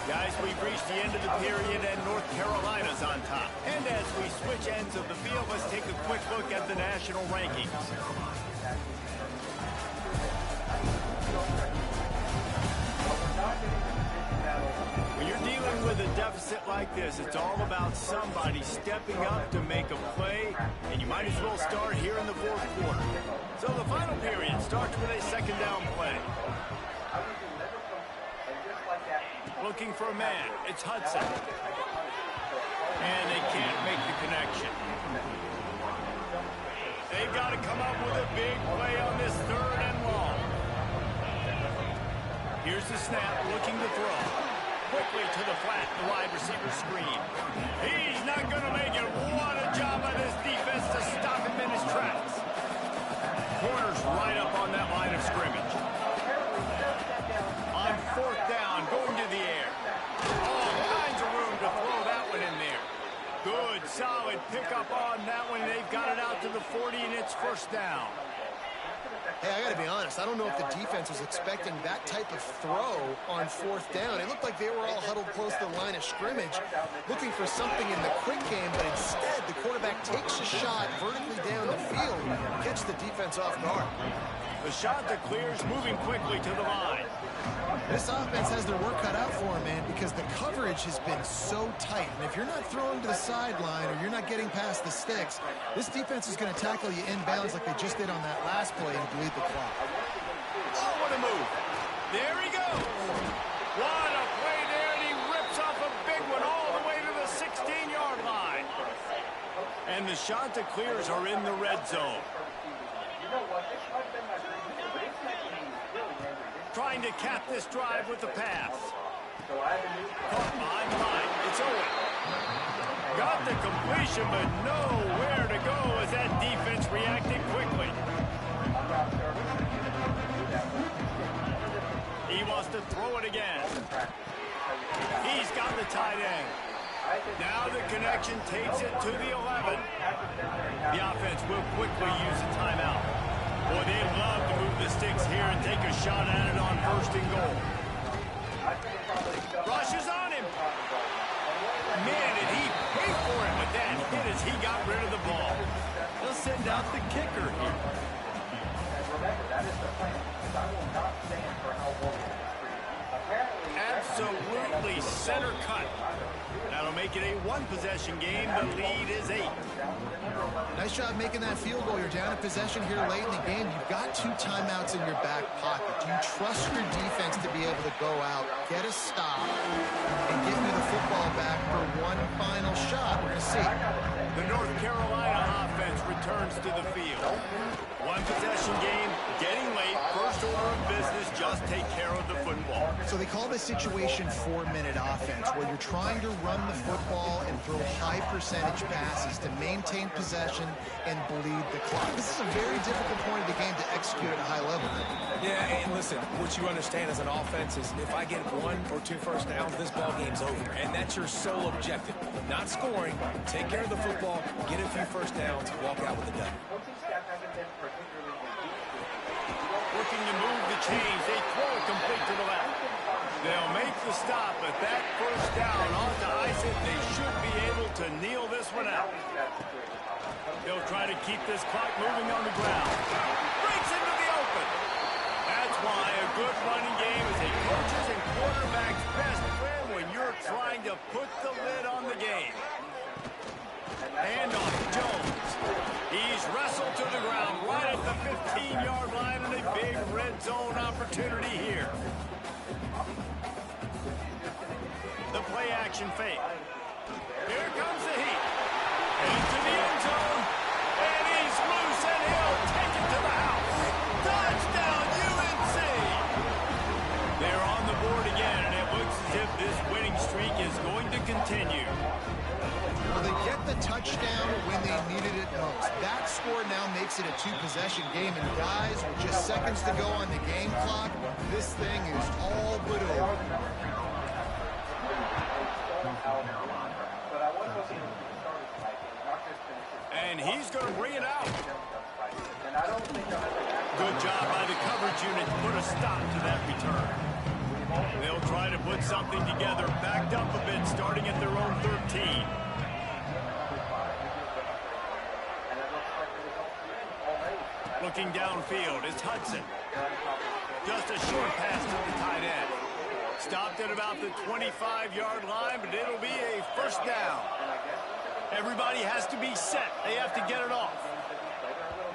Guys, we've reached the end of the period, and North Carolina's on top. And as we switch ends of the field, let's take a quick look at the national rankings. When you're dealing with a deficit like this, it's all about somebody stepping up to make a play, and you might as well start here in the fourth quarter. So the final period starts with a second down play. Looking for a man. It's Hudson. And they can't make the connection. They've got to come up with a big play on this third and long. Here's the snap, looking to throw. Quickly to the flat, the wide receiver screen. He's not going to make it. What a job by this defense to stop him in his tracks. Corner's right up on that line of scrimmage. On fourth down, going to the air. All kinds of room to throw that one in there. Good, solid pickup on that one. They've got it out to the 40, and it's first down. Hey, I got to be honest. I don't know if the defense was expecting that type of throw on fourth down. It looked like they were all huddled close to the line of scrimmage, looking for something in the quick game, but instead the quarterback takes a shot vertically down the field, gets the defense off guard. The shot that clears, moving quickly to the line. This offense has their work cut out for them, man, because the coverage has been so tight. And if you're not throwing to the sideline or you're not getting past the sticks, this defense is going to tackle you inbounds like they just did on that last play and bleed the clock. Oh, what a move. There he goes. What a play there, and he rips off a big one all the way to the 16-yard line. And the shot that clears are in the red zone. Trying to cap this drive with the pass. Caught behind the line. It's Owen. Got the completion, but nowhere to go as that defense reacted quickly. He wants to throw it again. He's got the tight end. Now the connection takes it to the 11. The offense will quickly use a timeout. Boy, they love to move the sticks here and take a shot at it on first and goal. Rush is on him. Man, did he pay for it with that hit as he got rid of the ball. They'll send out the kicker here. Absolutely center cut. That'll make it a one-possession game. The lead is 8. Nice job making that field goal. You're down in possession here late in the game. You've got 2 timeouts in your back pocket. Do you trust your defense to be able to go out, get a stop, and get you the football back for one final shot? We're going to see. The North Carolina offense returns to the field. One-possession game, getting late. First order of business, just take care of the football. So they call this situation 4-minute offense, where you're trying to run the football and throw high-percentage passes to maintain possession and bleed the clock. This is a very difficult point of the game to execute at a high level. Yeah, and listen, what you understand as an offense is if I get 1 or 2 first downs, this ball game's over. And that's your sole objective. Not scoring, take care of the football, get a few first downs, walk out with a dub. Looking to move the chains. They throw it complete to the left. They'll make the stop, but that first down ought to ice it. They should be able to kneel this one out. They'll try to keep this clock moving on the ground. Breaks into the open. That's why a good running game is a coach's and quarterback's best friend when you're trying to put the lid on the game. Handoff, Jones. He's wrestled to the ground right at the 15-yard line, and a big red zone opportunity here. The play action fake. Here comes the heat. Into the end zone. And he's loose, and he'll take it to the house. Touchdown, UNC! They're on the board again, and it looks as if this winning streak is going to continue. Well, they get the touchdown when they needed it most. That's score now makes it a two-possession game. And guys, with just seconds to go on the game clock, this thing is all but over. And he's going to bring it out. Good job by the coverage unit to put a stop to that return. They'll try to put something together, backed up a bit, starting at their own 13. Looking downfield, it's Hudson. Just a short pass to the tight end. Stopped at about the 25-yard line, but it'll be a first down. Everybody has to be set. They have to get it off.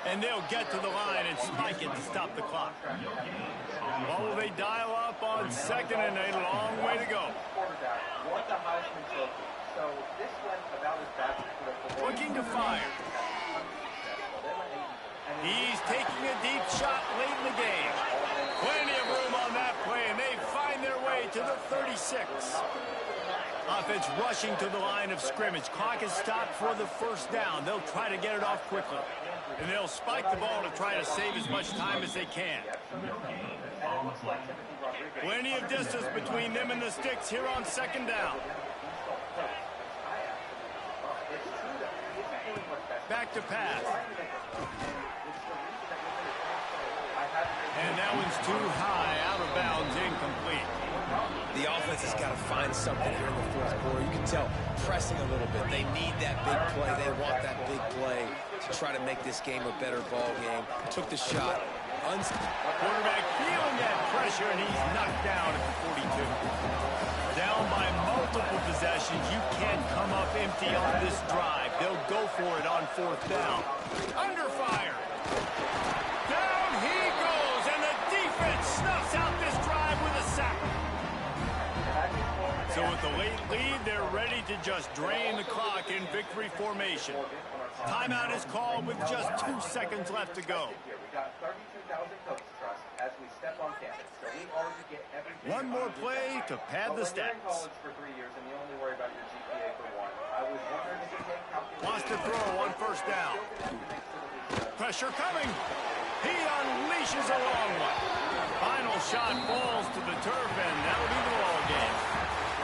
And they'll get to the line and spike it to stop the clock. What will they dial up on second and a long way to go? Looking to fire. He's taking a deep shot late in the game. Plenty of room on that play, and they find their way to the 36. Offense rushing to the line of scrimmage. Clock is stopped for the first down. They'll try to get it off quickly. And they'll spike the ball to try to save as much time as they can. Plenty of distance between them and the sticks here on second down. Back to pass. And that one's too high, out of bounds, incomplete. The offense has got to find something here in the fourth quarter. You can tell pressing a little bit. They need that big play. They want that big play to try to make this game a better ball game. Took the shot. Quarterback feeling that pressure, and he's knocked down at the 42. Down by multiple possessions. You can't come up empty on this drive. They'll go for it on fourth down. Under fire. Down he goes, and the defense snuffs out this drive with a sack. So with the late lead, they're ready to just drain the clock in victory formation. Timeout is called with just 2 seconds left to go. One more play to pad the stats. Wants to throw on first down. Pressure coming. He unleashes a long one. Final shot falls to the turf, and that'll be the ball game.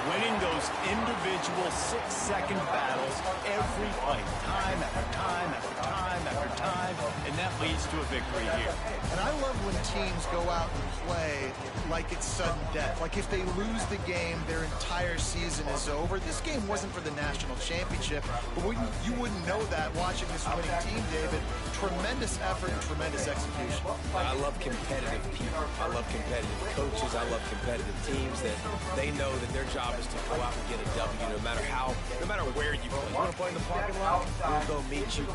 Winning those individual 6-second battles every fight, time after time after time after time, and that leads to a victory here. And I love when teams go out and play like it's sudden death. Like if they lose the game, their entire season is over. This game wasn't for the national championship, but you wouldn't know that watching this winning team, David. Tremendous effort and tremendous execution. I love competitive people. I love competitive coaches. I love competitive teams that they know that their job is to go out and get a W no matter where you play. You want to play in the parking lot? We'll go meet you.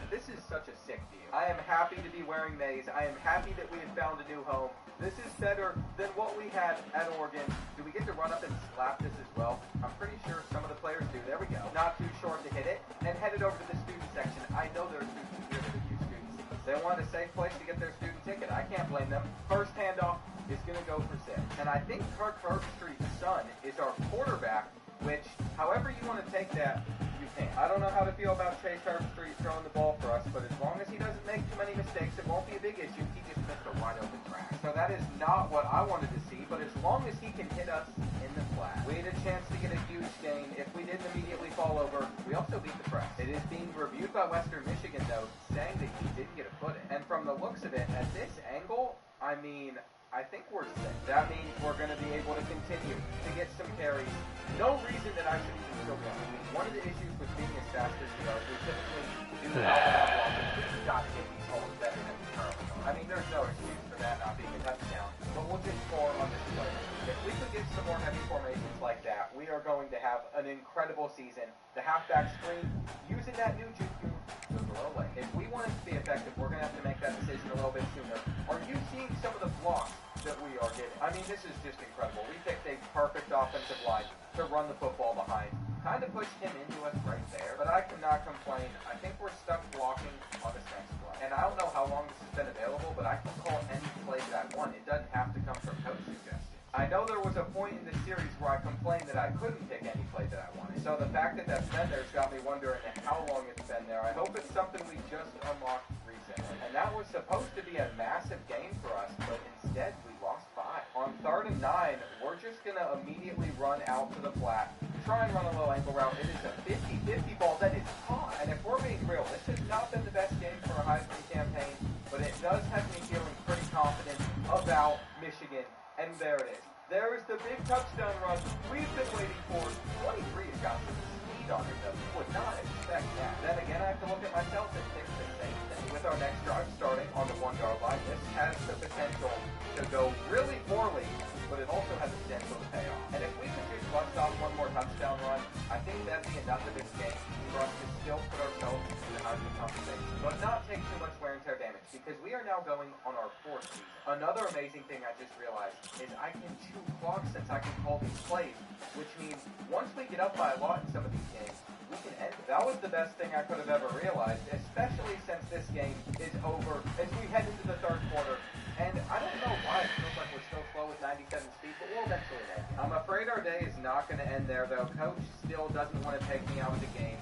This is such a sick deal. I am happy to be wearing these. I am happy that we have found a new home. This is better than what we had at Oregon. Do we get to run up and slap this as well? I'm pretty sure some of the players do. There we go. Not too short to hit it. And headed over to the student section. I know there are students here that have used student seats. They want a safe place to get their student ticket. I can't blame them. First handoff is going to go for 6. And I think Kirk Herbstreit's son is our quarterback, which, however you want to take that, you can. I don't know how to feel about Chase Herbstreit throwing the ball for us, but as long as he doesn't make too many mistakes, it won't be a big issue. He just missed a wide open track. So that is not what I wanted to see, but as long as he can hit us in the flat. We had a chance to get a huge gain. If we didn't immediately fall over, we also beat the press. It is being reviewed by Western Michigan, though, saying that he didn't get a foot in. And from the looks of it, at this angle, I mean, I think we're set. That means we're going to be able to continue to get some carries. No reason that I should even still go. One of the issues with being as fast as we are, we typically do we've got to get these holes better than we currently are. I mean, there's no excuse for that not being a touchdown, but we'll just score on this play. If we could get some more heavy formations like that, we are going to have an incredible season. The halfback screen, using that new juke move, goes a little late. If we want it to be effective, we're going to have to make that decision a little bit sooner. Are you seeing some of the blocks that we are getting? I mean, this is just incredible. We picked a perfect offensive line to run the football behind. Kind of pushed him into us right there, but I cannot complain. I think we're stuck blocking on this next play. And I don't know how long this has been available, but I can call any play that I want. It doesn't have to come from coach suggestion. I know there was a point in the series where I complained that I couldn't pick any play that I wanted. So the fact that that's been there's got me wondering how long it's been there. I hope something we just unlocked recently. And that was supposed to be a massive game for us, but instead we lost 5. On 3rd and 9, we're just going to immediately run out to the flat, try and run a little ankle route. It is a 50-50 ball that is caught. And if we're being real, this has not been the best game for a Heisman campaign, but it does have me feeling pretty confident about Michigan. And there it is. There is the big touchdown run we've been waiting for. 23 has got some speed on it, though. You would not expect that. Then again, I have to look at myself and think the same thing. With our next drive starting on the 1-yard line, this has the potential to go really poorly, but it also has the potential to pay off. And if we could just bust off one more touchdown run, I think that'd be enough of this game for us to still put ourselves in the Heisman conversation, but not take too much wear and tear damage, because we are now going on our 4th season. Another amazing thing I just realized is I can chew clock since I can call these plays, which means once we get up by a lot in some of these games, we can end it. That was the best thing I could have ever realized, especially since this game is over as we head into the 3rd quarter. And I don't know why it feels like we're so slow with 97 speed, but we'll eventually end it. I'm afraid our day is not going to end there, though. Coach still doesn't want to take me out of the game.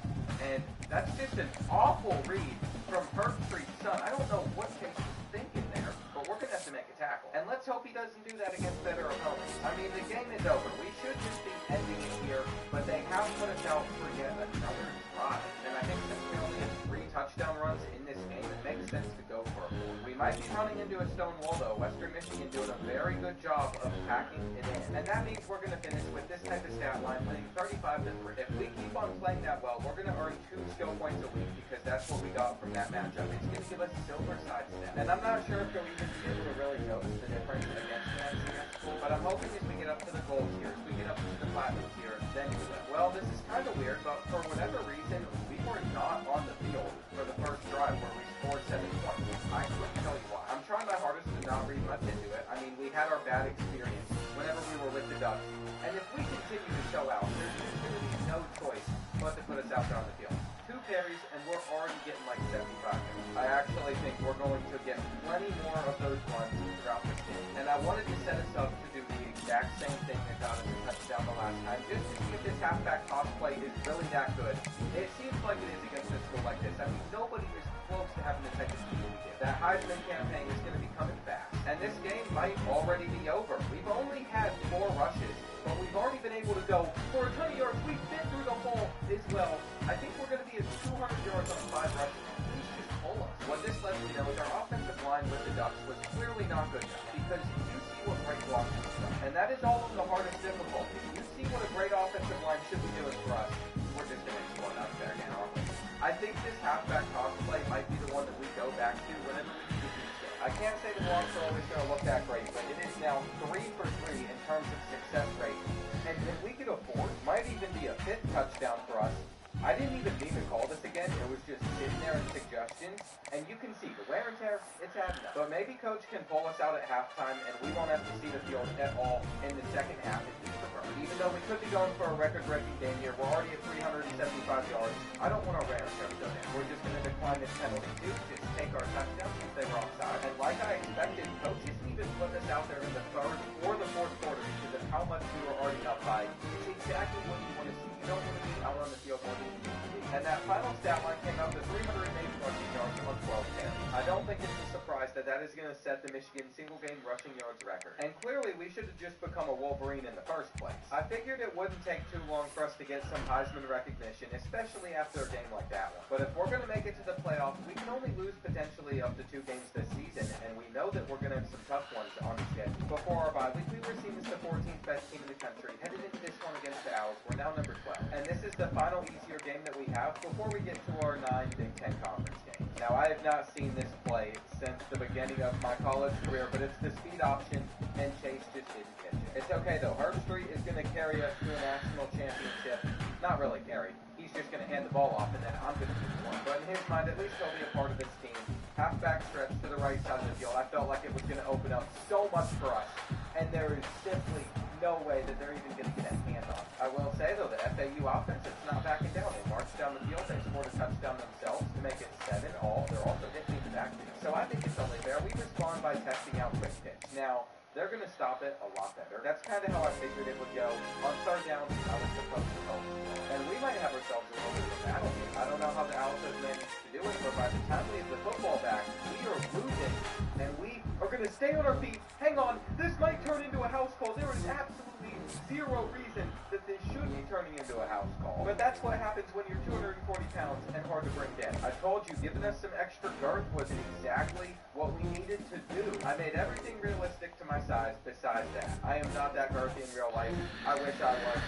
And that's just an awful read from Herbstreit's son. I don't know what Chase was thinking there, but we're going to have to make a tackle. And let's hope he doesn't do that against better opponents. I mean, the game is over. We should just be ending it here, but they have put us out for yet another drive. And I think since we only have 3 touchdown runs in this game, it makes sense to go for a 4. We might be running into a stone wall, though. Western Michigan doing a very good job of packing it in. And that means we're going to finish with this type of stat line, winning 35-3. If we keep on playing that well, we're going to earn 2 skill points a week, because that's what we got from that matchup. It's going to give us silver sidestep. And I'm not sure if you'll even be able to really notice the difference against the NCS school, but I'm hoping as we get up to the gold tier, as we get up to the platinum tier, then we will. Well, this is kind of weird, but for whatever reason, we were not on the field for the first drive where we scored 7 points. I couldn't tell you why. I'm trying my hardest to not read much into it. I mean, we had our bad experience whenever we were with the Ducks, and if we continue to show out, there's just going to be no choice but to put us out there on the field. 2 carries, and we're already getting like 75 yards. I actually think we're going to get plenty more of those runs throughout this game, and I wanted to set us up to do the exact same thing that got us a touchdown the last time, just to see if this halfback toss play is really that good. It seems like it is against a school like this. I mean, nobody is close to having the type of speed we did. That Heisman campaign is going to be coming fast, and this game might already be over. We've only had 4 rushes, but we've already been able to go for a ton of yards. We've been through the hole as well. I think we're going to be at 200 yards on 5 rushes. Please just pull us. What this lets me know is our offensive line with the Ducks was clearly not good enough, because you see what great blocking is done. And that is all of the hardest difficulty. You see what a great offensive line should be doing for us. We're just going to explode out there again, aren't we? I think this halfback toss play might be the one that we go back to whenever we do this. I can't say the blocks are always going to look that great, but it is now 3 for 3 in terms of success rate. And if we could afford, might even be a 5th touchdown for us. I didn't even mean to call this again. It was just sitting there in suggestions. And you can see the wear and tear, it's adding up. But maybe Coach can pull us out at halftime, and we won't have to see the field at all in the second half if we prefer. Even though we could be going for a record-breaking game here, we're already at 375 yards. I don't want our wear and tear to go down. We're just going to decline this penalty too, just take our touchdown since they were offside. And like I expected, Coach isn't even putting us out there in the 3rd or the 4th quarter because of how much we were already up by. It's exactly what you want to see. You don't want to be out on the field more than you need to be. And that final stat line came up to 380 rushing yards on 12 carries. I don't think it's a surprise that that is going to set the Michigan single-game rushing yards record. And clearly, we should have just become a Wolverine in the first place. I figured it wouldn't take too long for us to get some Heisman recognition, especially after a game like that one. But if we're going to make it to the playoffs, we can only lose potentially up to 2 games this season, and we know that we're going to have some tough ones on the schedule. Before our bye week, we were seen as the 14th best team in the country. Headed into this one against the Owls, we're now number 12. And this is the final easier game that we have before we get to our 9 Big Ten Conference games. Now, I have not seen this play since the beginning of my college career, but it's the speed option, and Chase just didn't catch it. It's okay, though. Herbstreit is going to carry us to a national championship. Not really carry. He's just going to hand the ball off, and then I'm going to do one. But in his mind, at least he'll be a part of this team. Halfback stretch to the right side of the field. I felt like it was going to open up so much for us, and there is simply no way that they're even going to get a handoff. I will say, though, the FAU offense, it's not backing down. They marched down the field. They scored a touchdown themselves to make it 7-all. They're also hitting back to. So I think it's only fair we respond by testing out quick pitch. Now, they're going to stop it a lot better. That's kind of how I figured it would go. On third down, I was supposed to help. And we might have ourselves a little bit of a battle here. I don't know how the Owls have managed to do it, but by the time we have the football back, we are losing, and we are going to stay on our feet. Hang on, this might turn into a house call. There is absolutely zero reason that this should be turning into a house call. But that's what happens when you're 240 pounds and hard to bring down. I told you, giving us some extra girth was exactly what we needed to do. I made everything realistic to my size besides that. I am not that girthy in real life. I wish I was.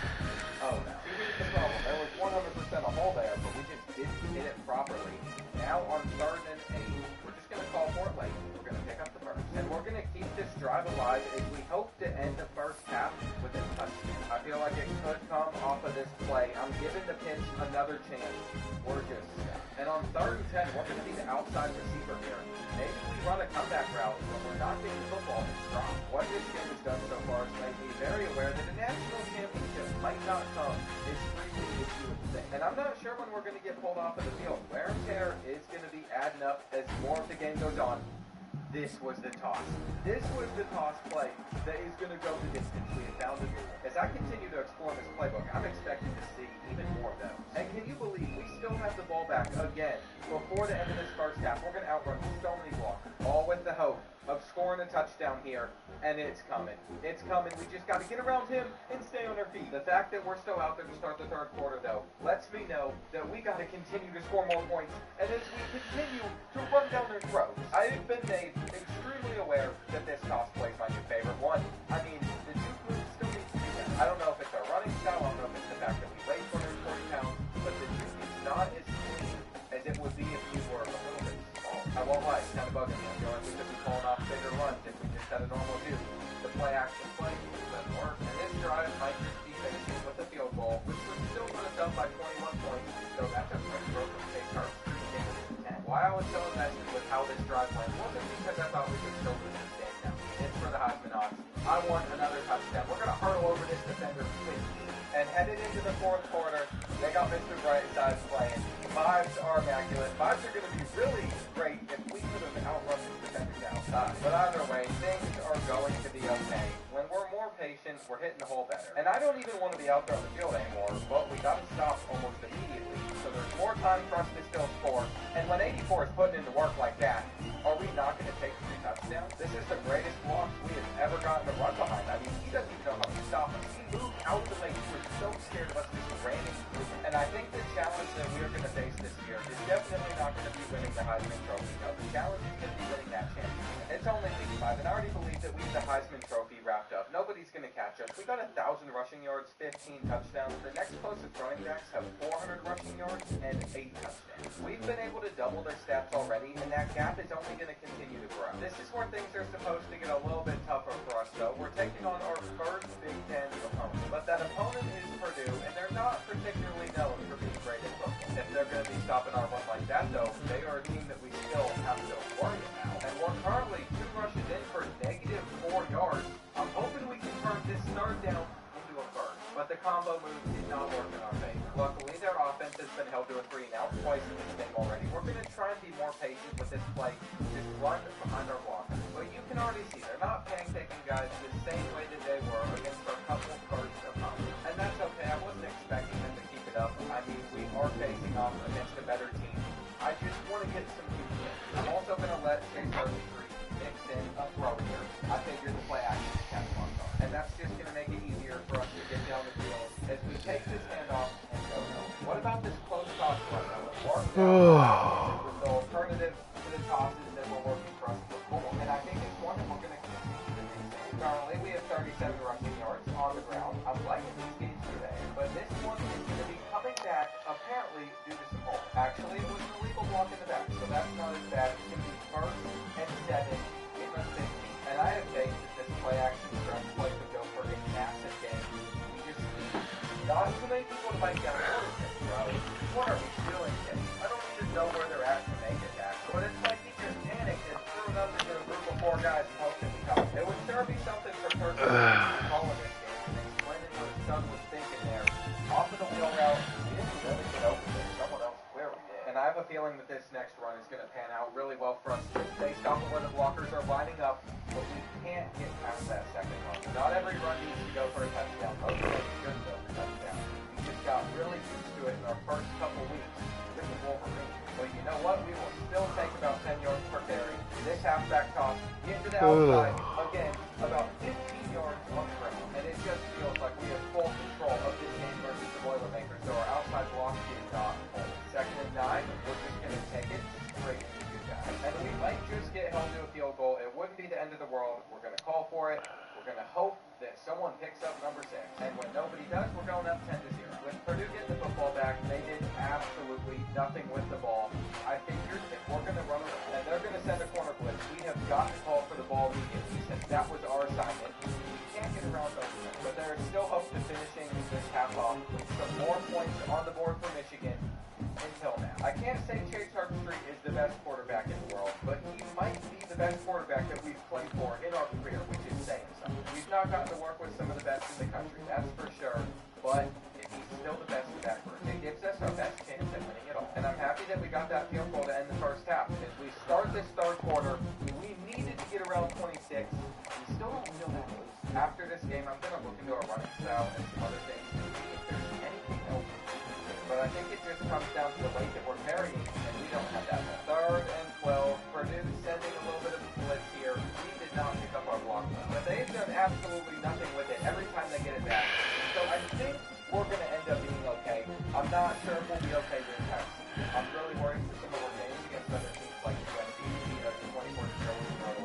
Oh no. See, here's the problem. There was 100% a hole there, but we just didn't hit it properly. Now on 3rd and 8, we're just going to call for it late. We're going to pick up the first. And we're going to keep this drive alive as we hope to end the first half with a touchdown. I feel like it could come off of this play. I'm giving the pinch another chance. We're just stuck. And on 3rd and 10, we're going to be the outside receiver here. Maybe we run a comeback route when we're not getting the football and strong. What this game has done so far has made me very aware that a national championship might not come as freely as you would think. And I'm not sure when we're going to get pulled off of the field. Wear and tear is going to be adding up as more of the game goes on. This was the toss. This was the toss play that is going to go the distance. We have found a new one. As I continue to explore this playbook, I'm expecting to see even more of those. And can you believe we still have the ball back again before the end of this first half? We're going to outrun so many blocks, all with the hope of scoring a touchdown here, and it's coming. It's coming. We just got to get around him and stay on our feet. The fact that we're still out there to start the 3rd quarter, though, lets me know that we got to continue to score more points, and as we continue to run down their throats. I have been made extremely aware that this toss play is my new favorite one. I mean, the juke move still needs to be done. I don't know if it's our running style, I don't know if it's the fact that we weigh 240 pounds, but the juke is not as clean as it would be if we were a little bit small. I won't lie, it's kind of bugging me. I feel like we could be pulling off bigger runs if we just had a normal juke. The play action play doesn't work, and this drive might just be finishing with a field goal, which would still put us up by 21 points, so that's a pretty broken pace. Our streak game is 10. Why I was so invested with how this drive went wasn't because I thought we could still lose this game now. It's for the Heisman odds. I want another touchdown. We're going to hurdle over this defender quickly. And headed into the 4th quarter, they got Mr. Brightside playing. Vibes are immaculate. Vibes are going to be really great if we could have outrun these defenders outside. But either way, things are going to be okay. When we're more patient, we're hitting the hole better. And I don't even want to be out there on the field anymore, but we got to stop almost immediately. So there's more time for us to still score. And when 84 is putting into work like that, are we not going to take 3 touchdowns? This is the greatest block we have ever gotten to run behind. I mean, he doesn't even know how to stop us. He moved out of the lane. He was so scared of us just ran into him. And I think the challenge that we're going to face this year is definitely not going to be winning the Heisman Trophy. No, the challenge is going to be winning that championship. It's only week 5, and I already believe that we have the Heisman Trophy wrapped up. Nobody's going to catch us. We got 1,000 rushing yards, 15 touchdowns. The next closest running backs have 400 rushing yards and 8 touchdowns. We've been able to double their stats already, and that gap is only going to continue to grow. This is where things are supposed to get a little bit tougher for us, though. We're taking on our first Big Ten opponent, but that opponent is Purdue, and they're not particularly known for being great at football. If they're going to be stopping our run like that, though, they are a team that we still have to worry about. And we're currently 2 rushes in for -4 yards. I'm hoping we can turn this 3rd down into a 1st, but the combo move did not work in our favor. Luckily, their offense has been held to a 3-and-out twice in this game already. We're going to try and be more patient with this play, just run behind our block. But you can already see they're not pancaking guys the same way that they were against our couple first opponents. And that's okay. I wasn't expecting them to keep it up. I mean, we are facing off against a better team. I just want to get some people in. I'm also going to let Chase Harvey mix in a throw here. I figure the play action is catch on. And that's just going to make it easier for us to get down the field as we take this handoff and go. What about this close toss run? With the alternative to the tosses that we're working for us before. And I think it's one that we're going to continue to do. Currently, we have 37 rushing yards on the ground. I'm liking these games today, but this one is going to be coming back apparently due to some hole. Actually, it was an illegal block in the back, so that's not as bad. It's going to be 1st and 7 in the 15. And I have faith that this play action stretch play could go for a massive game. We just need not too many people to bite down this, bro. What are we doing here? I don't even know where they're at to make a tackle. But it's like he just panicked and threw it up into a group of 4 guys and hoped it would come. It would sure be something for Kirk calling this game and explaining what his son was thinking there. Off of the wheel route, we didn't really get open there. Someone else clearly did. And And I have a feeling that this next run is going to pan out really well for us based off of where the blockers are lining up, but we can't get past that second run. Not every run needs to go for a touchdown. Most of them shouldn't go for a touchdown. We just got really used to it in our first couple weeks with the Wolverines. But you know what? We will still take about 10 yards per carry. This halfback toss, get to the outside, again, about 15 yards on the ground. And it just feels like we have full control of this game versus the Boilermakers. So our outside velocity is not full. 2nd and 9, we're just going to take it straight to you guys. And we might just get held to a field goal. It wouldn't be the end of the world. We're going to call for it. We're going to hope that someone picks up number 6. And when nobody does, we're going up 10-0. With Purdue getting the football back, they did absolutely nothing with the ball. I figured if we're going to run around and they're going to send a corner blitz, we have got to call for the ball immediately since that was our assignment. We can't get around those, but there is still hope to finishing this half off with some more points on the board for Michigan until now. I can't say Chase Herbstreit is the best quarterback in the world, but he might be the best quarterback that we've played for in our career, which is saying something. We've not gotten to work with some of the best in the country, that's for sure, but if he's still the best in that group, it gives us our best chance at winning it all. And I'm happy that we got that field goal to end the first half. As we start this third quarter, we needed to get around 26. We still don't feel that close. After this game, I'm going to look into our running style and some other things to see if there's anything else. But I think it just comes down to the weight that we're carrying, and we don't have that much. 3rd and 12, Purdue sending a little bit of a blitz here. We did not pick up our block, but they've done absolutely nothing with it every time they get it back. So I think we're going to end up being okay. I'm not sure if we'll be okay this time. I'm really worried for some of our games against other teams like USC, the 24 to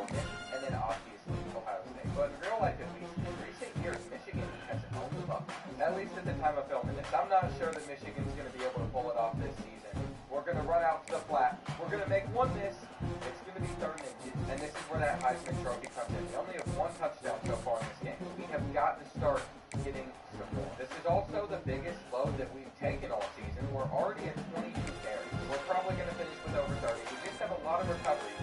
Oregon, and then obviously Ohio State. But in real life, at least, in recent years, Michigan has held them up. At least at the time of filming this. I'm not sure that Michigan's going to be able to pull it off this season. We're going to run out to the flat. We're going to make one miss. It's going to be 3rd and inches. And this is where that Heisman Trophy comes in. We only have one touchdown so far in this game. We have got to start getting some more. This is also the biggest load that we've taken all season. We're already at 22 carries. We're probably going to finish with over 30. We just have a lot of recovery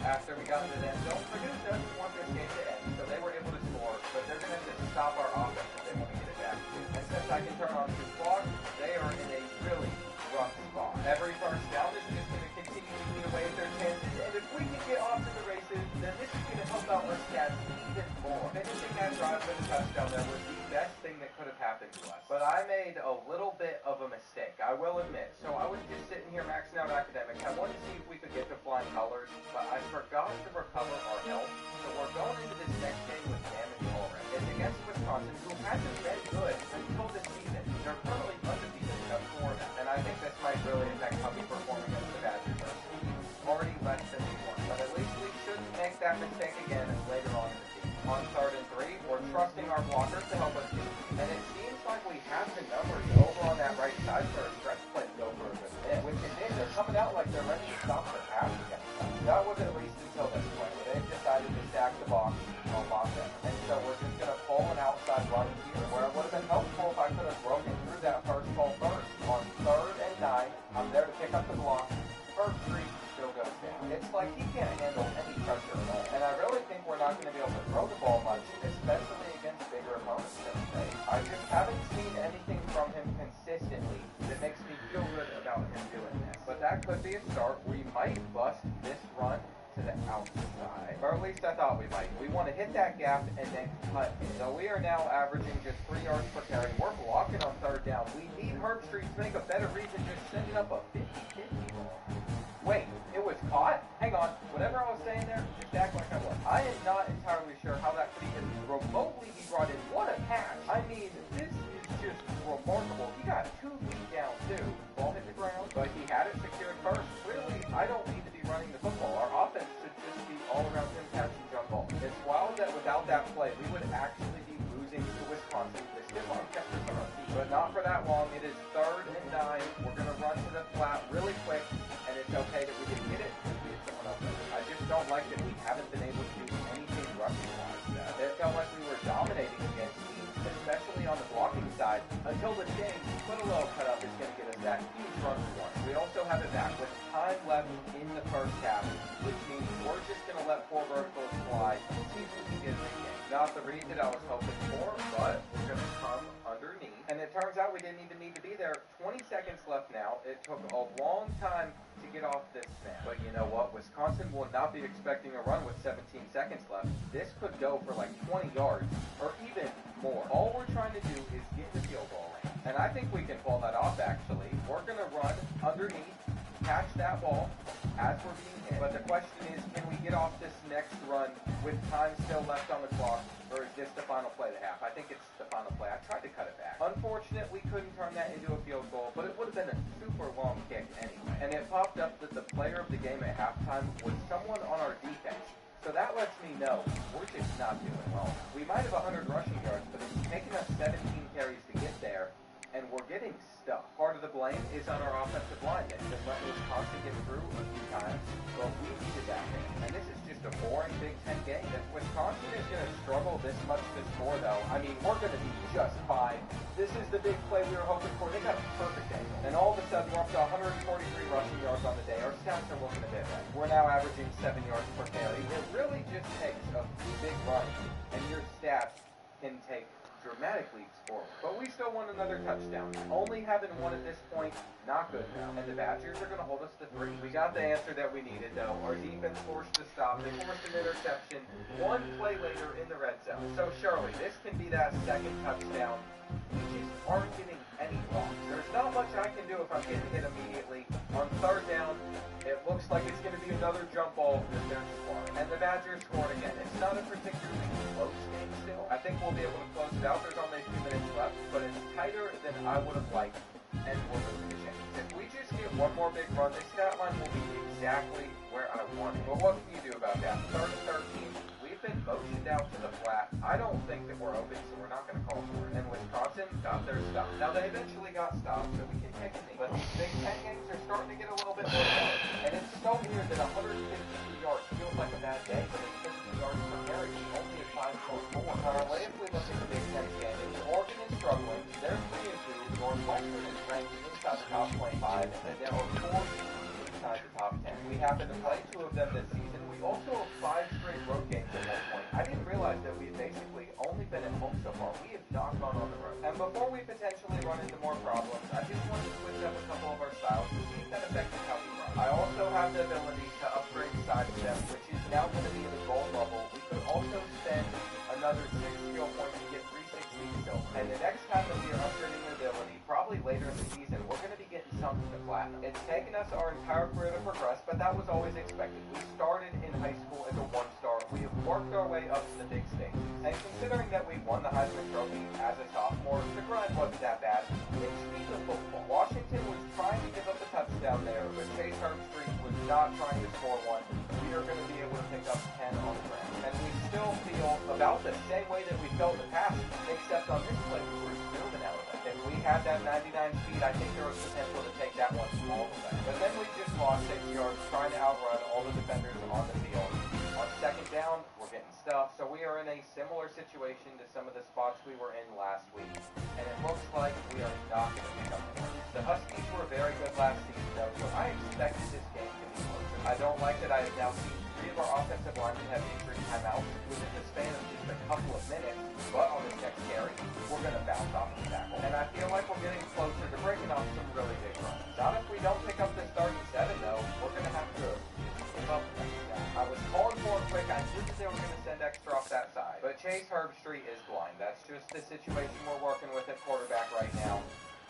after we got into that. Don't Purdue doesn't want this game to end, so they were able to score, but they're going to have to stop our offense if they want to get it back. And since I can turn on 2 clock, they are in a really rough spot. Every first down is just going to continue to eat away at their chances, and if we can get off to the races, then this is going to help out our stats even more. Finishing that drive with a touchdown that was the best thing that could have happened to us. But I made a little bit of a mistake, I will admit. So I was just sitting here maxing out academics. I wanted to see if we could get to flying colors, but I forgot to recover our health. So we're going into this next game with damage already. It's against Wisconsin, who hasn't been good until this season. They're currently undefeated except for that. And I think this might really affect how we perform against the Badgers. Already less than we want. But at least we shouldn't make that mistake again later on in the season. On 3rd and 3, we're trusting our blockers to help us do. And it seems like we have the numbers over on that right side for a stretch play to go for a good hit, which it did. They're coming out like they're ready to stop their pass against us. That was at least until this play, where they've decided to stack the box on offense. And so we're just going to pull an outside run here, where it would have been helpful if I could have broken through that first ball first. On 3rd and 9, I'm there to pick up the block. Herbstreit still goes down. It's like he can't handle any pressure at all. And I really think we're not going to be able to throw the ball much, especially against bigger opponents than today. I just haven't seen anything from him consistently that makes me feel good about him doing this. But that could be a start. We might bust this run to the outside. Or at least I thought we might. We want to hit that gap and then cut it. So we are now averaging just 3 yards per carry. We're blocking on 3rd down. We need Herbstreit to make a better read than just sending up a 50-50 ball. Wait, it was caught? Hang on. Whatever I was saying there, just act like I was. I am not entirely sure how that could even remotely be brought in. What a pass. I mean, this is just remarkable. He got 2 feet down, too. Ball hit the ground, but he had it secured first. Clearly, I don't need to be running the football. Our offense should just be all around him catching jump balls. It's wild that without that play, we would actually be losing to Wisconsin. The stiff arm kept us on our feet. But not for that long. It is 3rd and 9. We're going to run to the flat really quick. And it's okay that we didn't get it because we had someone else. I just don't like that we haven't been able to do anything rushing-wise. It felt like we were dominating against teams, especially on the blocking side, until the James put a little cut up is going to get us that huge run for one. We also have it back with time left in the first half, which means we're just going to let 4 verticals fly and see if we can get it again. Not the read that I was hoping for, but we're going to come underneath. And it turns out we didn't even need to be there. 20 seconds left now. It took a long time to get off this snap. But you know what? Wisconsin will not be expecting a run with 17 seconds left. This could go for like 20 yards or even more. All we're trying to do is get the field goal range. And I think we can pull that off, actually. We're going to run underneath, catch that ball as we're being hit. But the question is, can we get off this next run with time still left on the clock, or is this the final play of the half? I think it's the final play. I tried to cut it back. Unfortunately, we couldn't turn that into a field goal, but it would have been a super long kick anyway. And it popped up that the player of the game at halftime was someone on our defense. So that lets me know we're just not doing well. We might have 100 rushing yards, but it's taken us 17 carries to get there, and we're getting stuck. Part of the blame is on our offensive line that's been letting Wisconsin get through a few times, but we needed that hit. And this is just a boring Big Ten game. If Wisconsin is going to struggle this much to score, though, I mean, we're going to be just fine. This is the big play we were hoping for. They got a perfect angle. And all of a sudden, we're up to 143 rushing yards on the day. Our stats are looking a bit better. We're now averaging 7 yards per carry. It really just takes a few big runs, and your stats can take dramatic leaps forward. But we still want another touchdown. Only having one at this point, not good now. And the Badgers are going to hold us to 3. We got the answer that we needed, though. Our defense forced a stop. They forced an interception. One play later in the red zone. So, Shirley, this can be that second touchdown. We just aren't getting any blocks. There's not much I can do if I'm getting hit immediately. On third down, it looks like it's going to be another jump ball that they're scoring. And the Badgers scored again. It's not a particularly close game still. I think we'll be able to close it out. There's only a few minutes left, but it's tighter than I would have liked, and we're losing the chance. If we just get one more big run, this stat line will be exactly where I want it. But what can you do about that? 3rd and 13. We've been motioned out to the flat. I don't think that we're open, so we're not going to call for it. And Wisconsin got their stop. Now, they eventually got stopped, so we can take a knee. But these Big Ten games are starting to get a little bit more better. And it's so weird that 152 yards feels like a bad day, but it's 50 yards per carry. Only at 5.4. Currently, if we look at the Big Ten standings, Oregon is struggling. They're 3-2. Northwestern is ranked inside the top 25, and there are 4 teams inside the top 10. We happen to play 2 of them this season. We also have 5 straight road games at one point. I didn't realize that we've basically only been at home so far. We have not gone on the road. And before we potentially run into more problems, I just wanted to switch up a couple of our styles to see if that affected how we run. I also have the ability to upgrade sidestep, which is now going to be at a gold level. We could also spend another 6 skill points to get 360 silver. And the next time that we are upgrading the ability, probably later in the season, we're going to be getting something to platinum. It's taken us our entire career to progress, but that was always expected. We started in high school as a 1-star. We have worked our way up to the big stages. And considering that we won the Heisman Trophy as a sophomore, the grind wasn't that bad. In speed of football, Washington was trying to give up a touchdown there, but Chase Herbstreit was not trying to score one. We are going to be able to pick up 10 on the ground. And we still feel about the same way that we felt in the past, except on this play, we were zooming out of it. If we had that 99 speed, I think there was potential to take that one all the way. But then we just lost 6 yards trying to outrun all the defenders on the field. On second down, we're getting stuffed, so we are in a similar situation to some of the spots we were in last week. And it looks like we are not going to pick up the win. The Huskies were very good last season, though, so I expected this game to be closer. I don't like that I have now seen 3 of our offensive linemen have injury timeouts within the span of just a couple of minutes, but on this next carry, we're going to bounce off the tackle. And I feel like we're getting closer to breaking off some really big runs. Not if we don't pick up this 3rd and 7, though. We're going to have to give up the touchdown. I was calling for it quick. I knew that they were going to send extra off that side. But Chase Herbstreit is blind. That's just the situation we're working with at quarterback right now.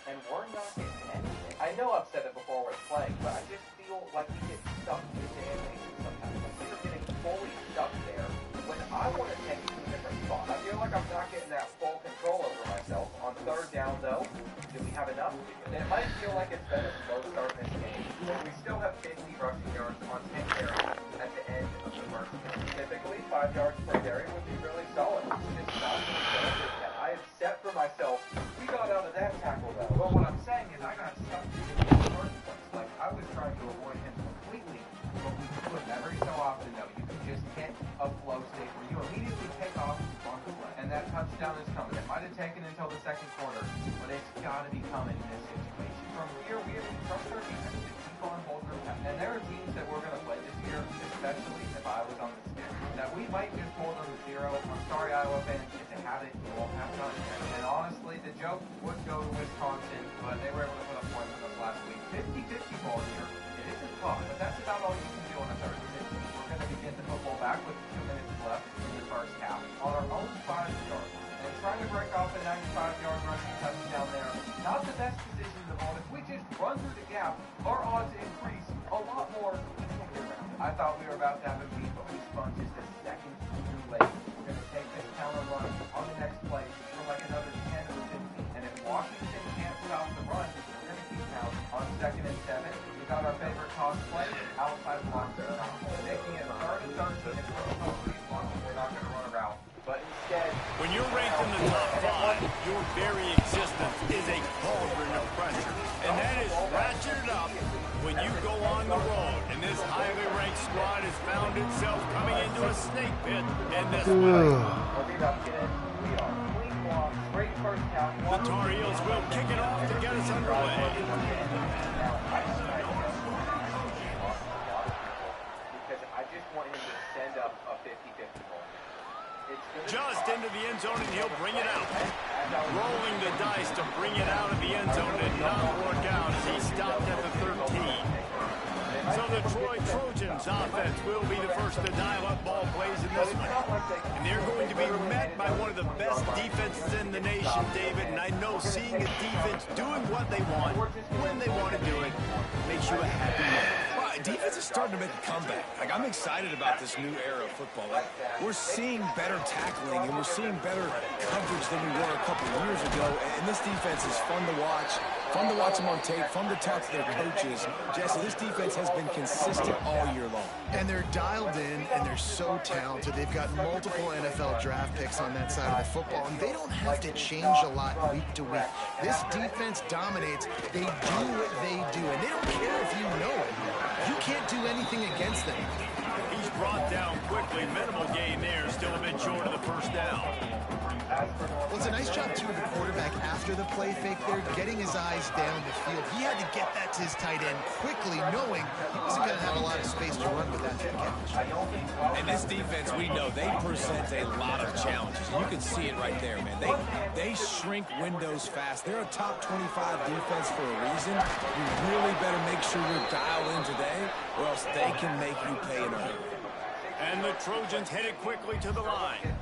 And we're not getting anything. I know I've said it before we're playing, but I just feel like we get stuck into animation sometimes. We are getting fully stuck there when I want to take it to a different spot. I feel like I'm not getting that full control over myself. On 3rd down, though, do we have enough? It might feel like it's been a slow start in this game, but we still have 50 rushing yards on 10 carries at the end of the first game. Typically, 5 yards per carry would be really solid. It's just not going to do that. I have set for myself. We got out of that tackle, though. But what I'm saying is I got stuck in the first place. Like, I was trying to avoid him completely, but we could. Every so often, though, you can just hit a flow state where you immediately take off on the play. And that touchdown is coming. It might have taken until the 2nd quarter, but it's got to be coming in this situation. From here, we have to trust our defense to keep on holding our path. And there are teams that we're going to play this year, especially if I was on the stick, that we might just hold them to 0. I'm sorry, Iowa fans. had it all half done. And honestly, the joke would go to Wisconsin, but they were able to put up points on us last week. 50-50 ball here. It isn't fun, but that's about all you can do on a Thursday. We're going to be getting the football back with 2 minutes left in the first half on our own 5-yard line. And trying to break off a 95-yard rushing touchdown there. Not the best position in the ball. If we just run through the gap, our odds increase a lot more. I thought we were about to have a beat, but we spun just a second too late. We're going to take this counter run on the next play for like another 10 or 15. And if Washington can't stop the run, we're going to keep now on 2nd and 7. We got our favorite toss play outside blocker, making it 3rd and 13. If we're supposed to be blocking, we're not going to run a route. But instead, when you're ranked in the top 5, your very existence is a cauldron of pressure. And that is ratcheted up when you go on the road. And this highly ranked squad has found itself coming into a snake pit in this way. The Tar Heels will kick it off to get us underway. Because I just want him to send up a 50-50 ball. Just into the end zone, and he'll bring it out. Rolling the dice to bring it out of the end zone did not work out as he stopped at the 13. So the Troy Trojans offense will be the first to dial up ball plays in this one. And they're going to be met by one of the best defenses in the nation, David. And I know seeing a defense doing what they want, when they want to do it, makes you a happy man. Defense is starting to make a comeback. Like, I'm excited about this new era of football. Like, we're seeing better tackling and we're seeing better coverage than we were a couple of years ago. And this defense is fun to watch them on tape, fun to talk to their coaches. Jesse, this defense has been consistent all year long. And they're dialed in, and they're so talented. They've got multiple NFL draft picks on that side of the football, and they don't have to change a lot week to week. This defense dominates. They do what they do, and they don't care if you know it. You can't do anything against them. He's brought down quickly. Minimal gain there. Still a bit short of the first down. Well, it's a nice job, too, of the quarterback after the play fake there, getting his eyes down the field. He had to get that to his tight end quickly, knowing he wasn't going to have a lot of space to run with that catch. And this defense, we know, they present a lot of challenges. You can see it right there, man. They shrink windows fast. They're a top 25 defense for a reason. You really better make sure you're dialed in today, or else they can make you pay in a hurry. And the Trojans headed quickly to the line.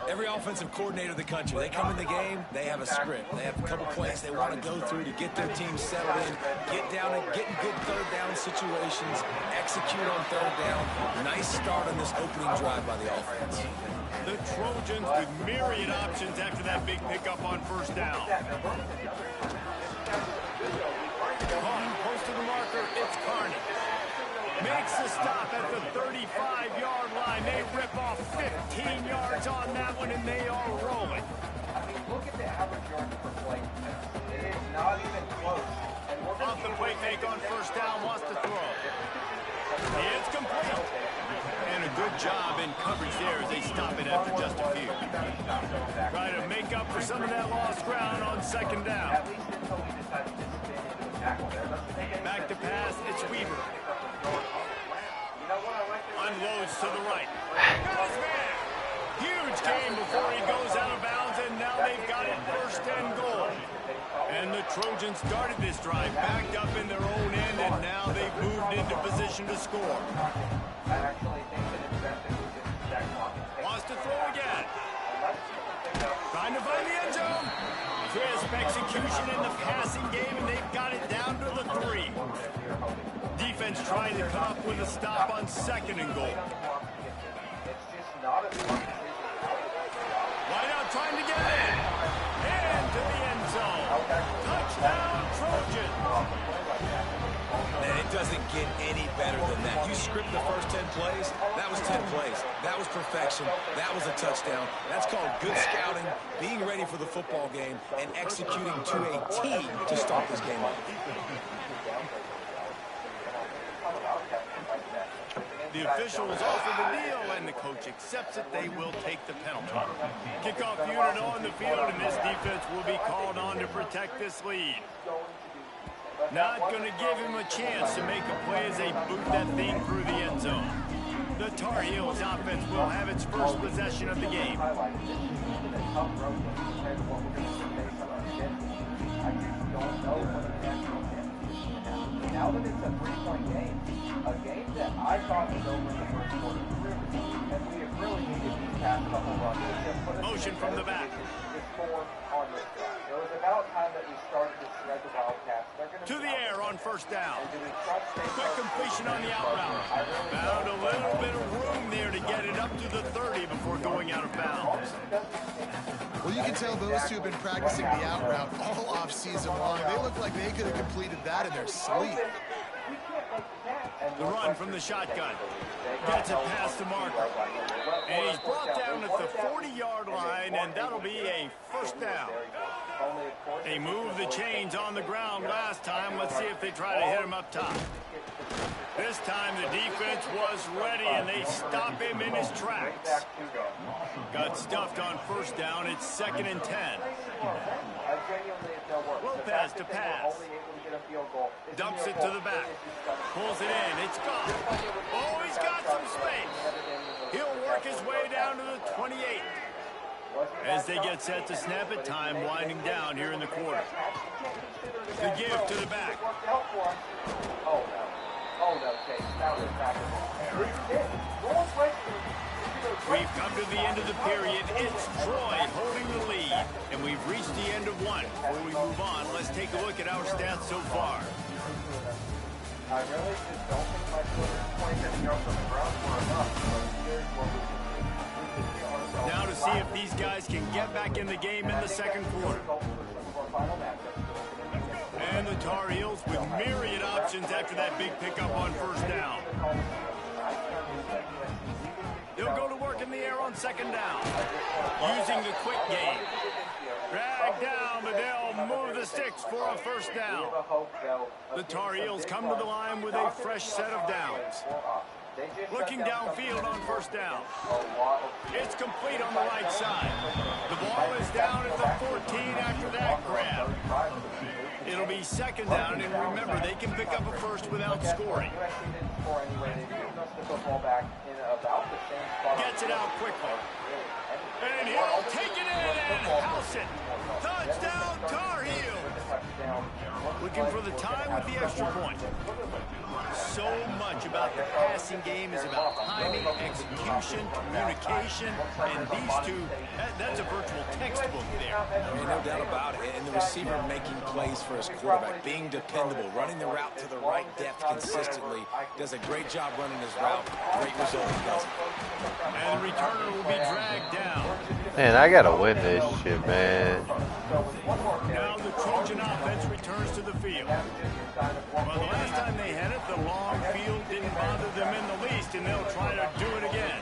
Every offensive coordinator in the country, they come in the game, they have a script. They have a couple plays they want to go through to get their team settled in, get down and get in good third down situations, execute on third down. Nice start on this opening drive by the offense. The Trojans with myriad options after that big pickup on first down. Caught close to the marker, it's Carney. Makes the stop at the 35-yard line. They rip off 15 yards on that one, and they are rolling. I mean, look at the average yards per play. It is not even close. Off the play fake on first down, wants to throw. It's complete. And a good job in coverage there as they stop it after just a few. Try to make up for some of that lost ground on second down. Back to pass, it's Weaver. Unloads to the right. Got his man. Huge game before he goes out of bounds, and now they've got it 1st and goal. And the Trojans started this drive backed up in their own end, and now they've moved into position to score. Wants to throw again. Trying to find the end zone. Crisp execution in the passing game, and they've got it down to the 3. Defense trying to come up with a stop on 2nd and goal. Wide out trying to get in. And to the end zone. Touchdown, Trojan. Man, it doesn't get any better than that. You script the first 10 plays, that was 10 plays. That was perfection. That was a touchdown. That's called good scouting, being ready for the football game, and executing to a T to start this game off. The officials offer the deal, and the coach accepts it. They will take the penalty. Kickoff unit on the field, and this defense will be called on to protect this lead. Not going to give him a chance to make a play as they boot that thing through the end zone. The Tar Heels offense will have its first possession of the game. road compared to what we're going to face on our schedule. I just don't know what the national championship is going to happen. Now that it's a 3-point game, a game that I thought was over in the first quarter, and we have really needed these past couple runs. Motion from the back. On this drive. It was about time that we started to shred the Wildcats. To the air on first down. Quick completion on the out route. Found a little bit of room there to get it up to the 30 before going out of bounds. Well, you can tell those two have been practicing the out route all off season long. They look like they could have completed that in their sleep. The run from the shotgun. Gets it past the marker. And he's brought down at the 40-yard line, and that'll be a first down. They moved the chains on the ground last time. Let's see if they try to hit him up top. This time the defense was ready, and they stop him in his tracks. Got stuffed on first down. It's 2nd and 10. Lopez to pass. Dumps it to the back. Pulls it in. It's gone. Oh, he's got some space. He'll work his way down to the 28. As they get set to snap it, time winding down here in the quarter. The give to the back. We've come to the end of the period. It's Troy holding the lead, and we've reached the end of one. Before we move on, let's take a look at our stats so far. I really just don't think my points have come from the ground were enough. Now to see if these guys can get back in the game in the second quarter. And the Tar Heels with myriad options after that big pickup on first down. They'll go to work in the air on second down, using the quick game. Drag down, but they'll move the sticks for a first down. The Tar Heels come to the line with a fresh set of downs. Looking downfield on first down. It's complete on the right side. The ball is down at the 14 after that grab. It'll be second down, and remember, they can pick up a first without scoring. Gets it out quickly. And he'll take it in and house it. Touchdown, Tar Heels. Looking for the tie with the extra point. So much about the passing game is about timing, execution, communication, and these two, that's a virtual textbook there. I mean, no doubt about it. And the receiver making plays for his quarterback, being dependable, running the route to the right depth consistently, does a great job running his route. Great result he does. And the returner will be dragged down. Man, I gotta win this shit, man. Now the Trojan offense returns to the field. Well, the last time they had it, the long field didn't bother them in the least, and they'll try to do it again.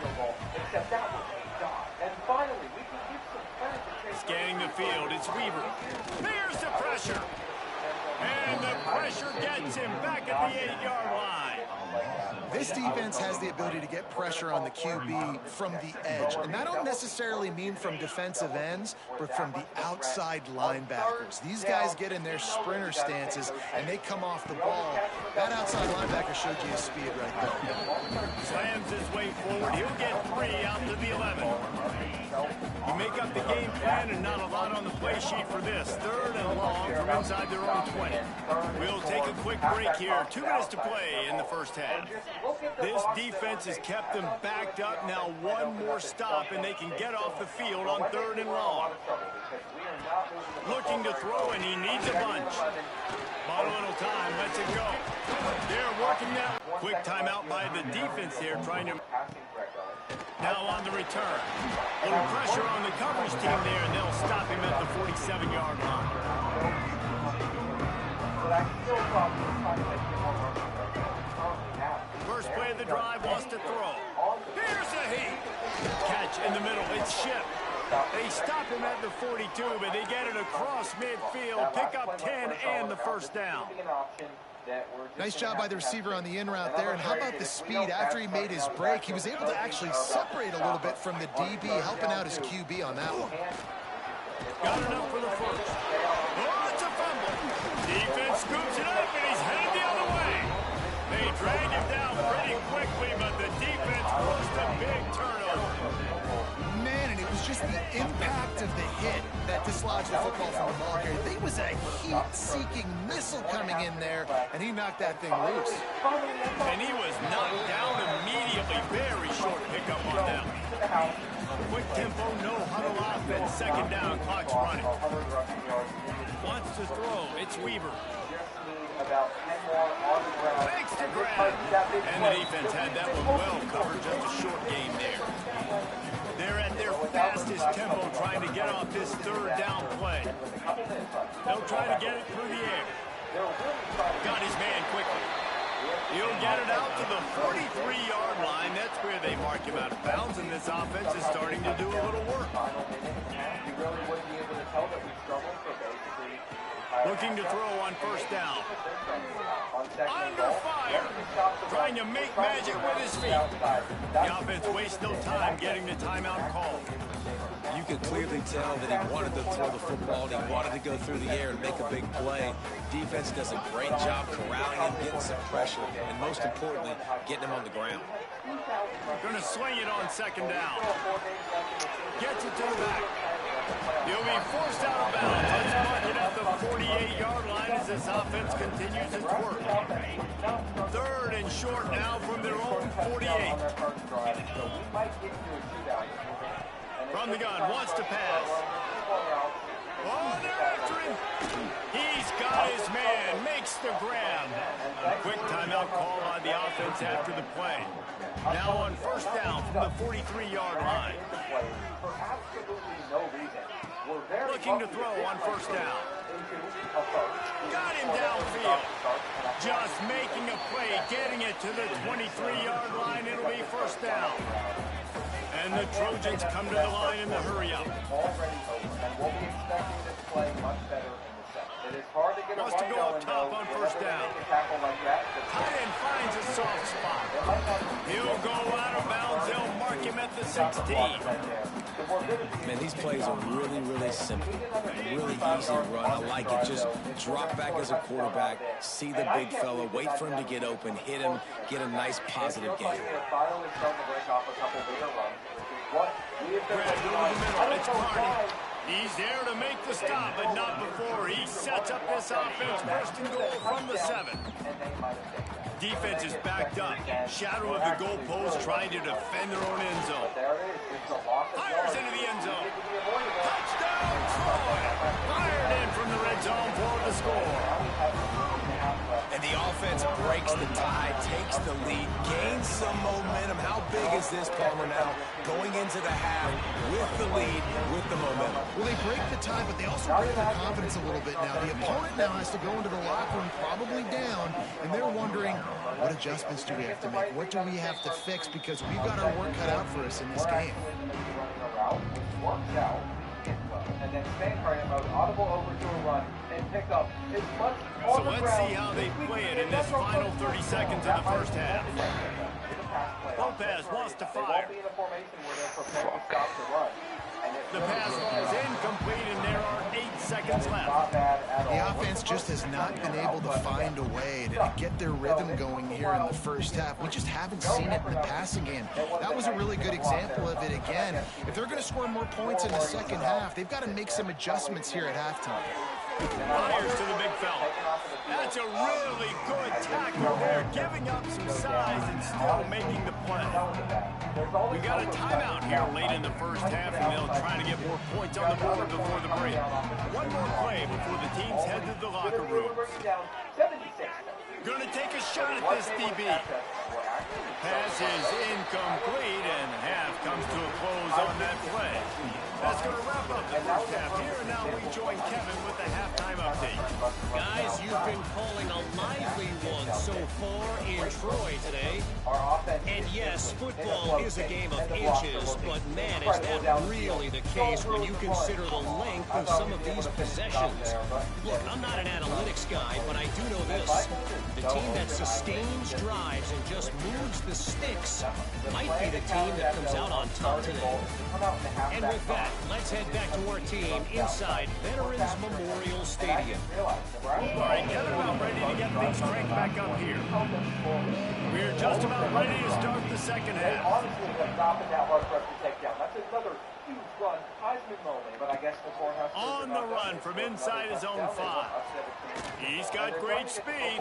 Scanning the field, it's Weaver. There's the pressure. And the pressure gets him back at the 8-yard line. This defense has the ability to get pressure on the QB from the edge. And that don't necessarily mean from defensive ends, but from the outside linebackers. These guys get in their sprinter stances, and they come off the ball. That outside linebacker showed you his speed right there. Slams his way forward. He'll get 3 out to the 11. You make up the game plan, and not a lot on the play sheet for this. 3rd and long from inside their own 20. We'll take a quick break here. 2 minutes to play in the first half. This defense has kept them backed up. Now one more stop, and they can get off the field on 3rd and long. Looking to throw, and he needs a bunch. Bought a little time, lets it go. They're working now. Quick timeout by the defense there, trying to... Now on the return. A little pressure on the coverage team there, and they'll stop him at the 47-yard line. First play of the drive, wants to throw. Here's a heat. Catch in the middle, it's Shipp. They stop him at the 42, but they get it across midfield, pick up 10 and the first down. Nice job by the receiver on the in route there. And how about the speed? After he made his break, he was able to actually separate a little bit from the DB, helping out his QB on that one. Got enough for the first. Oh, it's a fumble. Defense scoops it up, and he's headed the other way. They drag him down pretty quickly, but the defense forced a big turnover. Man, and he It was just the impact of the hit that dislodged the football from the ball carrier. There was a heat-seeking missile coming in there, and he knocked that thing loose. And he was knocked down immediately. Very short pickup on that. Quick tempo, no huddle offense. Second down, clock's running. Wants to throw. It's Weaver. Fakes the grab. And the defense had that one well covered. Just a short game there. They're at their fastest tempo trying to get off this third down play. They'll try to get it through the air. Got his man quickly. He'll get it out to the 43-yard line. That's where they mark him out of bounds, and this offense is starting to do a little work. Looking to throw on first down. Under fire. Trying to make magic with his feet. The offense wastes no time getting the timeout called. You could clearly tell that he wanted to throw the football, and he wanted to go through the air and make a big play. Defense does a great job corralling him, getting some pressure, and most importantly, getting him on the ground. Going to swing it on second down. Gets it to the back. He'll be forced out of bounds. Let's mark it at the 48-yard line as this offense continues its work. Third and short now from their own 48. From the gun, wants to pass. Oh, they're after him. He's got his man, makes the grab. Quick timeout call on the offense after the play. Now on first down from the 43-yard line. Looking to throw on first down. Got him downfield. Just making a play, getting it to the 23-yard line. It'll be first down. And the Trojans come to the line in the hurry-up. Wants to go up top on first down. Tight end finds a soft spot. He'll go out of bounds. They'll mark him at the 16. Man, these plays are really, really simple. Really easy to run. I like it. Just drop back as a quarterback, see the big fella, wait for him to get open, hit him, get a nice positive game. It's Carney. He's there to make the stop, but not before. He sets up this offense first and goal from the 7. Defense is backed up. Shadow of the goalpost trying to defend their own end zone. Fires into the end zone. Touchdown, Troy! Fired in from the red zone for the score. And the offense breaks the tie, takes the lead, gains some momentum. How big is this, Palmer, now? Going into the half with the lead, with the momentum. Well, they break the tie, but they also break their confidence a little bit now. The opponent now has to go into the locker room probably down, and they're wondering, what adjustments do we have to make? What do we have to fix? Because we've got our work cut out for us in this game. And then Spankfire mode, audible over to a run, and pick up as much on the ground. So let's see how they play it in this final 30 seconds of the first half. Lopez wants to fire. The pass is incomplete, and there are 8 seconds left. The offense just has not been able to find a way to get their rhythm going here in the first half. We just haven't seen it in the passing game. That was a really good example of it again. If they're going to score more points in the second half, they've got to make some adjustments here at halftime. Fires to the big fella. That's a really good tackle there, giving up some size and still making the play. We got a timeout here late in the first half, and they'll try to get more points on the board before the break. One more play before the teams head to the locker room. Going to take a shot at this DB. Pass is incomplete, and half comes to a close on that play. That's going to wrap up the first half here, and now we join Kevin with the halftime update. Guys, you've been calling a lively one so far in Troy today. And yes, football is a game of inches, but man, is that really the case when you consider the length of some of these possessions. Look, I'm not an analytics guy, but I do know this. The team that sustains drives and just moves the sticks might be the team that comes out on top today. And with that, let's head back to our team inside Veterans Memorial Stadium. All right, Kevin, about ready to get things cranked back up here. We're just about ready to start the second half. On the run from inside his own 5. He's got great speed.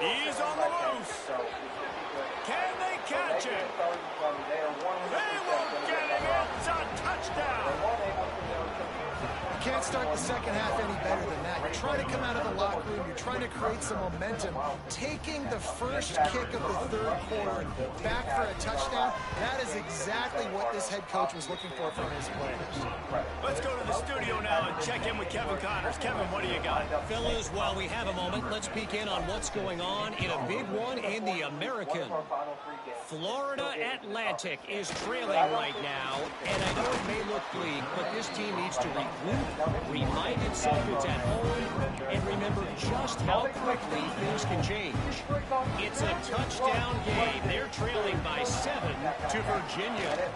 He's on the loose. Can they catch him? They won't get him. It's a touchdown. You can't start the second half any better than that. You're trying to come out of the locker room. You're trying to create some momentum. Taking the first kick of the third quarter back for a touchdown, that is exactly what this head coach was looking for from his players. Let's go to the studio now and check in with Kevin Connors. Kevin, what do you got? Fellas, while we have a moment, let's peek in on what's going on in a big one in the American. Florida Atlantic is trailing right now, and I know it may look bleak, but this team needs to regroup, remind itself it's at home, and remember just how quickly things can change. It's a touchdown game. They're trailing by 7 to Virginia.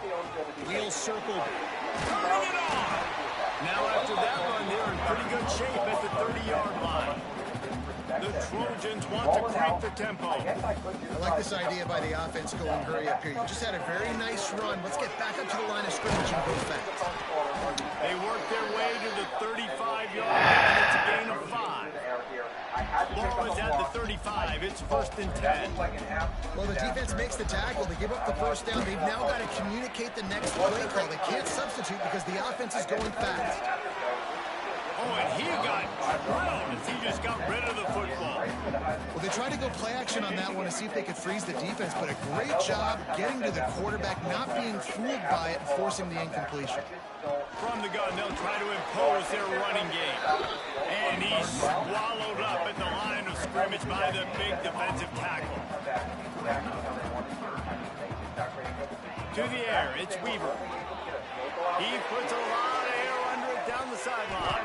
We'll circle. Bring it on! Now after that run, they're in pretty good shape at the 30-yard line. The Trojans want to crank the tempo. I like this idea by the offense going hurry up here. You just had a very nice run. Let's get back up to the line of scrimmage and go fast. They work their way to the 35-yard line, and it's a gain of 5. Ball is at the 35. It's 1st and 10. Well, the defense makes the tackle. They give up the first down. They've now got to communicate the next play call. They can't substitute because the offense is going fast. Oh, and he got drilled as he just got rid of the football. Well, they tried to go play action on that one to see if they could freeze the defense, but a great job getting to the quarterback, not being fooled by it, and forcing the incompletion. From the gun, they'll try to impose their running game. And he's swallowed up at the line of scrimmage by the big defensive tackle. To the air, it's Weaver. He puts a lot of air under it down the sideline.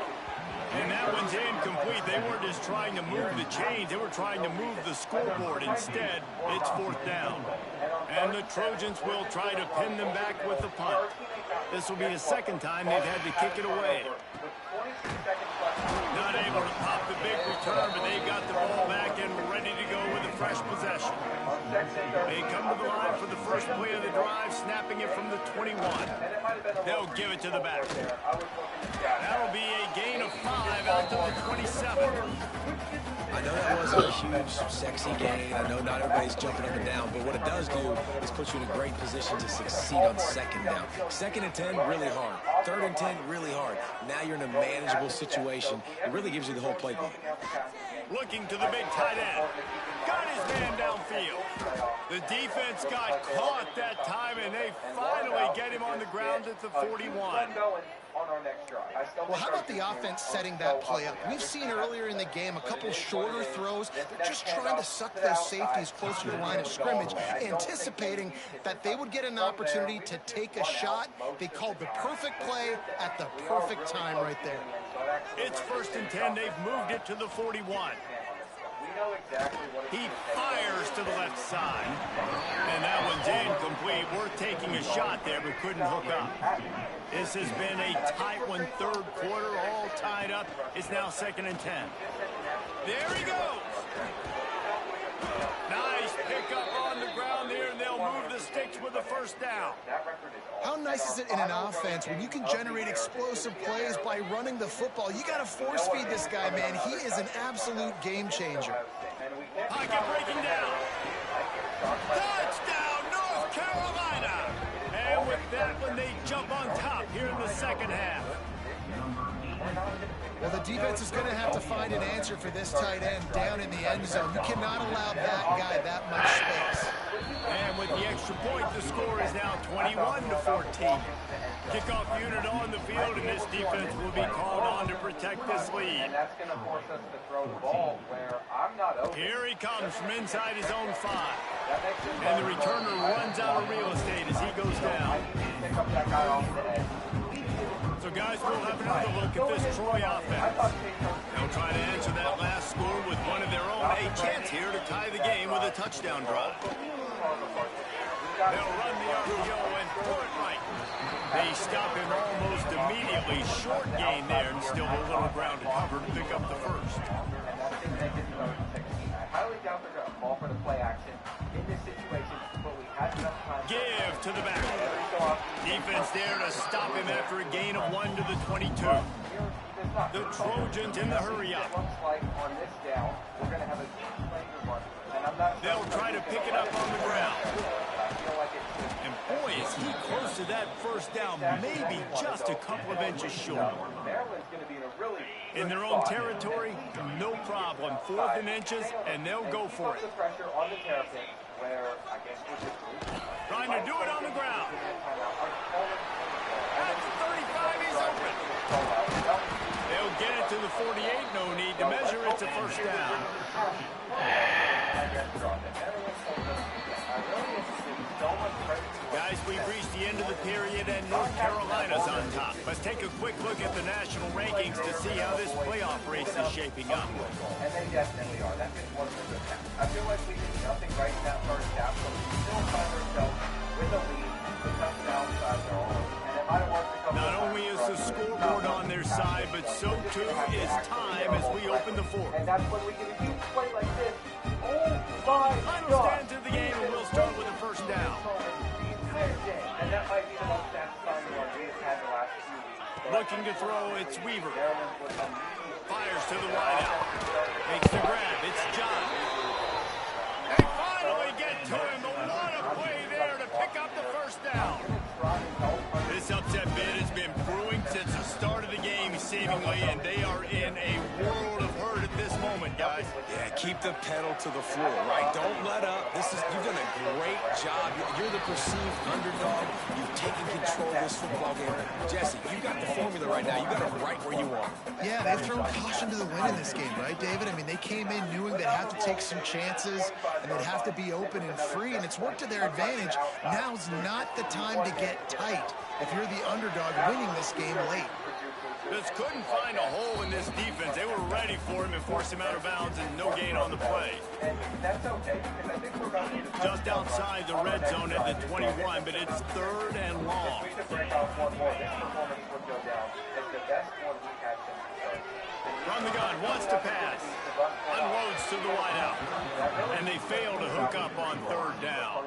And that one's incomplete. They weren't just trying to move the chains. They were trying to move the scoreboard. Instead, it's 4th down. And the Trojans will try to pin them back with the punt. This will be the second time they've had to kick it away. Not able to pop the big return, but they got the ball back and ready to go with a fresh possession. They come to the line for the first play of the drive, snapping it from the 21. They'll give it to the back. That'll be a gain of 5 out to the 27. I know that wasn't a huge, sexy gain. I know not everybody's jumping up and down, but what it does do is put you in a great position to succeed on 2nd down. 2nd and 10, really hard. 3rd and 10, really hard. Now you're in a manageable situation. It really gives you the whole playbook. Looking to the big tight end. Got his man downfield. The defense got caught that time, and they finally get him on the ground at the 41. Well, how about the offense setting that play up? We've seen earlier in the game a couple shorter throws. They're just trying to suck those safeties closer to the line of scrimmage, anticipating that they would get an opportunity to take a shot. They called the perfect play at the perfect time right there. It's 1st and 10. They've moved it to the 41. He fires to the left side. And that one's incomplete. Worth taking a shot there, but couldn't hook up. This has been a tight one, 3rd quarter, all tied up. It's now 2nd and 10. There he goes. Nice pickup on the ground there, and they'll move the sticks with the 1st down. How nice is it in an offense when you can generate explosive plays by running the football? You got to force feed this guy, man. He is an absolute game changer. Pocket breaking down. Touchdown, North Carolina. And with that one, they jump on top here in the 2nd half. Well, the defense is going to have to find an answer for this tight end down in the end zone. You cannot allow that guy that much space. And with the extra point, the score is now 21-14. Kickoff unit on the field, and this defense will be called on to protect this lead. Here he comes from inside his own 5. And the returner runs out of real estate as he goes down. So, guys, we'll have another look at this Troy offense. They'll try to answer that last score with one of their own. A chance here to tie the game with a touchdown drive. They'll run the RPO and throw it right. They stop him almost immediately. Short gain there, and still a little ground to cover to pick up the 1st. Give to the back. Defense defense there to stop him after a gain of 1 to the 22. The Trojans in the hurry-up. They'll try to pick it up on the ground. And boy, is he close to that first down, maybe just a couple of inches short. In their own territory, no problem. 4th and inches, and they'll go for it. Trying to do it on the ground. At the 35, he's open. They'll get it to the 48. No need to measure. It's a first down. Guys, we've reached the end of the period, and North Carolina's on top. Let's take a quick look at the national rankings to see how this playoff race is shaping up. And they definitely are. That's just one of the half. I feel like we did nothing right in that first half, but we still find ourselves with a lead, with touchdowns on their own. And it might have worked a couple Not only is the scoreboard on their side, but so too is time as we open the fourth. And that's when we get a huge play like this. Oh my Final God! stand to the game, and we'll start with a first down. And that might be the most satisfying one we have had the last few weeks. Looking to throw, it's Weaver. Fires to the wideout. Makes the grab. It's John. They finally get to him. But what a play there to pick up the first down. This upset bid has been brewing since the start of the game, seemingly, and they are in a world of hurt at this moment, guys. Yeah, keep the pedal to the floor, right? Don't let up. You've done a great job. You're the perceived underdog. You've taken control of this football game. Jesse, you've got the formula right now. You got it right where you want. Yeah, they've thrown caution to the wind in this game, right, David? I mean, they came in knowing they'd have to take some chances and they'd have to be open and free, and it's worked to their advantage. Now's not the time to get tight if you're the underdog winning this game late. Just couldn't find a hole in this defense. They were ready for him and forced him out of bounds, and no gain on the play. Just outside the red zone at the 21, but it's 3rd and long. From the gun, wants to pass. Unloads to the wideout. And they fail to hook up on 3rd down.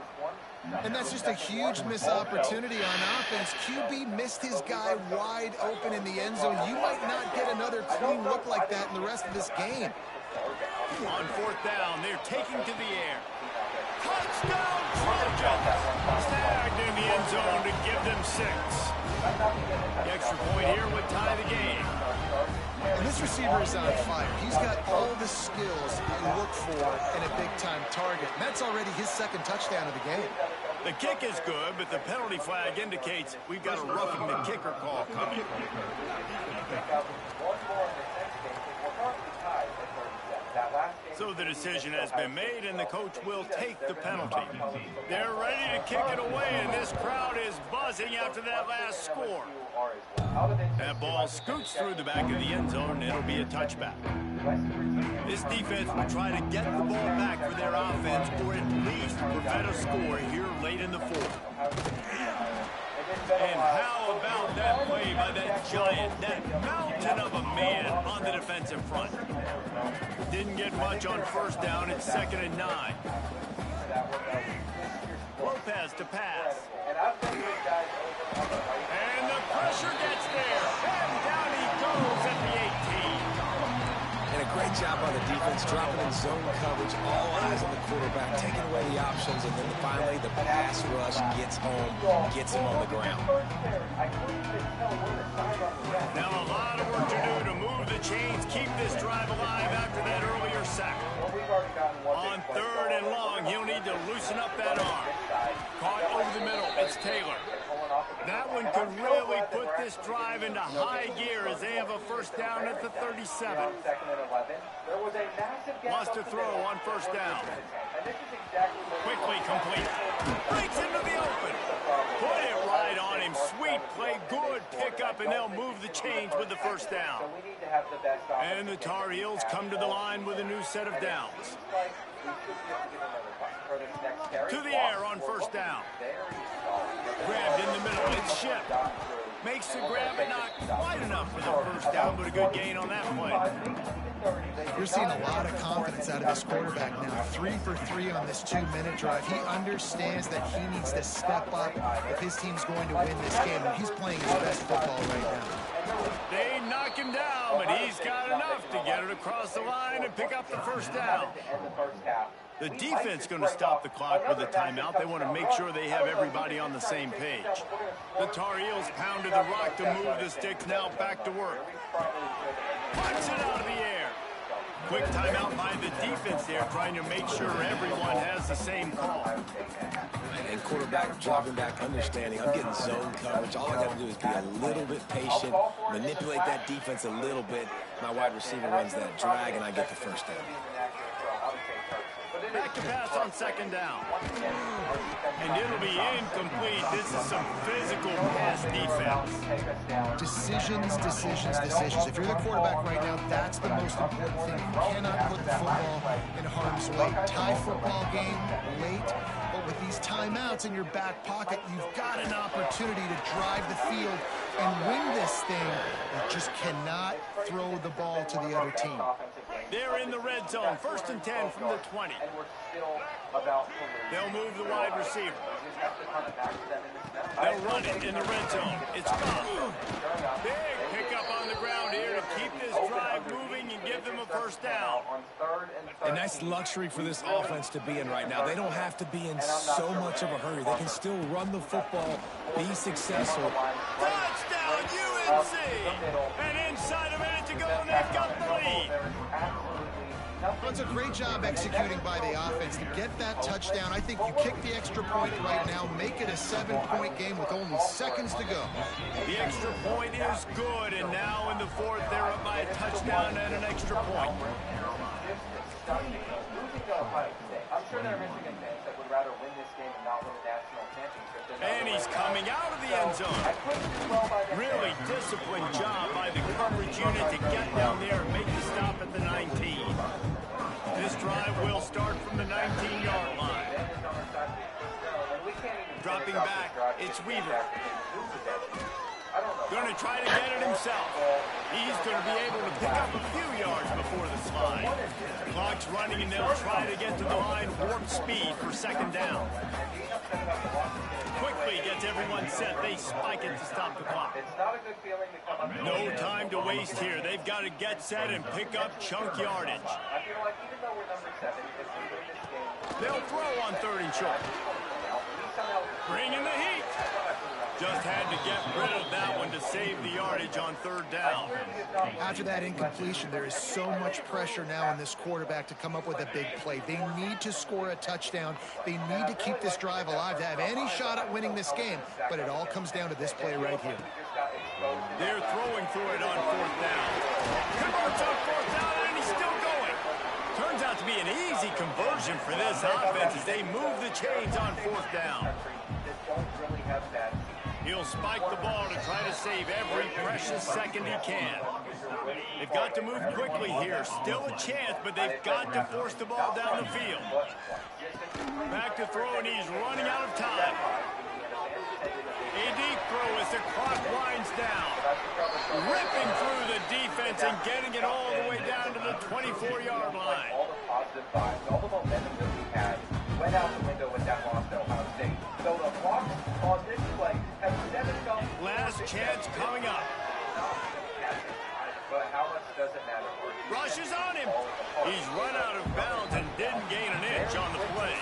And that's just a huge missed opportunity on offense. QB missed his guy wide open in the end zone. You might not get another clean look like that in the rest of this game. On 4th down, they're taking to the air. Touchdown, Trojans! Snagged in the end zone to give them 6. The extra point here would tie the game. And this receiver is on fire. He's got all the skills you look for in a big-time target. And that's already his 2nd touchdown of the game. The kick is good, but the penalty flag indicates we've got a roughing the kicker call coming. So the decision has been made, and the coach will take the penalty. They're ready to kick it away, and this crowd is buzzing after that last score. That ball scoots through the back of the end zone, and it'll be a touchback. This defense will try to get the ball back for their offense, or at least prevent a score here late in the 4th. And how about that play by that giant, that mountain of a man on the defensive front? Didn't get much on 1st down. It's 2nd and 9. Lopez to pass. And the pressure gets there. And down he goes at the 18. And a great job by the defense, dropping in zone coverage, all eyes on the quarterback, taking away the options, and then finally the pass rush gets home, gets him on the ground. Now a lot of work to do to move the chains, keep this drive alive after that earlier sack. On 3rd and long, he'll need to loosen up that arm. Caught over the middle, it's Taylor. That one could really put this drive into high gear as they have a first down at the 37. Wants to throw on 1st down. Quickly complete. Breaks into the open. Put it right on him. Sweet play, good pickup, and they'll move the chains with the first down. And the Tar Heels come to the line with a new set of downs. To the air on 1st down. Grabbed in the middle, it's Shep. Makes the grab, but not quite enough for the first down, but a good gain on that play. You're seeing a lot of confidence out of this quarterback now. 3 for 3 on this 2-minute drive. He understands that he needs to step up if his team's going to win this game, and he's playing his best football right now. They knock him down, but he's got enough to get it across the line and pick up the first down. The defense going to stop the clock with a timeout. They want to make sure they have everybody on the same page. The Tar Heels pounded the rock to move the sticks. Now back to work. Punch it out of the air. Quick timeout by the defense there, trying to make sure everyone has the same call. And quarterback dropping back, understanding I'm getting zone coverage. All I got to do is be a little bit patient, manipulate that defense a little bit. My wide receiver runs that drag, and I get the first down. Back to pass on second down. And it'll be incomplete. This is some physical pass defense. Decisions. If you're the quarterback right now, that's the most important thing. You cannot put the football in harm's way. Tie football game late, but with these timeouts in your back pocket, you've got an opportunity to drive the field and win this thing. You just cannot throw the ball to the other team. They're in the red zone. 1st and 10 from the 20. They'll move the wide receiver. They'll run it in the red zone. It's gone. Big pickup on the ground here to keep this drive moving and give them a first down. And that's luxury for this offense to be in right now. They don't have to be in so much of a hurry. They can still run the football, be successful. Touchdown, UNC! And inside a minute to go, and they've got the lead. Well, it's a great job executing by the offense to get that touchdown. I think you kick the extra point right now, make it a 7-point game with only seconds to go. The extra point is good, and now in the 4th, they're up by a touchdown and an extra point. I'm sure there are Michigan fans that would rather win this game and not win the national championship. And he's coming out of the end zone. Really disciplined job by the coverage unit to get down there and make the stop at the 19. This drive will start from the 19-yard line. Dropping back, it's Weaver. Going to try to get it himself. He's going to be able to pick up a few yards before the slide. Clock's running, and they'll try to get to the line warp speed for second down. Quickly gets everyone set. They spike it to stop the clock. No time to waste here. They've got to get set and pick up chunk yardage. They'll throw on 3rd and short. Bringing the heat. Just had to get rid of that one to save the yardage on 3rd down. After that incompletion, there is so much pressure now on this quarterback to come up with a big play. They need to score a touchdown. They need to keep this drive alive to have any shot at winning this game. But it all comes down to this play right here. They're throwing through it on 4th down. Converts on 4th down, and he's still going. Turns out to be an easy conversion for this offense as they move the chains on 4th down. He'll spike the ball to try to save every precious second he can. They've got to move quickly here. Still a chance, but they've got to force the ball down the field. Back to throw, and he's running out of time. A deep throw as the clock winds down. Ripping through the defense and getting it all the way down to the 24-yard line. All the positive vibes, all the momentum that we had went out the window with that loss to Ohio State. So the clock on this play has set itself. Last chance coming up. But how much does it matter? Rushes on him. He's run out of bounds and didn't gain an inch on the play.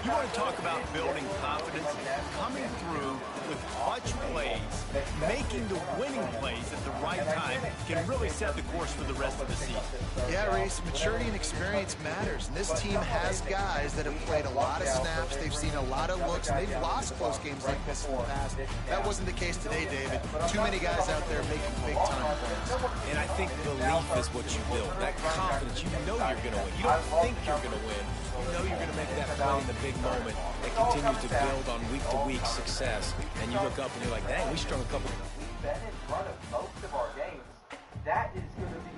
You want to talk about building confidence? Coming through with clutch plays, making the winning plays at the right time can really set the course for the rest of the season. Yeah, Reese, maturity and experience matters. And this team has guys that have played a lot of snaps. They've seen a lot of looks, and they've lost close games like this in the past. That wasn't the case today, David. Too many guys out there making big-time plays. And I think belief is what you build. That confidence, you know you're going to win. You don't think you're going to win. You know you're going to make that play in the big moment that continues to build on week-to-week success. And you look up and you're like, dang, we strung a couple. We've been in front of most of our games. That is going to be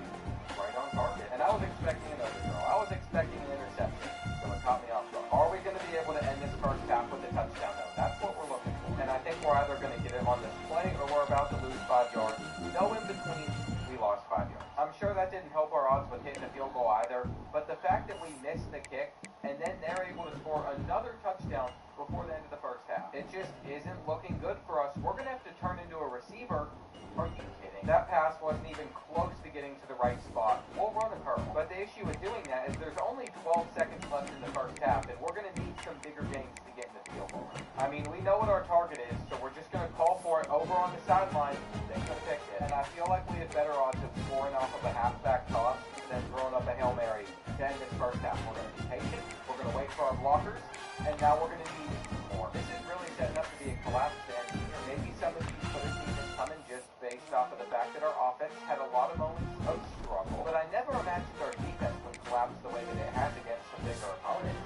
right on target. And I was expecting an overthrow. I was expecting an interception. So it caught me off guard. Are we going to be able to end this first half with a touchdown? No, that's what we're looking for. And I think we're either going to get it on this play or we're about to that didn't help our odds with hitting a field goal either, but the fact that we missed the kick and then they're able to score another touchdown before the end of the first half, it just isn't looking good for us. We're going to have to turn into a receiver. Are you kidding? That pass wasn't even close to getting to the right spot. We'll run a curl. But the issue with doing that is there's only 12 seconds left in the first half, and we're going to need some bigger gains to get in the field goal. I mean, we know what our target is, so we're just going to call for it over on the sideline. They can pick it. And I feel like we have better odds of scoring off of a halfback toss than throwing up a Hail Mary to end this first half. We're going to be patient. We're going to wait for our blockers, and now we're going to need more. This is really setting up to be a collapse stand. Or maybe some of these other teams is coming just based off of the fact that our offense had a lot of moments of struggle. But I never imagined our defense would collapse the way that it has against some bigger opponents.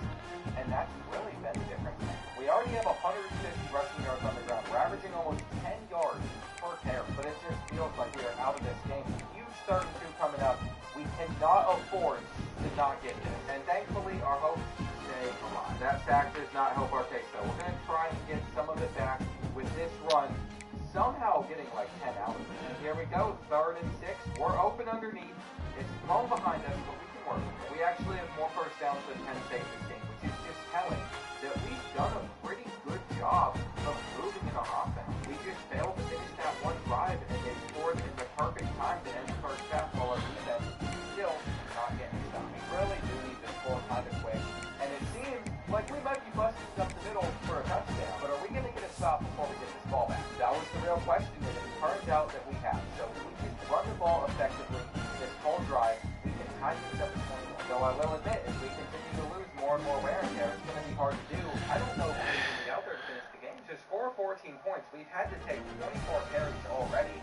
And that's really been the difference. We already have 150 rushing yards on the ground. We're averaging almost 10 yards per carry. But it just feels like we are out of this game. Huge 3rd and 2 coming up. We cannot afford to not get this. And thankfully, our hopes stay alive. That sack does not help our case, though. We're going to try and get some of it back with this run. Somehow getting like 10 out of it. And here we go, 3rd and 6. We're open underneath. It's thrown behind us, but we can work with it. We actually have more first downs than Penn State this game, which is just telling that we've done a pretty good job of moving in our offense. We just failed to finish that one drive, and they scored in the perfect time to end the first half while our defense still not getting stopped. We really do need to score kind of quick, and it seems like we might be busting up the middle for a touchdown, but are we going to get a stop before we get this ball back? That was the real question, and it turns out that we have. So if we can run the ball effectively this whole drive, we can tie things up to 21. Though I will admit, if we continue to lose more and more wear and tear, it's going to be hard to do. I don't know if we're going to be out there to finish the game. To score 14 points, we've had to take 24 carries already,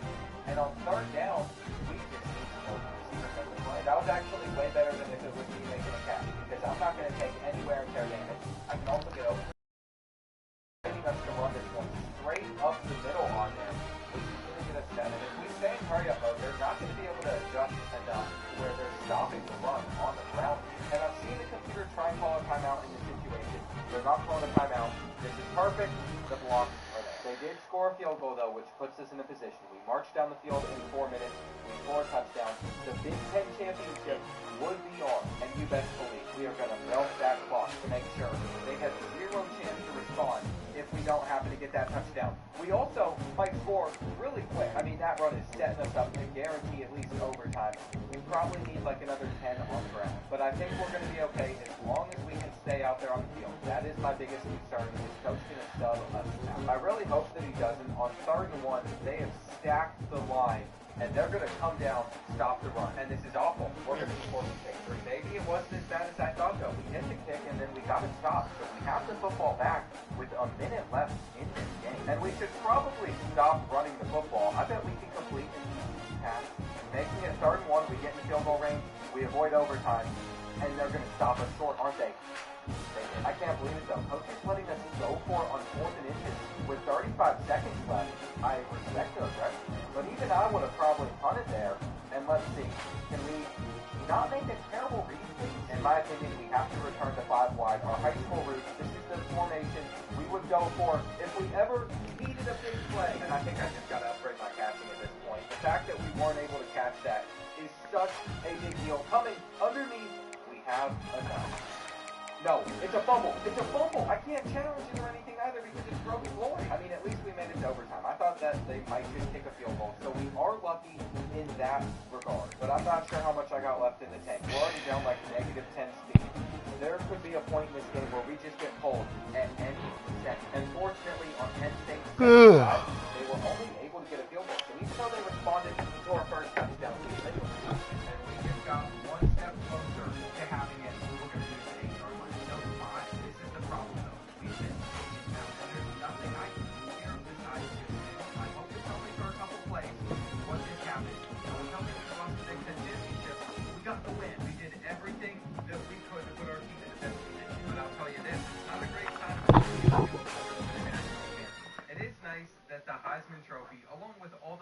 and on 3rd down, we just need to go to the receiver to play. That was actually way better than if it was me making a catch, because I'm not going to take any wear and tear damage. I can also get over us to run this one straight up the middle on them, which is going to get us 7. If we stay in hurry up mode, they're not going to be able to adjust enough to where they're stopping the run on the ground. And I've seen the computer try and call a timeout in this situation. They're not calling a timeout. This is perfect. The blocks are there. They did score a field goal, though, which puts us in a position. We marched down the field in 4 minutes. We score a touchdown. The Big Ten championship would be on, and you best believe we are going to milk that clock to make sure they have 0 chance to respond if we don't happen to get that touchdown. We also might score really quick. I mean, that run is setting us up to guarantee at least overtime. We probably need like another 10 on the ground. But I think we're going to be okay as long as we can stay out there on the field. That is my biggest concern. Is Coach going to sub us out? I really hope that he doesn't. On 3rd and 1, they have stacked the line, and they're going to come down, stop the run. And this is awful. We're going to be forced to take 3. Maybe it wasn't as bad as I thought, though. We hit the kick, and then we got it stopped. So we have the football back with a minute left in this game. And we should probably stop running the football. I bet we can complete an easy pass. Making it 3rd and 1, we get in field goal range, we avoid overtime, and they're going to stop us short, aren't they? I can't believe it, though. Coach is letting us go for it on 4th and inches with 35 seconds left. I respect the aggression, but even I would have probably punted there. And let's see, can we not make a terrible read, please? In my opinion, we have to return to 5 wide. Our high school roots, this is the formation we would go for if we ever needed a big play. And I think I just got to upgrade my catching at this point. The fact that we weren't able to catch that is such a big deal. Coming underneath, we have enough. No, it's a fumble. It's a fumble. I can't challenge it or anything either because it's broken Floyd. I mean, at least we made it to overtime. I thought that they might just kick a field goal, so we are lucky in that regard. But I'm not sure how much I got left in the tank. We're already down like -10 speed. There could be a point in this game where we just get pulled at any second. And fortunately, on Penn State's second drive, they were only able to get a field goal. So even though they responded to our first touchdown, we just got one step closer to having it. We're going to do the 8-yard line. No, fine. This is the problem, though. We've been now, and there's nothing I can do here besides just I hope to tell me for a couple plays what just happened. Don't tell me we lost the Big Ten championship. We got the win. We did everything that we could to put our team in the best position. But I'll tell you this, it's not a great sign of a national champion. It is nice that the Heisman Trophy, along with all the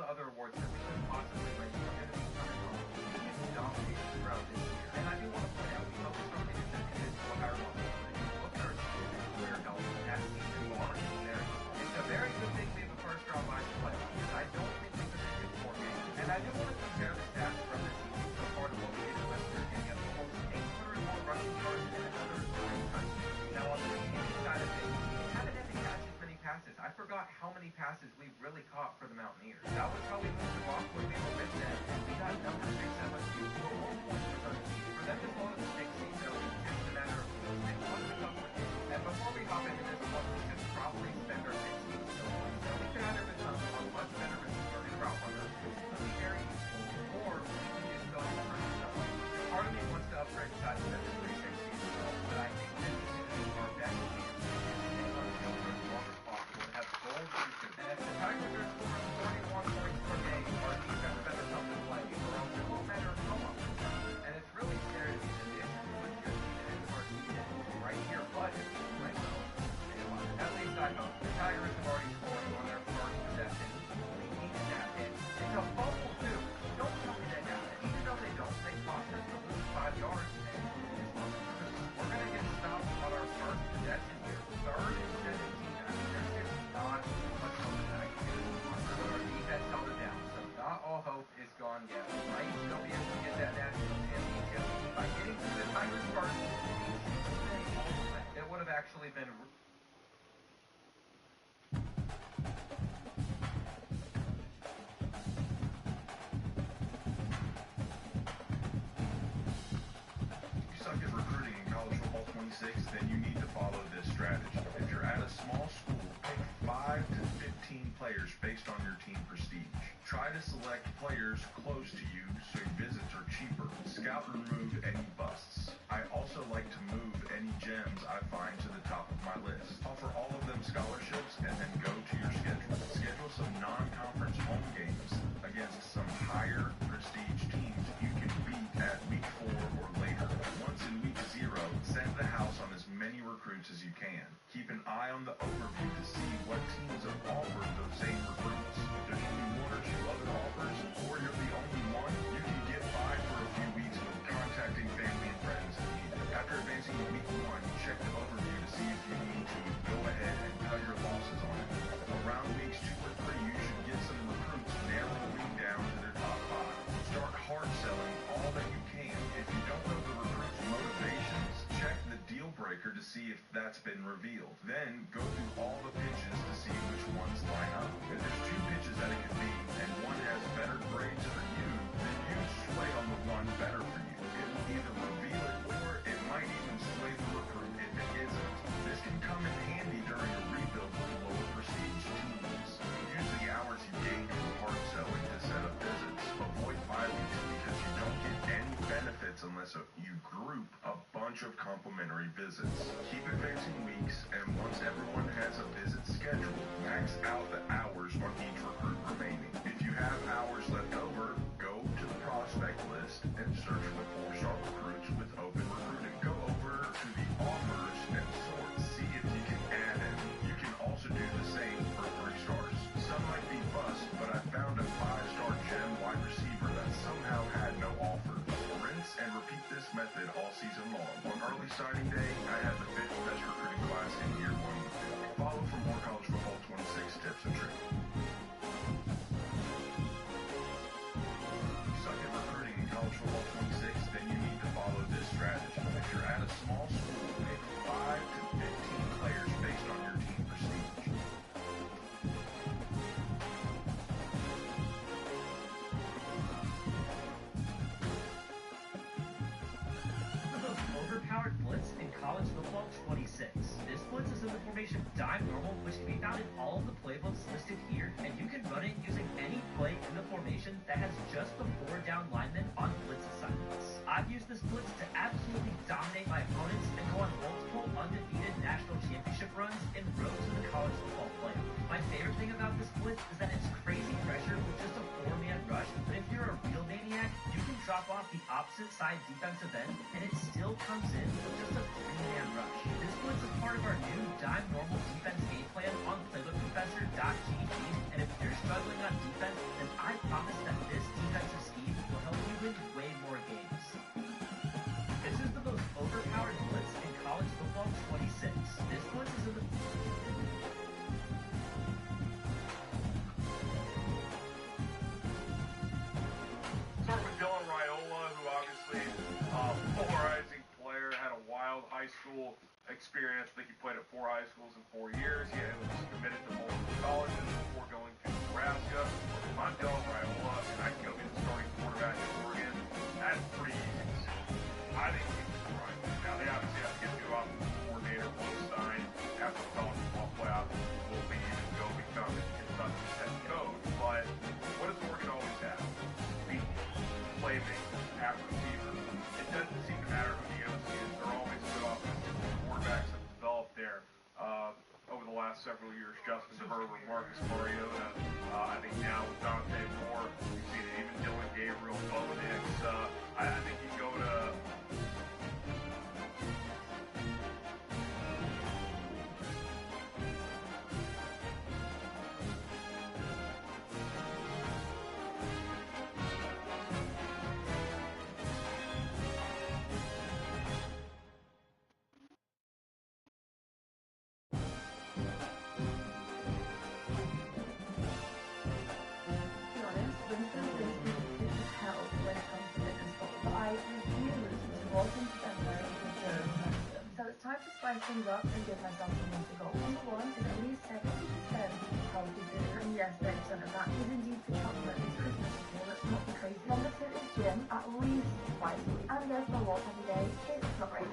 only been... then you need to follow this strategy. If you're at a small school, pick 5 to 15 players based on your team prestige. Try to select players close to you so your visits are cheaper. Scout and remove any busts. I also like to move any gems I find to the top of my list. Offer all of them scholarships and then go to your schedule. Schedule some non-conference home games against some higher prestige teams you can beat at week 4 or later. Once in week 0, send the house on as many recruits as you can. Keep an eye on the overview to see what teams have offered those same recruits. If there's only 1 or 2 other offers, or you're the only one, you can get by for a few weeks with contacting family and friends if needed. After advancing to week 1, check the overview to see if you need to go ahead and cut your losses on it. Around weeks 2 or 3, you should get some recruits narrowing down to their top 5. Start hard selling all that you can. If you don't know the recruits' motivations, check the deal breaker to see if that's been revealed. Then go through all the pitches to see which ones line up. If there's 2 pitches that it could be, and one has better grades for you, then use sway on the one better for you. It will either reveal it, or it might even sway the recruit if it isn't. This can come in handy during a rebuild with lower prestige teams. Use the hours you gain from hard selling to set up visits. Avoid bye weeks because you don't get any benefits unless you group a bunch of complimentary visits. Keep advancing weeks, and once everyone has a visit scheduled, max out the hours on each recruit remaining. If you have hours left over, go to the prospect list and search for 4-star recruits with open recruiting. Go over to the offers and sort. See if you can add any. You can also do the same for 3 stars. Some might be bust, but I found a 5-star gem wide receiver that somehow had no offer. Rinse and repeat this method all season long. On early signing day, I had the 5th best recruiting class in year 1. Follow for more College Football 26 tips and tricks. Suck at recruiting in College Football 26, then you need to follow this strategy. If you're at a small school, pick 5 to 15 players based on your team prestige. Overpowered blitz in College Football 26. This blitz is in the formation dime normal, which can be found in all of the playbooks listed here, and you can run it using any play in the formation that has just the 4-down lineman on blitz assignments. I've used this blitz to absolutely dominate my opponents and go on multiple undefeated national championship runs in road to the college football playoff. My favorite thing about this blitz is that it's crazy pressure with just a 4-man rush, but if you're a real maniac, you can drop off the opposite side defensive end, and it still comes in with just a 3-man rush. This blitz is part of our new dime normal defense game plan on playbookprofessor.gg, and if you're struggling on defense, then I promise that this defensive scheme will help you win way more games. This is the most overpowered blitz in College Football 26. This blitz is in the... Start with Dylan Raiola, who obviously polarizing player, had a wild high school experience. I think he played at 4 high schools in 4 years. He was committed to multiple colleges before going to Nebraska. I'm Dylan Raiola, and I can go be the starting quarterback at Oregon. That's pretty easy. I think he's right. Now, they obviously have to get a new offensive coordinator once signed after the college football playoff will leave and go become Kentucky's head coach. But what does Oregon always have? Speed, playmaking, after receiver. It doesn't seem to matter who the OC is. They're always good offensive quarterbacks have developed there over the last several years. Justin Herbert, Marcus Mariota. I think now with Dante Moore, we've seen it. Even Dylan Gabriel, Bo Nix. I think you go to... Winston is hell. spice things up and give myself something to go. Number one is at least 70% healthy food. And yes, 30% of that is indeed for chocolate. It's Christmas, okay? Let's not be crazy. Number two is gym, at least twice a week. And go for a walk every day. It's not great.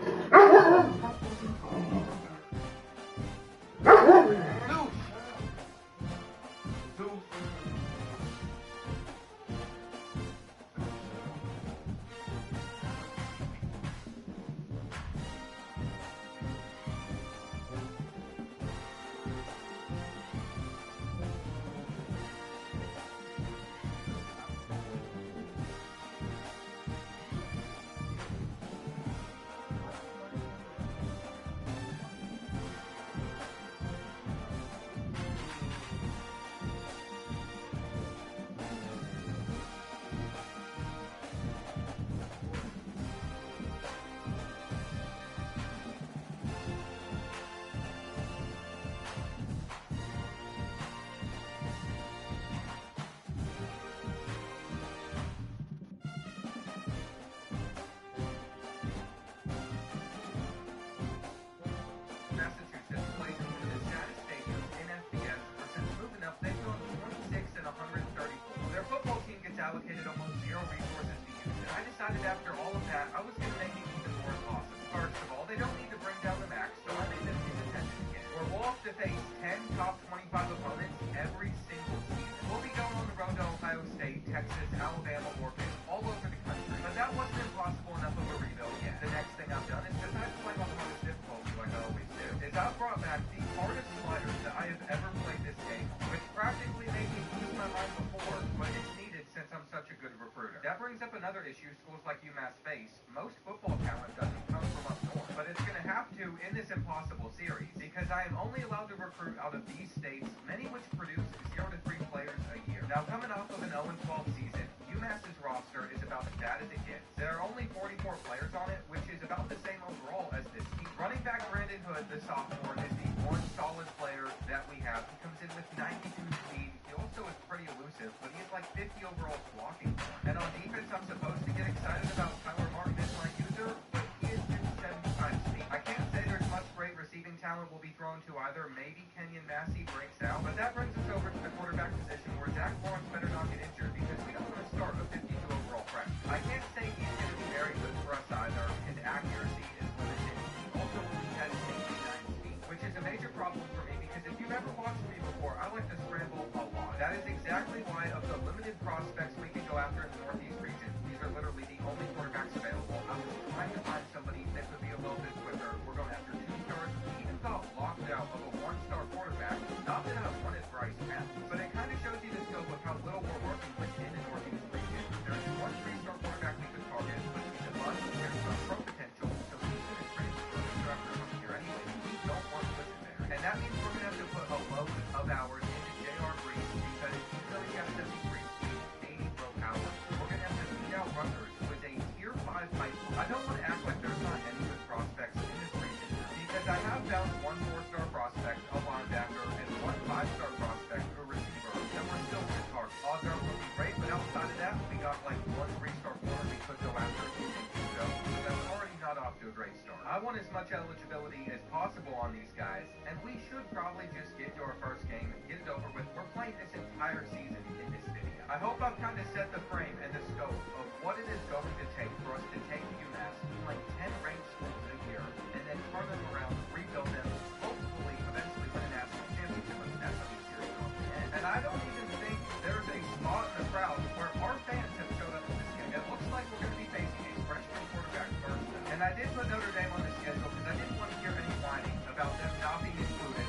That's allocated almost zero resources to use. And I decided after all of that, I was going to make it even more impossible. First of all, they don't need to bring down the max, so I made them use attention again. Where we'll have to face 10 top 25 opponents every single season. We'll be going on the road to Ohio State, Texas, Alabama, Oregon, all over the country. But that wasn't impossible enough of a rebuild yet. The next thing I've done is because I've played on the hardest difficulty like I always do, is I've brought back the hardest sliders that I have ever played this game, which practically made me lose my mind before, but it's needed since I'm such a good recruiter. That brings up another issue schools like UMass face. Most football talent doesn't come from up north, but it's going to have to in this impossible series, because I am only allowed to recruit out of these states, many which produce 0 to 3 players a year. Now, coming off of an 0-12 season, UMass's roster is about as bad as it gets. There are only 44 players on it, which is about the same overall as this team. Running back Brandon Hood, the sophomore, is the one solid player that we have. He comes in with 92 speed. He also is pretty elusive, but he has like 50 overall blocking. And on defense, I'm supposed to get excited about Tyler Martin as my user, but he is just 75 speed. I can't say there's much great receiving talent will be thrown to either. Maybe Kenyon Massey breaks out, but that brings us over to the quarterback position, where Zach Lawrence better not get injured, because we don't want to start a 52 overall freshman. I can't say he's going to be very good for us either. His accuracy is limited. Also, he has 69 speed, which is a major problem for me, because if you've ever watched me before, I like to scramble a lot. That is exactly why of the limited prospects we can go after in the Northeast region, these are literally the only quarterbacks available. I was trying to find somebody that could be a little bit quicker. We're going after 2 stars. We even got locked out of a 1-star quarterback. Not that I wanted Bryce Kemp, but it kind of shows you the scope of how little we're working with in the Northeast region. There's 1 3-star quarterback we could target, but he's a bust. There's some pro potential, so he's going to transfer after coming here anyway. We don't want to listen there. And that means we're going to have to put a load of hours into J.R. Brees, because he's only got 73 speed, 80 pro power. We're going to have to beat out Rutgers with a tier 5 pipeline. I don't want to act like there's not any good prospects in this region, because I have found 1 4-star prospect, a linebacker, and 1 5-star prospect, a receiver, that we're still good targets. Odds are will be great, but outside of that, we got like 1 3-star corner we could go after if we think so. So that's already not off to a great start. I want as much eligibility as possible on these guys, and we should probably just get to our first game and get it over with. We're playing this entire season in this video. I hope I've kind of set the frame and the scope of what it is going to take for us to take UMass, like 10 ranked schools a year, and then turn them around, rebuild them, hopefully eventually win a national championship with an SMU series on the end. And I don't even think there's a spot in the crowd where our fans have showed up to this game. It looks like we're going to be facing a freshman quarterback first. And I did put Notre Dame on the schedule because I didn't want to hear any whining about them not being included.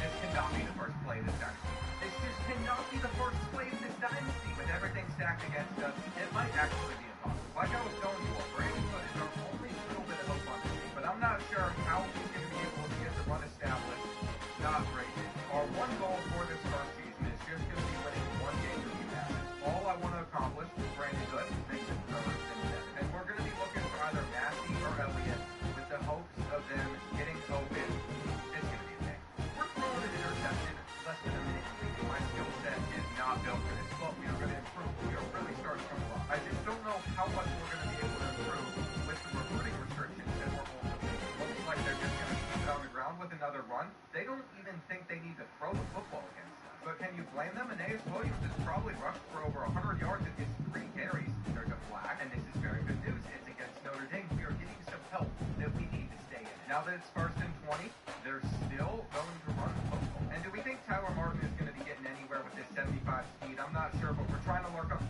This cannot be the first play of this dynasty. This just cannot be the first play of this dynasty with everything stacked against us. It might actually Aeneas Williams has probably rushed for over 100 yards in his 3 carries. There's a flag, and this is very good news. It's against Notre Dame. We are getting some help that we need to stay in. Now that it's 1st and 20, they're still going to run the football. And do we think Tyler Martin is going to be getting anywhere with this 75 speed? I'm not sure, but we're trying to lurk up.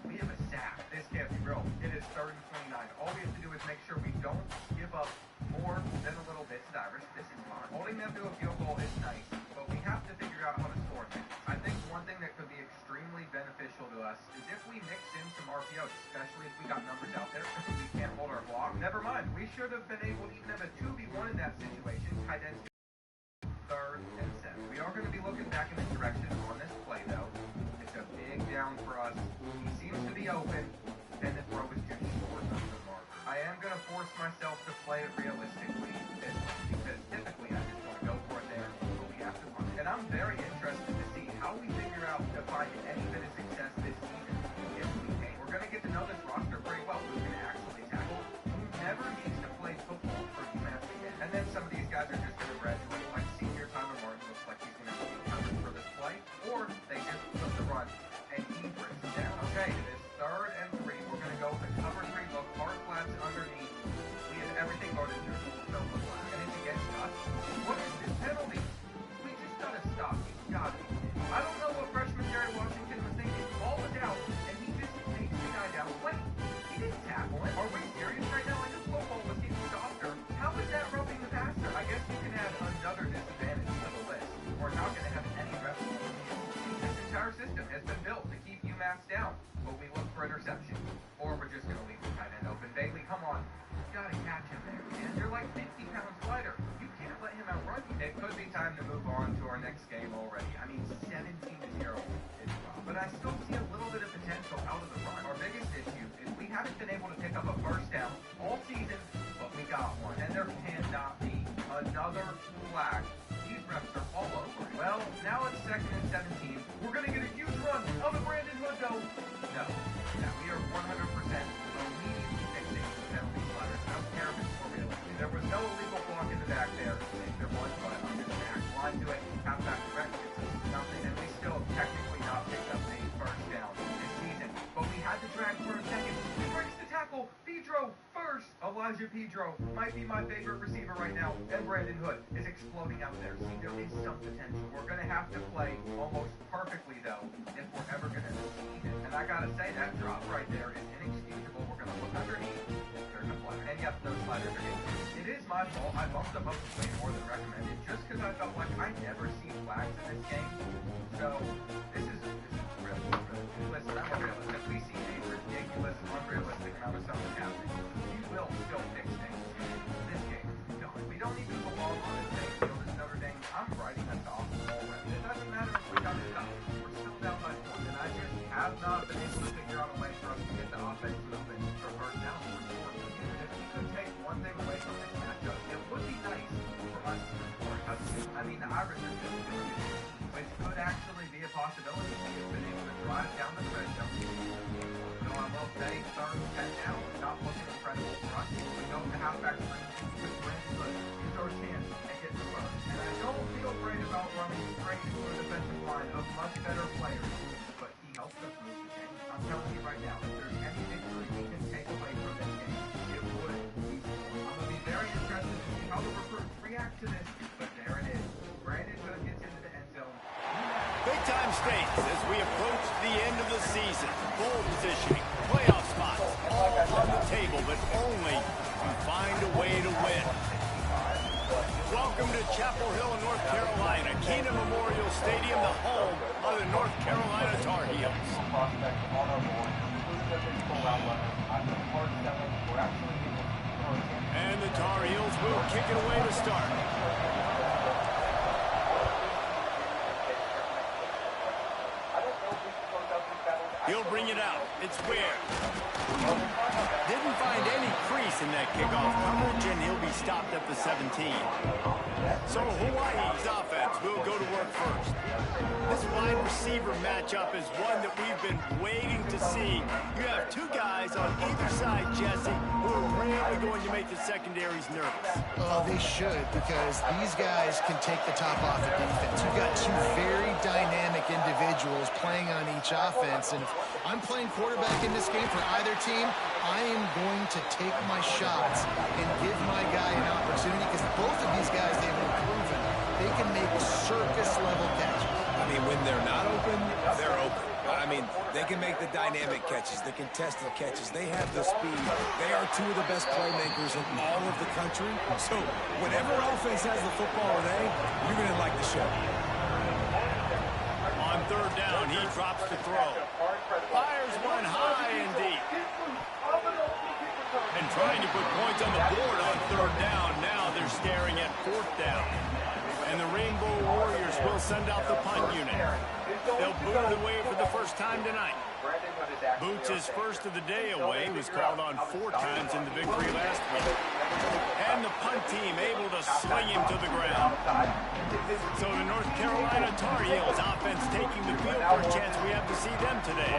We have a sack. This can't be real. It is 3rd and 29. All we have to do is make sure we don't give up more than a little bit. Irish, this is fine. Holding them to a field goal is nice, but we have to figure out how to score things. I think one thing that could be extremely beneficial to us is if we mix in some RPOs, especially if we got numbers out there. We can't hold our block. Never mind. We should have been able to even have a 2v1 in that situation. Tight end 3rd and 7. We are going to be looking back in this direction on this play, though. It's a big down for us. He seems to be open, and the throw is just short of the marker. I am going to force myself to play it realistically, because typically I just want to go for it there, but we have to run it. And I'm very interested to see how we figure out to find any bit of success this season if we can. We're going to get to know this roster pretty well. Who can actually tackle? Who never needs to play football for UMass again? And then some of these guys are just going to graduate. Like senior Tyler Martin looks like he's going to be covered for this play, or they just put the run and he brings it down. Okay, it is 3rd and 3. We're going to go with the cover 3 look, hard flats underneath. We have everything loaded here, so we'll fill the flag. And it's against us. What is this penalty? We just got to stop. He's got it. I don't know what freshman Jerry Washington was thinking. Ball was out, and he just takes the guy down. Wait, he didn't tackle him. Are we serious right now? Like, this football was getting softer. How is that roughing the passer? I guess you can add another disadvantage to the list. We're not going to have any reps. This entire system has been built to keep UMass down, but we look for interception. Or we're just going to leave the tight end open. Bailey, come on. You got to catch him there. And you're like 50 pounds lighter. You can't let him outrun you. It could be time to move on to our next game already. I mean, 17-0 is rough. But I still see a little bit of potential out of the run. Our biggest issue is we haven't been able to pick up a first down all season, but we got one. And there cannot be another flag. These reps are all over it. Well, now it's 2nd and 17. We're going to get a huge run on the Brandon Hood, though. No. Now, we are 100% immediately fixing the penalty sliders. I don't care if it's more realistic. There was no illegal block in the back there. If there was, but I'm just going to act blind to it. Half back direct. It's nothing. And we still have technically not picked up a first down this season. But we had to drag for a second. He breaks the tackle. Pedro first. Elijah Pedro might be my favorite receiver right now. And Brandon Hood is exploding out there. See, there is some potential. We're going to have to play almost perfectly, though, if we're ever going to succeed. And I got to say, that drop right there is inexcusable. We're going to look underneath. There's a flag. And yep, those sliders are getting through. It is my fault. I bumped them up way more than recommended just because I felt like I never see flags in this game. So, this is really. Listen, I'm a realist. If we see a ridiculous, unrealistic amount of something happening, we will still fix things. This game is done. We don't need to go long on this thing. Field is Notre Dame. I'm writing us off already. It doesn't matter if we got it done. We're still down by 1. And I just have not been able to figure out a way for us to get the offense moving for first down. If we could take one thing away from this matchup, it would be nice for us to score a touchdown. I mean, the Irish are just doing it, which could actually be a possibility. We have been able to drive down the red zone. So I will say, 3rd and 10 now, not looking incredible for us. We go to halfback with Brandon Hood. It's our chance to get the run. And I don't feel great about running straight into a defensive line of much better players, but he helps us move the game. I'm telling you right now, if there's any victory we can take away from this game, it would be scored. I'm going to be very interested to see how the recruits react to this, but there it is. Brandon Hood gets into the end zone. Big time stakes as we approach the end of the season. Bowl positioning, playoff spots, all on the table, but only to find a way to win. Welcome to Chapel Hill, North Carolina, Keenan Memorial Stadium, the home of the North Carolina Tar Heels. And the Tar Heels will kick it away to start. He'll bring it out. It's Ware. Didn't find any crease space in that kickoff coverage, and he'll be stopped at the 17. So Hawaii's offense will go to work first. This wide receiver matchup is one that we've been waiting to see. You have two guys on either side, Jesse, who are really going to make the secondaries nervous. Oh, they should, because these guys can take the top off the defense. You've got two very dynamic individuals playing on each offense, and if I'm playing quarterback in this game for either team, I am going to take my shots and give my guy an opportunity, because both of these guys, they've been proven they can make circus-level catches. I mean, when they're not open, they're open. I mean, they can make the dynamic catches, the contested catches. They have the speed. They are two of the best playmakers in all of the country. So whenever offense has the football today, you're going to like the show. On third down, he drops the throw. Fires one high and deep. And trying to put points on the board on third down. Now they're staring at fourth down. And the Rainbow Warriors will send out the punt unit. They'll boot it away for the first time tonight. Boots his first of the day away. He was called on 4 times in the victory last week. And the punt team able to sling him to the ground. So the North Carolina Tar Heels offense taking the field. First chance we have to see them today.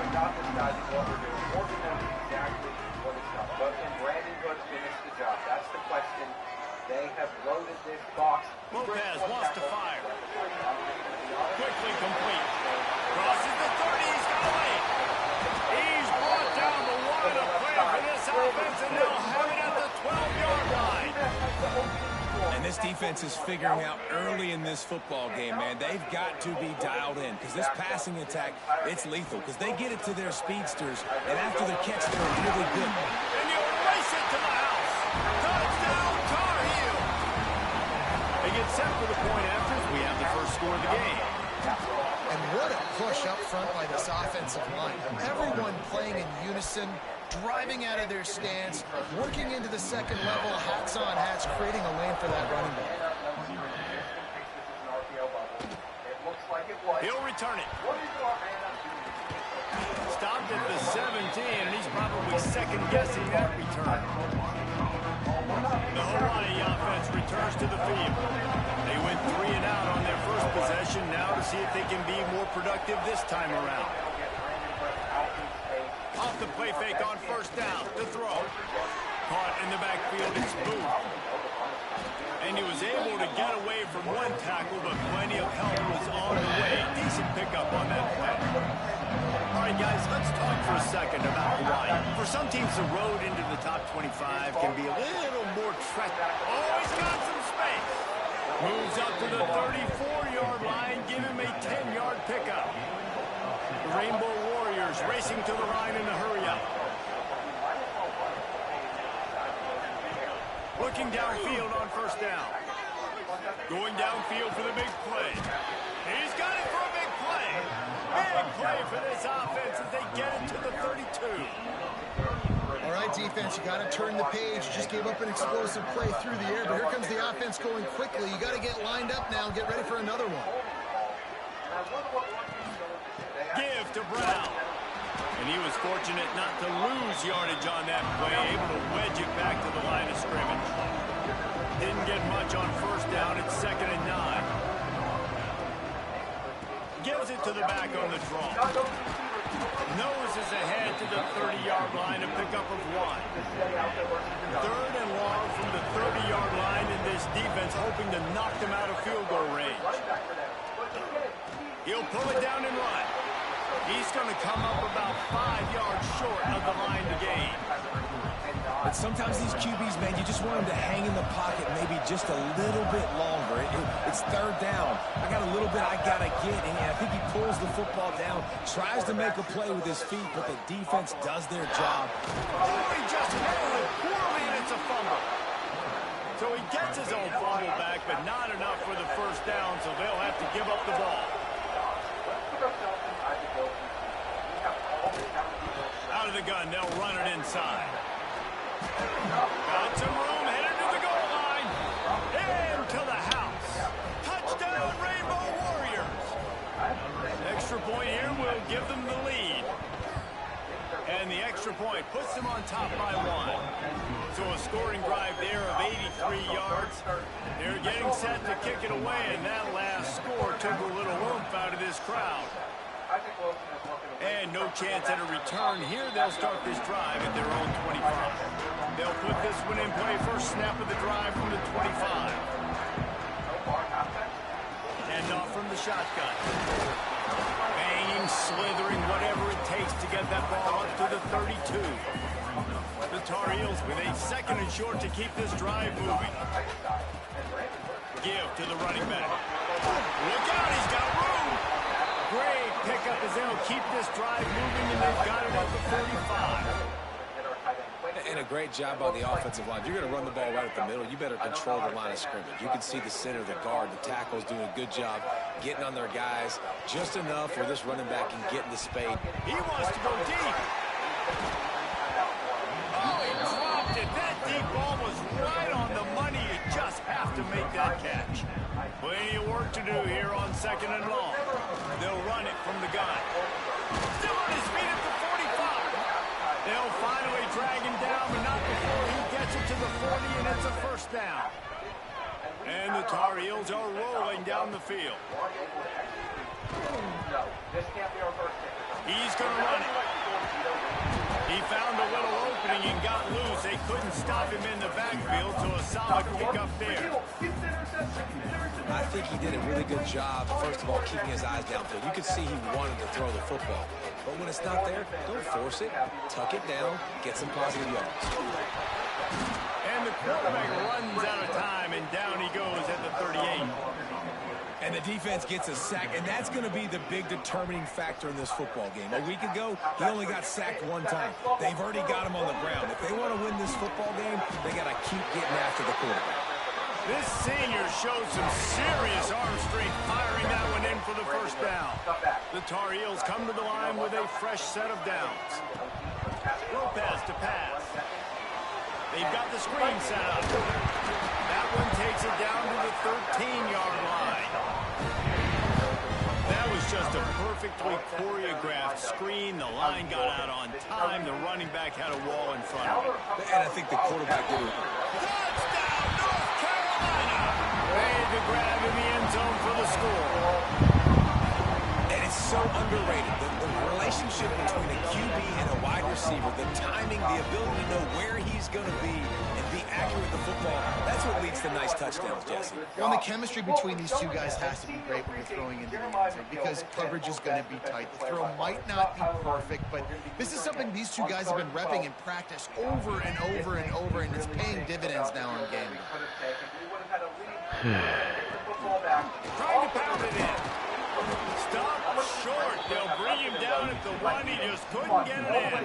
Not deciding what we're doing, or we know exactly what it's done. But can Brandon Hood finish the job? That's the question. They have loaded this box. Lopez wants to fire. Quickly complete. Crosses the 30. He's got away. He's brought down the line of play for this offense, and they'll have it at the 12-yard line. And this defense is figuring out early in this football game, man, they've got to be dialed in, because this passing attack, it's lethal, because they get it to their speedsters, and after the catch, they're really good. And you race it to the house. Touchdown, Tar Heel. They get set for the point after. We have the first score of the game. And what a push up front by this offensive line. Everyone playing in unison, driving out of their stance, working into the second level, hats on hats, creating a lane for that running back. He'll return it. Stopped at the 17, and he's probably second-guessing that return. The Hawaii offense returns to the field. They went 3 and out on their first possession, now to see if they can be more productive this time around. Off the play fake on first down, the throw. Caught in the backfield, it's Booth. And he was able to get away from one tackle, but plenty of help was on the way. Decent pickup on that play. All right, guys, let's talk for a second about Hawaii. For some teams, the road into the top 25 can be a little more treacherous. Oh, he's got some space. Moves up to the 34-yard line, give him a 10-yard pickup. The Rainbow Warriors racing to the line in a hurry-up. Looking downfield on first down. Going downfield for the big play. He's got it for a big play. Big play for this offense as they get it to the 32. All right, defense, you got to turn the page. You just gave up an explosive play through the air, but here comes the offense going quickly. You got to get lined up now and get ready for another one. Give to Brown. And he was fortunate not to lose yardage on that play, able to wedge it back to the line of scrimmage. Didn't get much on first down. It's 2nd and 9. Gives it to the back on the draw. Noses ahead to the 30-yard line, a pickup of 1. 3rd and long from the 30-yard line, and this defense hoping to knock them out of field goal range. He'll pull it down and run. He's going to come up about 5 yards short of the line to gain. But sometimes these QBs, man, you just want them to hang in the pocket maybe just a little bit longer. It's 3rd down. I got a little bit I got to get, and I think he pulls the football down, tries to make a play with his feet, but the defense does their job. Oh, he just handled it poorly, and it's a fumble. So he gets his own fumble back, but not enough for the first down, so they'll have to give up the ball. Out of the gun, they'll run it inside. Got some room, headed to the goal line. them on top by 1. So a scoring drive there of 83 yards. They're getting set to kick it away, and that last score took a little oomph out of this crowd. And no chance at a return here. They'll start this drive at their own 25. They'll put this one in play. First snap of the drive from the 25. And off from the shotgun. Banging, slithering, whatever it takes to get that ball up to the 32. The Tar Heels with a 2nd and short to keep this drive moving. Give to the running back. Look out, he's got room. Great pickup as they'll keep this drive moving, and they've got it at the 45. And a great job on the offensive line. If you're going to run the ball right at the middle, you better control the line of scrimmage. You can see the center, the guard, the tackles doing a good job getting on their guys just enough where this running back can get in the spade. He wants to go deep. Oh, he dropped it. That deep ball was right on the money. You just have to make that catch. Plenty of work to do here on 2nd and long. They'll run it from the gun. Still on his feet at the 45. They'll finally drag him down, but not before he gets it to the 40, and it's a first down. And the Tar Heels are rolling down the field. He's going to run it. He found a little opening and got loose. They couldn't stop him in the backfield, so a solid pickup there. I think he did a really good job, first of all, keeping his eyes downfield. You could see he wanted to throw the football. But when it's not there, don't force it. Tuck it down. Get some positive yards. And the quarterback runs out of time, and down he goes at the 38. And the defense gets a sack, and that's going to be the big determining factor in this football game. A week ago, he only got sacked 1 time. They've already got him on the ground. If they want to win this football game, they got to keep getting after the quarterback. This senior showed some serious arm strength, firing that one in for the first down. The Tar Heels come to the line with a fresh set of downs. Lopez to pass. They've got the screen set up. That one takes it down to the 13-yard line. That was just a perfectly choreographed screen. The line got out on time. The running back had a wall in front of him. And I think the quarterback did it. Touchdown, North Carolina! Made the grab in the end zone for the score. And it's so underrated. The relationship between a QB and a wide receiver, the timing, the ability to know where he's going to be and be accurate with the football, that's what leads to nice touchdowns, Jesse. Well, the chemistry between these two guys has to be great when you're throwing into the end zone because coverage is going to be tight. The throw might not be perfect, but this is something these two guys have been repping in practice over and over and over, and it's paying dividends now in game. Trying to pound it in. Stop short. They'll bring him down at the 1. He just couldn't get it in.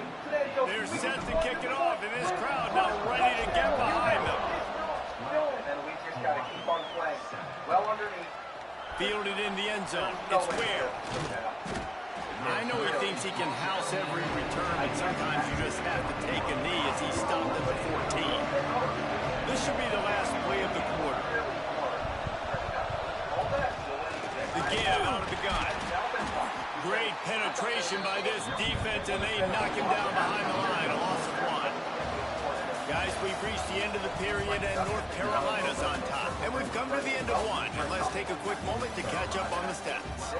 They're set to kick it off, and this crowd now ready to get behind them. And we just got to keep on playing. Well underneath. Fielded in the end zone. It's Ware. I know he thinks he can house every return, but sometimes you just have to take a knee as he stopped at the 14. This should be the last play of the quarter. The give out of the gun. Great penetration by this defense, and they knock him down behind the line. A loss of 1. Guys, we've reached the end of the period, and North Carolina's on top. And we've come to the end of 1. And let's take a quick moment to catch up on the stats.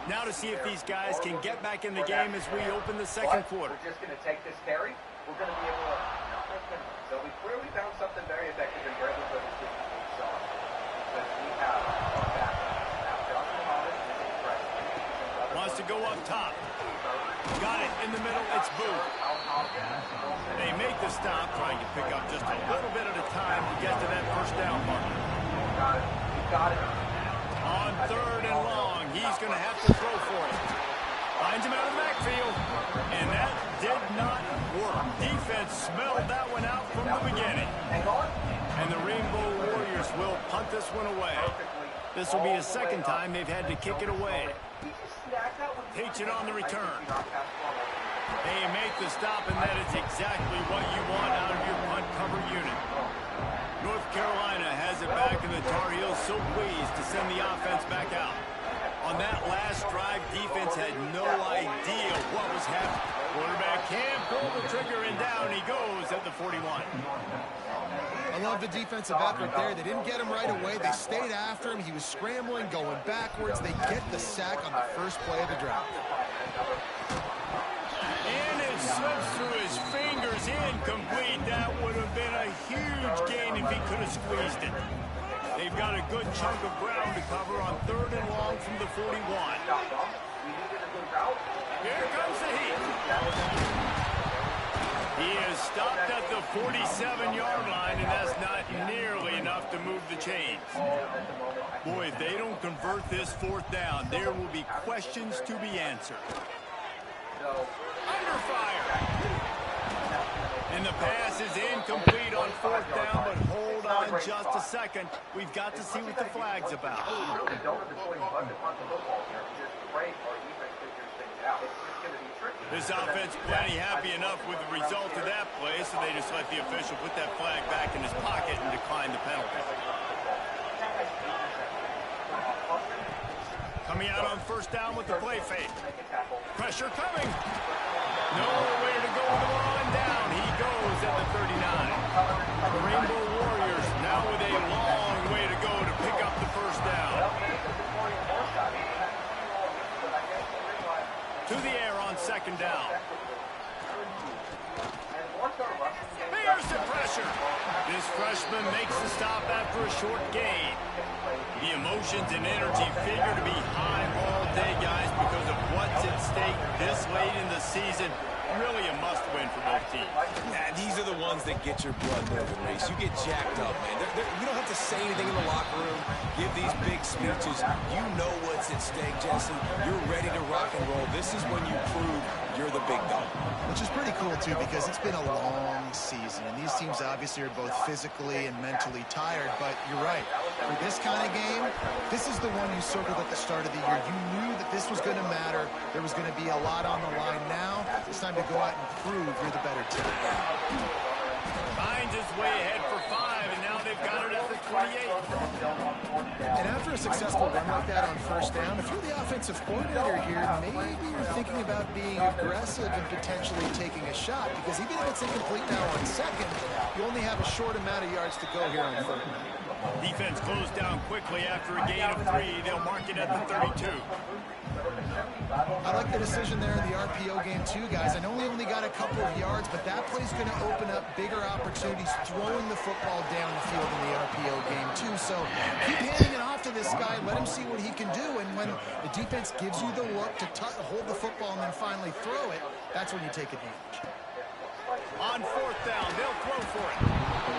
Now to see if these guys can get back in the game as we open the second quarter. We're just going to take this carry. We're going to be able to... So we clearly found something very effective in Bradley for this week. Because we have our back. Now, Josh Muhammad is impressive. Wants to go up top. Got it in the middle. It's Booth. They make the stop, trying to pick up just a little bit at a time to get to that first down mark. Got it. You got it. On 3rd and long, he's going to have to throw for it. Finds him out of the backfield, and that did not work. Defense smelled that one out from the beginning. And the Rainbow Warriors will punt this one away. This will be the second time they've had to kick it away. Takes it on the return. They make the stop, and that is exactly what you want out of your punt cover unit. North Carolina has it back, and the Tar Heels so pleased to send the offense back out. On that last drive, defense had no idea what was happening. Quarterback can't pull the trigger, and down he goes at the 41. I love the defensive effort there. They didn't get him right away. They stayed after him. He was scrambling, going backwards. They get the sack on the first play of the drive. And it slips through his fingers, incomplete. That would have been a huge gain if he could have squeezed it. They've got a good chunk of ground to cover on 3rd and long from the 41. Here comes the heat. He is stopped at the 47-yard line, and that's not nearly enough to move the chains. Boy, if they don't convert this 4th down, there will be questions to be answered. Under fire. And the pass is incomplete on 4th down, but hold on just a second. We've got to see what the flag's about. This offense plenty happy enough with the result of that play, so they just let the official put that flag back in his pocket and decline the penalty. Coming out on 1st down with the play fake. Pressure coming. Nowhere to go with the ball, and down he goes at the 39. The Rainbow Warriors now with a long way to go to pick up the 1st down. To the air on 2nd down. Here's the pressure. This freshman makes the stop after a short gain. The emotions and energy figure to be high all day, guys, because of what's at stake this late in the season. Really a must-win for both teams. Yeah, these are the ones that get your blood moving, Reese. You get jacked up, man. You don't have to say anything in the locker room, give these big speeches. You know what's at stake, Jesse. You're ready to rock and roll. This is when you prove you're the big dog. Which is pretty cool, too, because it's been a long season, and these teams obviously are both physically and mentally tired, but you're right. For this kind of game, this is the one you circled at the start of the year. You knew that this was going to matter. There was going to be a lot on the line. Now it's time to go out and prove you're the better team. Finds his way ahead for 5, and now they've got it at the 28. And after a successful run like that on 1st down, if you're the offensive coordinator here, maybe you're thinking about being aggressive and potentially taking a shot, because even if it's incomplete now on 2nd, you only have a short amount of yards to go here on 3rd. Defense closed down quickly after a gain of 3. They'll mark it at the 32. I like the decision there in the RPO game too, guys. I know we only got a couple of yards, but that play's going to open up bigger opportunities throwing the football down the field in the RPO game too. So keep handing it off to this guy. Let him see what he can do. And when the defense gives you the look to hold the football and then finally throw it, that's when you take advantage. On 4th down, they'll throw for it.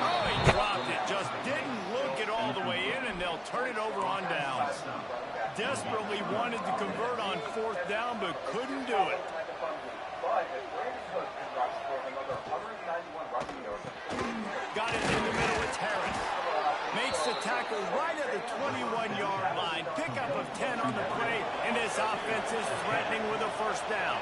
Oh, he dropped it. Just didn't look it all the way in, and they'll turn it over on downs. Desperately wanted to convert on 4th down, but couldn't do it. Got it in the middle. It's Harris. Makes the tackle right at the 21-yard line. Pickup of 10 on the play, and this offense is threatening with a 1st down.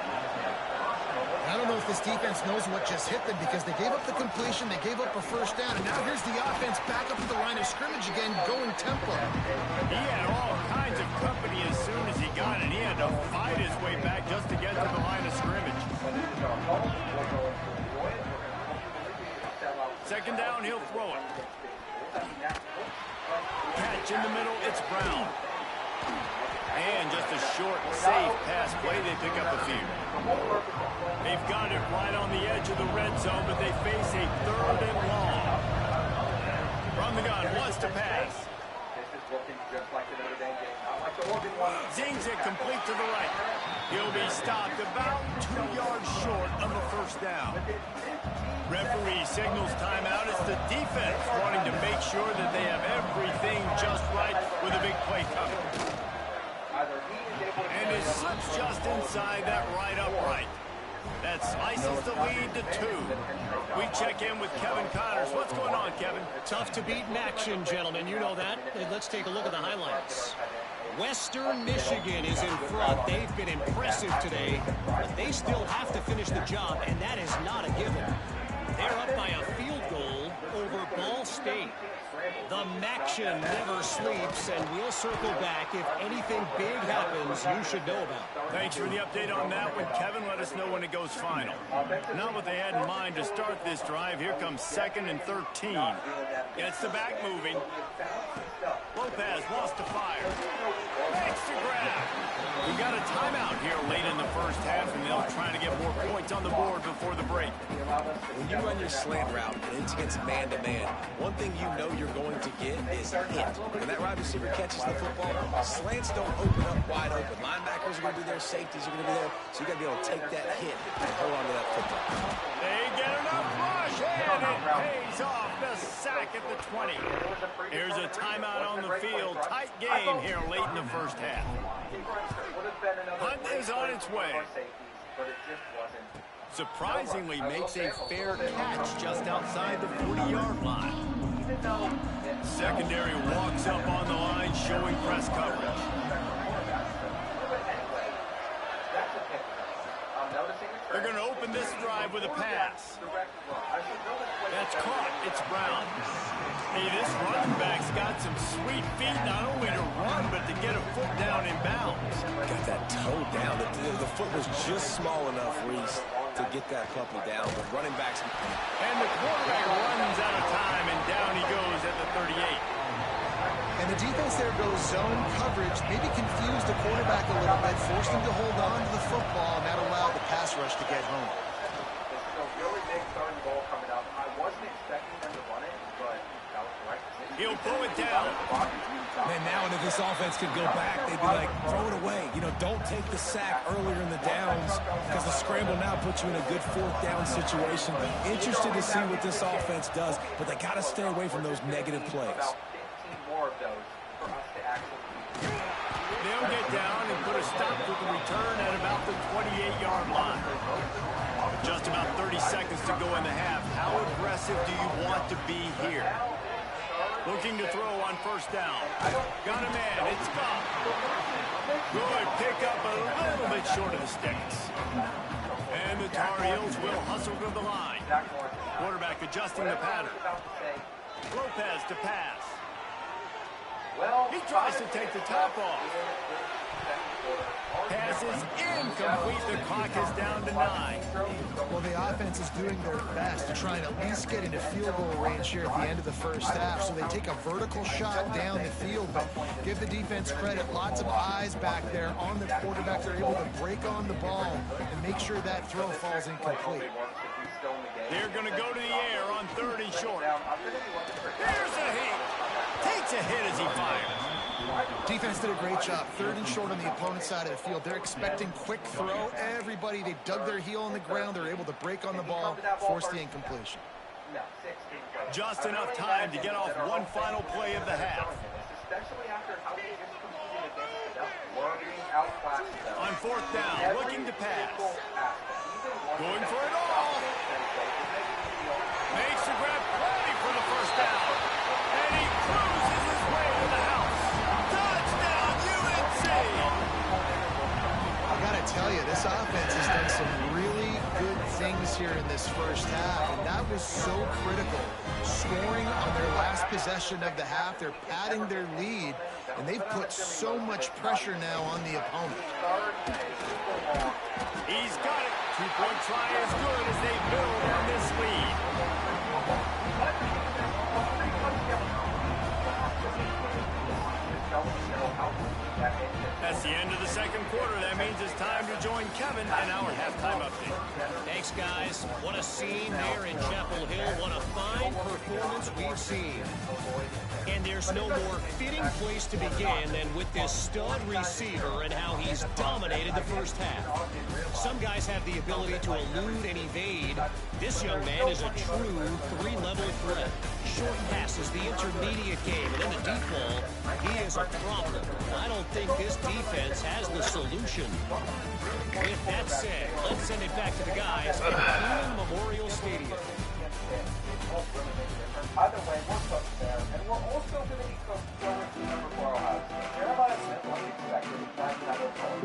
I don't know if this defense knows what just hit them, because they gave up the completion, they gave up a 1st down, and now here's the offense back up to the line of scrimmage again, going tempo. He had all kinds of company as soon as he got it. He had to fight his way back just to get to the line of scrimmage. 2nd down, he'll throw it. Catch in the middle, it's Brown. And just a short, safe pass play, they pick up a few. They've got it right on the edge of the red zone, but they face a 3rd and long. From the gun, wants to pass. Zings it complete to the right. He'll be stopped about 2 yards short of a 1st down. Referee signals timeout. It's the defense wanting to make sure that they have everything just right with a big play coming. And it slips just inside that right upright. That slices the lead to 2. We check in with Kevin Connors. What's going on, Kevin? Tough to beat in action, gentlemen. You know that. Let's take a look at the highlights. Western Michigan is in front. They've been impressive today, but they still have to finish the job, and that is not a given. They're up by a field goal over Ball State. The Maction never sleeps, and we'll circle back if anything big happens you should know about. Thanks for the update on that one, Kevin. Let us know when it goes final. Not what they had in mind to start this drive. Here comes 2nd and 13. Gets the back moving. Lopez wants to fire. Makes the grab. We got a timeout here late in the first half, and they'll try to get more points on the board before the break. When you run your slant route and it's against man-to-man, one thing you know you're going to get is hit. When that wide receiver catches the football, slants don't open up wide open. Linebackers are going to be there, safeties are going to be there, so you got to be able to take that hit and hold on to that football. They get enough rush, and it pays off. The sack at the 20. Here's a timeout on the field. Tight game here late in the first half. Hunt is on its way. Surprisingly makes a fair catch just outside the 40-yard line. Secondary walks up on the line, showing press coverage. They're going to open this drive with a pass. That's caught. It's Brown. Hey, this running back's got some sweet feet, not only to run, but to get a foot down in bounds. Got that toe down. The foot was just small enough, Reese, to get that puppy down. But running backs... And the quarterback runs out of time, and down he goes at the 38. And the defense there goes zone coverage, maybe confused the quarterback a little bit, forced him to hold on to the football, and that allowed the pass rush to get home. This is a really big third and goal coming up. I wasn't expecting them to run it, but that was the right decision. He'll pull it down. Man, now and if this offense could go back, they'd be like, throw it away. You know, don't take the sack earlier in the downs because the scramble now puts you in a good 4th down situation. Interested to see what this offense does, but they got to stay away from those negative plays. More of those for us to actually they'll get down and put a stop with the return at about the 28-yard line. Just about 30 seconds to go in the half. How aggressive do you want to be here? Looking to throw on first down. Got a man. It's gone. Good pick up a little bit short of the sticks. And the Tar Heels will hustle to the line. Quarterback adjusting the pattern. Lopez to pass. He tries to take the top off. Pass is incomplete. The clock is down to 9. Well, the offense is doing their best to try and at least get into field goal range here at the end of the first half. So they take a vertical shot down the field, but give the defense credit. Lots of eyes back there on the quarterback. They're able to break on the ball and make sure that throw falls incomplete. They're going to go to the air on 3rd and short. Here's a hit. Takes a hit as he fires. Defense did a great job. 3rd and short on the opponent's side of the field. They're expecting quick throw. Everybody, they dug their heel on the ground. They're able to break on the ball, force the incompletion. Just enough time to get off one final play of the half. On 4th down, looking to pass. Going for it all. Makes the grab play for the first down. And he cruises his way to the house. Touchdown, UNC! I got to tell you, this offense has done some really good things here in this first half, and that was so critical. Scoring on their last possession of the half, they're padding their lead, and they've put so much pressure now on the opponent. He's got it. 2-point try as good as they build on this lead. That's the end of the second quarter. That means it's time to join Kevin in our halftime update. Thanks, guys. What a scene there in Chapel Hill. What a fine performance we've seen. And there's no more fitting place to begin than with this stud receiver and how he's dominated the first half. Some guys have the ability to elude and evade. This young man is a true 3-level threat. Short passes, the intermediate game, and then the deep ball. He is a problem. I don't think this defense has the solution. With that said, let's send it back to the guys at Neyland Memorial Stadium. Either way, we're cooked there, and we're also going to be cooked going to number 4 Ohio State. Jeremiah Smith was expected to try another goal.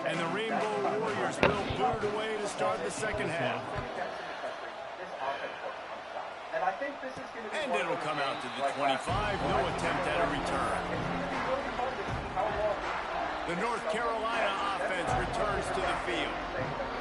And the Rainbow Warriors will boot it away to start the second half. This offense works on top. And I think this is going And it'll come out to the 25. No attempt at a return. The North Carolina offense returns to the field.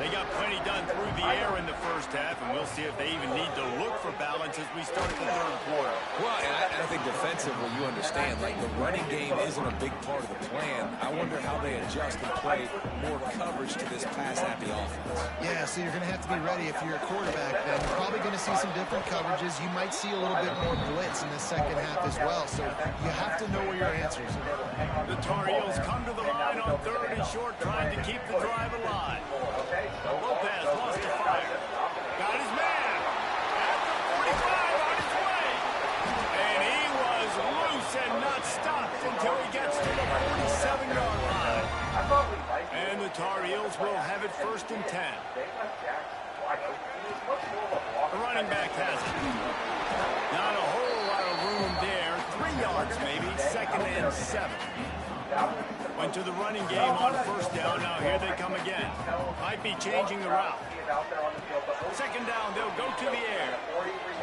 They got plenty done through the air in the first half, and we'll see if they even need to look for balance as we start the third quarter. Well, and I think defensively, you understand, like the running game isn't a big part of the plan. I wonder how they adjust and play more coverage to this pass-happy offense. Yeah, so you're going to have to be ready if you're a quarterback then. You're probably going to see some different coverages. You might see a little bit more blitz in the second half as well, so you have to know where your answers are. The Tar Heels come to the line on 3rd and short, trying to keep the drive alive. Lopez wants to fire. Got his man. At the 45 on his way. And he was loose and not stopped until he gets to the 47-yard line. And the Tar Heels will have it 1st and 10. The running back has it. Not a whole lot of room there. 3 yards maybe. 2nd and 7. Went to the running game on 1st down. Now here they come again. Might be changing the route. 2nd down, they'll go to the air.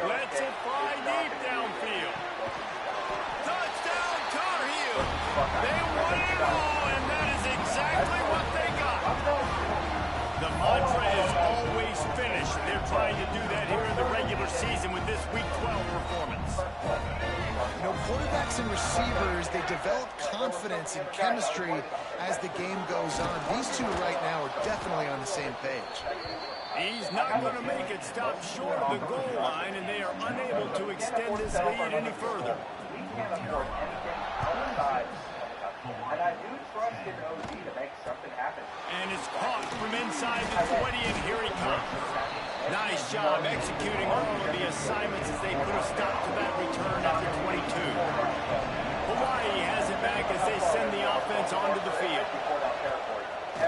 Lets it fly deep downfield. Touchdown, Tar Heels. They won it all, and that is exactly what they got. The mantra is always finish. They're trying to do that here in the regular season with this Week 12 performance. You know, quarterbacks and receivers, they develop confidence and chemistry as the game goes on. These two right now are definitely on the same page. He's not going to make it stop short of the goal line, and they are unable to extend this lead any further. And I do trust in OG to make something happen. And it's caught from inside the 20, and here he comes. Nice job executing all of the assignments as they put a stop to that return at the 22. Hawaii has it back as they send the offense onto the field.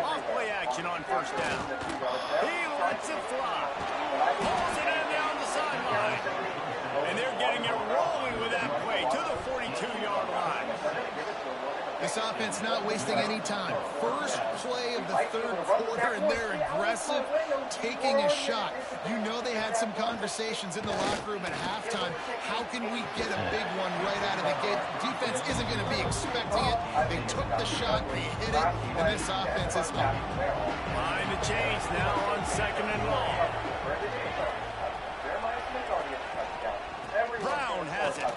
Off-play action on 1st down. He lets it fly. Pulls it in down the sideline. And they're getting it rolling with that play to the 42-yard line. This offense not wasting any time. First play of the 3rd quarter, and they're aggressive, taking a shot. You know they had some conversations in the locker room at halftime. How can we get a big one right out of the gate? Defense isn't going to be expecting it. They took the shot, they hit it, and this offense is hot. Line the chains now on 2nd and long. Brown has it.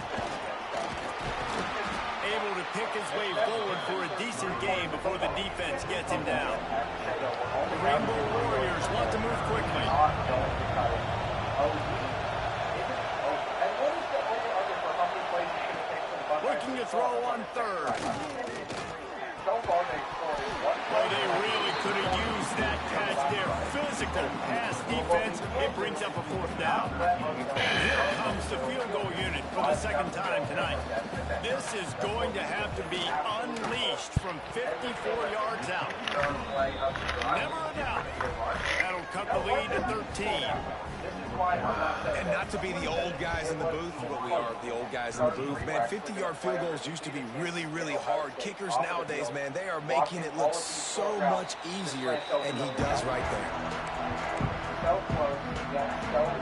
Able to pick his way forward for a decent game before the defense gets him down. The Rainbow Warriors want to move quickly. Looking to throw on 3rd. Oh, they really could have used that catch there. Physical pass defense. It brings up a 4th down. And here comes the field goal unit for the 2nd time tonight. This is going to have to be unleashed from 54 yards out. Never a doubt. That'll cut the lead to 13. And not to be the old guys in the booth, but we are the old guys in the booth. Man, 50-yard field goals used to be really, really hard. Kickers nowadays, man, they are making it look so much easier, and he does right there.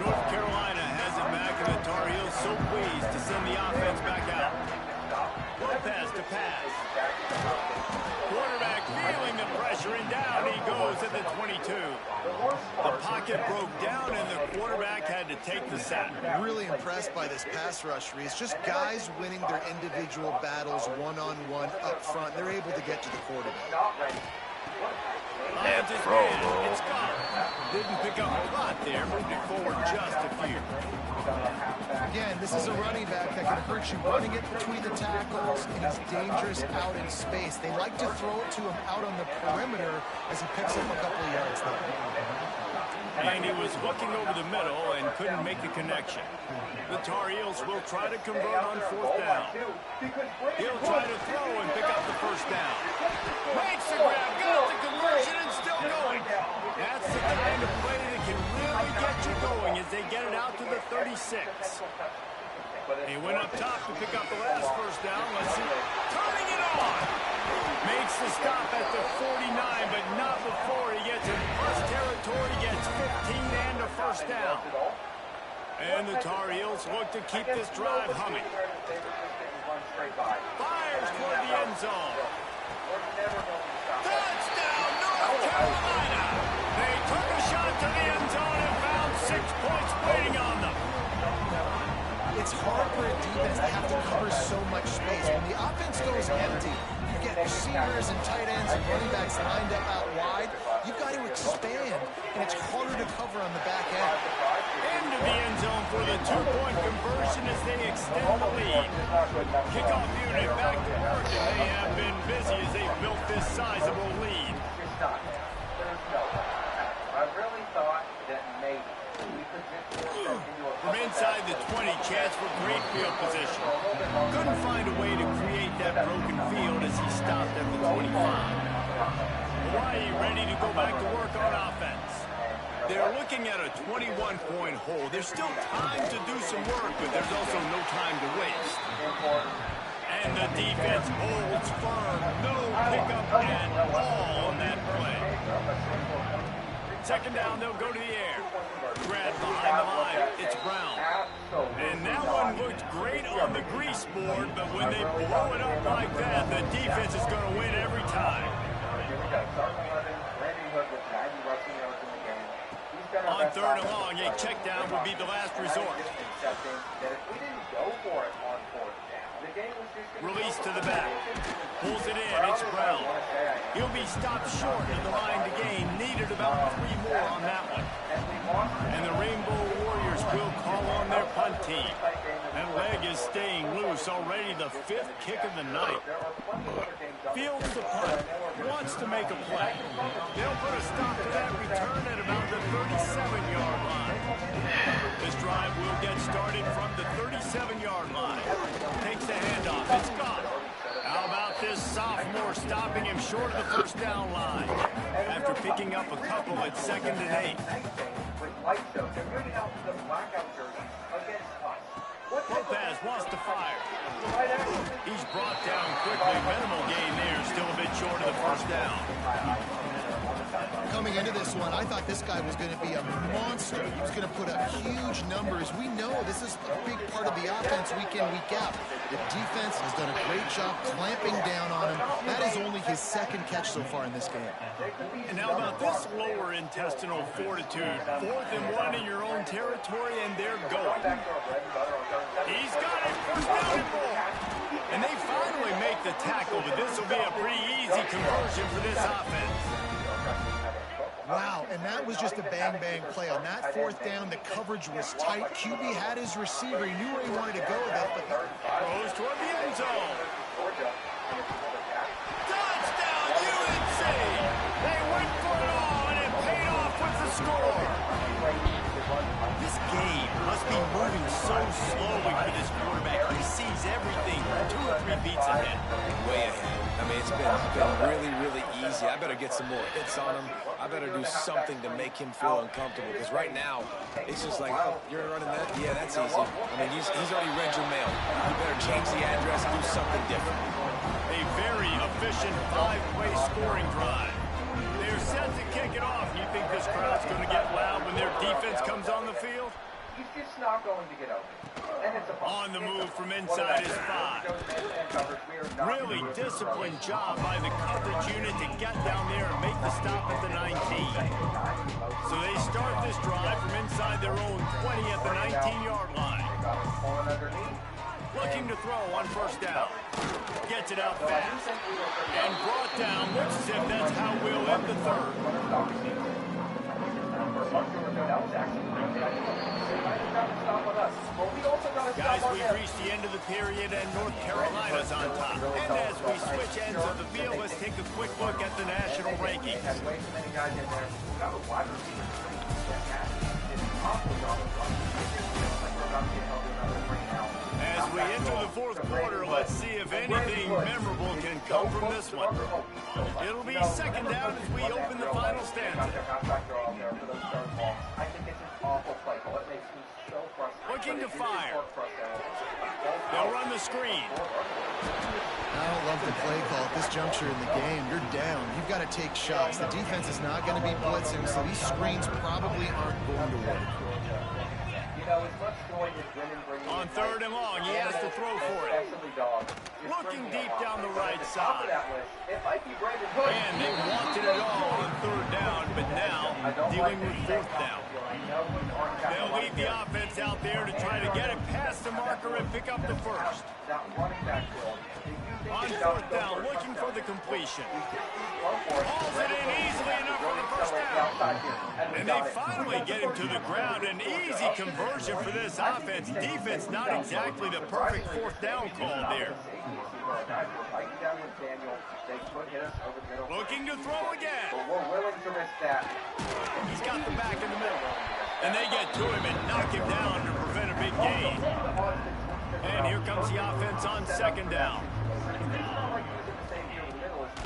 North Carolina has it back, and the Tar Heels so pleased to send the offense back out. Lopez to pass. Quarterback feeling the pressure, and down he goes at the 22. The pocket broke down, and the quarterback had to take the sack. Really impressed by this pass rush, Reese. Just guys winning their individual battles one-on-one up front. They're able to get to the quarterback. Lions his man. It's gone. Didn't pick up a lot there. Moved it forward just a few. Again, this is a running back that can hurt you running it between the tackles, and he's dangerous out in space. They like to throw it to him out on the perimeter as he picks up a couple of yards there. And he was looking over the middle and couldn't make the connection. The Tar Heels will try to convert on 4th down. He'll try to throw and pick up the 1st down. Makes the grab, got the conversion, and still going. That's the kind of play that can really get you going as they get it out to the 36. He went up top to pick up the last 1st down. Let's see. Turning it on. Makes the stop at the 49, but not before he gets in plus territory, gets 15 and a 1st down. And the Tar Heels look to keep this drive humming. Fires toward the end zone. Touchdown, North Carolina! They took a shot to the end zone and found 6 points waiting on them. It's hard for a defense to have to cover so much space. When the offense goes empty, you get receivers and tight ends and running backs lined up out wide. You've got to expand, and it's harder to cover on the back end. Into the end zone for the 2-point conversion as they extend the lead. Kickoff unit back to work, and they have been busy as they built this sizable lead. I really thought that maybe we could just from inside the 20, chance for great field position. Couldn't find a way to create that broken field as he stopped at the 25. Hawaii ready to go back to work on offense. They're looking at a 21-point hole. There's still time to do some work, but there's also no time to waste. And the defense holds firm. No pickup at all on that play. Second down, they'll go to the air. Grab behind the line. It's Brown. And that one looked great on the grease board, but when they blow it up like that, the defense is going to win every time. On third and long, a check down would be the last resort. Release to the back. Pulls it in. It's Brown. He'll be stopped short of the line to gain. Needed about 3 more on that one. And the Rainbow Warriors will call on their punt team. That leg is staying loose. Already the 5th kick of the night. Fields the punt. Wants to make a play. They'll put a stop to that return at about the 37-yard line. This drive will get started from the 37-yard line. Takes the handoff. It's gone. How about this sophomore stopping him short of the first down line after picking up a couple at 2nd and 8. Lopez wants to fire. He's brought down quickly. Minimal gain there. Still a bit short of the first down. Coming into this one, I thought this guy was going to be a monster. He was going to put up huge numbers. We know this is a big part of the offense week in, week out. The defense has done a great job clamping down on him. That is only his 2nd catch so far in this game. And how about this lower intestinal fortitude? 4th and 1 in your own territory, and they're going. He's got it. First down and goal. And they finally make the tackle, but this will be a pretty easy conversion for this offense. Wow, and that was just a bang-bang play. On that 4th down, the coverage was tight. QB had his receiver. He knew where he wanted to go with that, but goes toward the end zone. Touchdown, UNC! They went for it all, and it paid off with the score. This game must be moving so slowly for this quarterback. He sees everything 2 or 3 beats ahead. Way ahead. I mean, it's been really, really easy. I better get some more hits on him. I better do something to make him feel uncomfortable. Because right now, it's just like, oh, you're running that? Yeah, that's easy. I mean, he's already read your mail. You better change the address and do something different. A very efficient 5-play scoring drive. They're set to kick it off. You think this crowd's going to get loud when their defense comes on the field? He's just not going to get open. On the move from inside his 5. Really disciplined job by the coverage unit to get down there and make the stop at the 19. So they start this drive from inside their own 20 at the 19-yard line. Looking to throw on first down. Gets it out fast. And brought down. Looks as if that's how we'll end the 3rd. Guys, we've reached the end of the period, and North Carolina's on top. And as we switch ends of the field, let's take a quick look at the national rankings. As we enter the 4th quarter, let's see if anything memorable can come from this one. It'll be 2nd down as we open the final stanza. Looking to fire. They'll run the screen. I don't love the play call at this juncture in the game. You're down. You've got to take shots. The defense is not going to be blitzing, so these screens probably aren't going to work. On 3rd and long, he has to throw for it. Looking deep down the right side. And they wanted it all on 3rd down, but now dealing with 4th down. They'll leave the offense out there to try to get it past the marker and pick up the first. On 4th down, looking for the completion. Hauls it in easily enough for the first down. And they finally get him to the ground. An easy conversion for this offense. Defense not exactly the perfect 4th down call there. Looking to throw again. He's got the back in the middle. And they get to him and knock him down to prevent a big gain. And here comes the offense on 2nd down.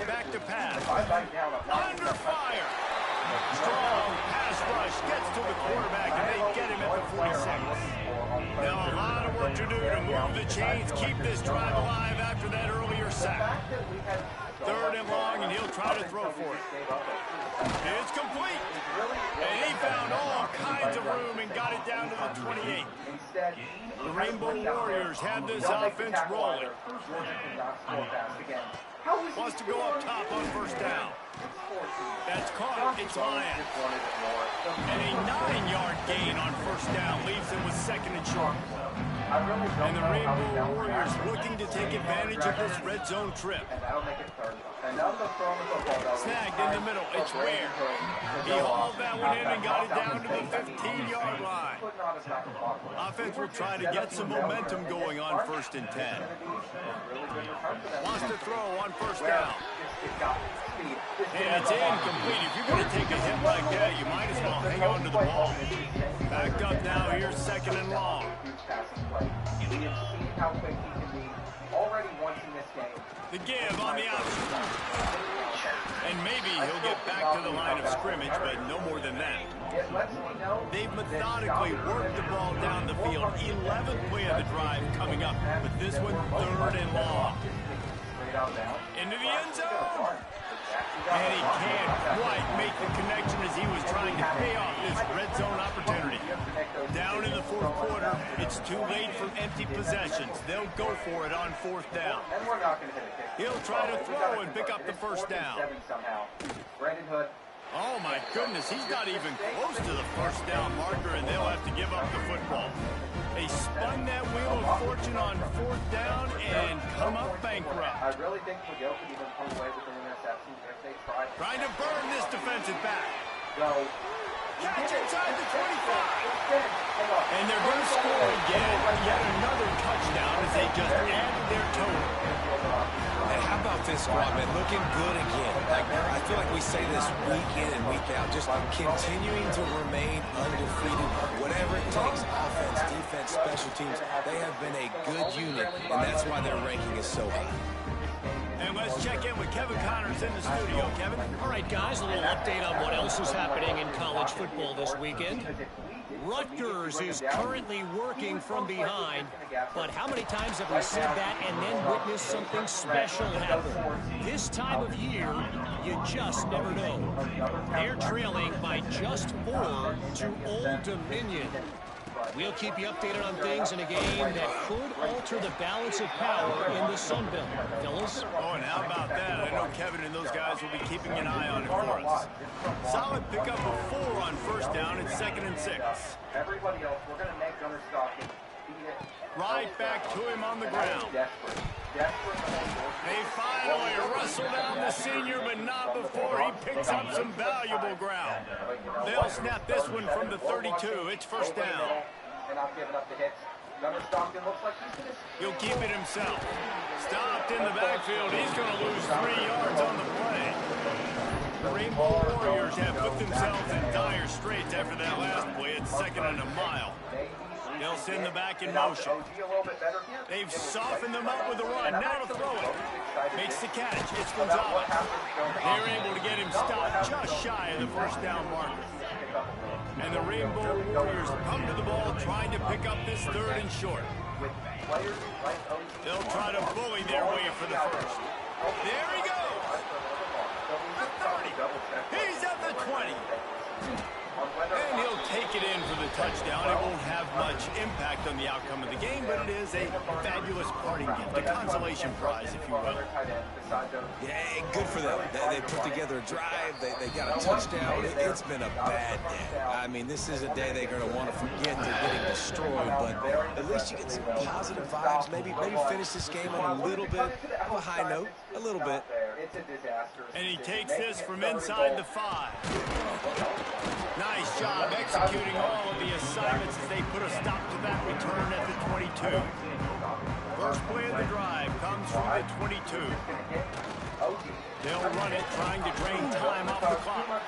Back to pass. Under fire. Strong pass rush gets to the quarterback, and they get him at the 46. Now a lot of work to do to move the chains, keep this drive alive after that earlier sack. 3rd and long, and he'll try to throw for it. It's complete. And he found all kinds of room and got it down to the 28. The Rainbow Warriors have this offense rolling. Wants to go up top on 1st down. That's caught. It's Lion. And a 9-yard gain on 1st down leaves him with 2nd and short. And the Rainbow Warriors looking to take advantage of this red zone trip. Snagged in the middle. It's Ware. He hauled that one in and got it down to the 15-yard line. Offense will try to get some momentum going on 1st and 10. Wants to throw on 1st down. And it's incomplete. If you're going to take a hit like that, you might as well hang on to the ball. Backed up now. Here's 2nd and long. The give on the outside. And maybe he'll get back to the line of scrimmage, but no more than that. They've methodically worked the ball down the field. 11th play of the drive coming up, but this one 3rd and long. Into the end zone. And he can't quite make the connection as he was trying to pay off this red zone opportunity. Down in the 4th quarter, it's too late for empty possessions. They'll go for it on 4th down. He'll try to throw and pick up the 1st down. Oh my goodness, he's not even close to the 1st down marker, and they'll have to give up the football. They spun that wheel of fortune on 4th down and come up bankrupt. I really think Miguel could even come away with an interception if they tried. Trying to burn this defensive back. Catch inside the 25. And they're going to score again. Yet another touchdown as they just added their total. And how about this squad, man? Looking good again. I feel like we say this week in and week out, just continuing to remain undefeated. Whatever it takes, offense, defense, special teams, they have been a good unit, and that's why their ranking is so high. And let's check in with Kevin Connors in the studio. Kevin? All right, guys, a little update on what else is happening in college football this weekend. Rutgers is currently working from behind, but how many times have we said that and then witnessed something special happen? This time of year, you just never know. They're trailing by just 4 to Old Dominion. We'll keep you updated on things in a game that could alter the balance of power in the Sun Belt. Fellas? Oh, and how about that? I know Kevin and those guys will be keeping an eye on it for us. Solid pickup of 4 on 1st down. It's 2nd and 6. Everybody else, we're going to make Gunner Stockton beat it. Right back to him on the ground. They finally wrestle down the senior, but not before he picks up some valuable ground. They'll snap this one from the 32. It's 1st down. He'll keep it himself. Stopped in the backfield. He's going to lose 3 yards on the play. The Rainbow Warriors have put themselves in dire straits after that last play. It's 2nd and a mile. They'll send the back in motion. They've softened them up with a run. Now to throw it. Makes the catch. It's Gonzalez. They're able to get him stopped just shy of the 1st down marker. And the Rainbow Warriors come to the ball trying to pick up this 3rd and short. They'll try to bully their way for the 1st. There he goes. The 30. He's at the 20. And he'll take it in for the touchdown. It won't have much impact on the outcome of the game, but it is a fabulous parting gift, a consolation prize, if you will. Yeah, good for them. They put together a drive. They got a touchdown. It's been a bad day. I mean, this is a day they're going to want to forget they're getting destroyed, but at least you get some positive vibes. Maybe finish this game on a little bit of a high note, a little bit. And he takes this from inside the 5. Nice job executing all of the assignments as they put a stop to that return at the 22. First play of the drive comes from the 22. They'll run it, trying to drain time off the clock.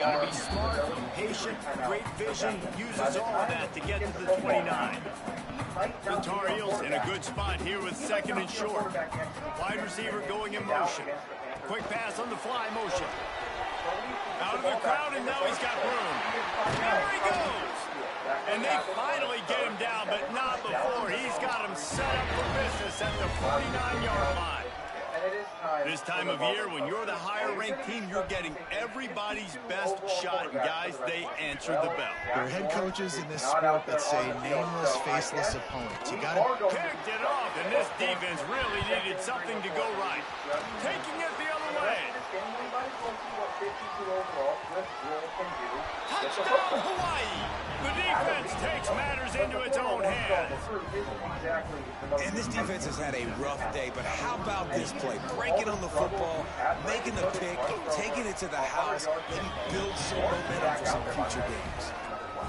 Got to be smart, patient, great vision, uses all of that to get to the 29. The Tar Heels in a good spot here with 2nd and short. Wide receiver going in motion. Quick pass on the fly motion. Out of the crowd, and now he's got room. There he goes. And they finally get him down, but not before. He's got him set up for business at the 49-yard line. This time of year, when you're the higher-ranked team, you're getting everybody's best shot. And guys, they answer the bell. There are head coaches in this sport that say nameless, faceless opponents. You got to kicked it off, and this defense really needed something to go right. Taking it the other way. Touchdown, Hawaii! The defense takes matters into its own hands. And this defense has had a rough day, but how about this play? Breaking on the football, making the pick, taking it to the house, maybe build some momentum for some future games.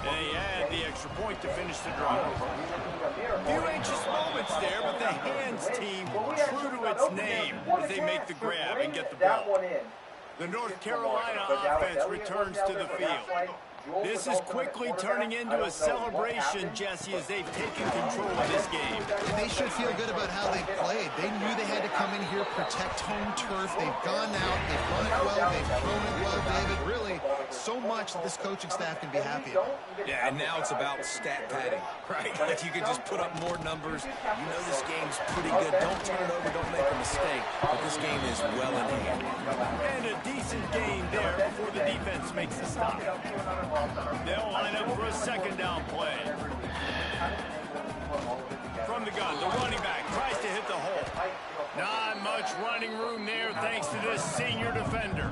And he had the extra point to finish the drive. A few anxious moments there, but the hands team true to its name as they make the grab and get the ball. The North Carolina offense returns to the field. This is quickly turning into a celebration, Jesse, as they've taken control of this game. And they should feel good about how they played. They knew they had to come in here, protect home turf. They've gone out, they've run it well, they've thrown it well, David. Really, so much that this coaching staff can be happy about. Yeah, and now it's about stat padding, right? Like you can just put up more numbers. You know this game's pretty good. Don't turn it over, don't make a mistake. But this game is well in hand. And a decent game there before the defense makes the stop. They'll line up for a 2nd down play. From the gun, the running back tries to hit the hole. Not much running room there thanks to this senior defender.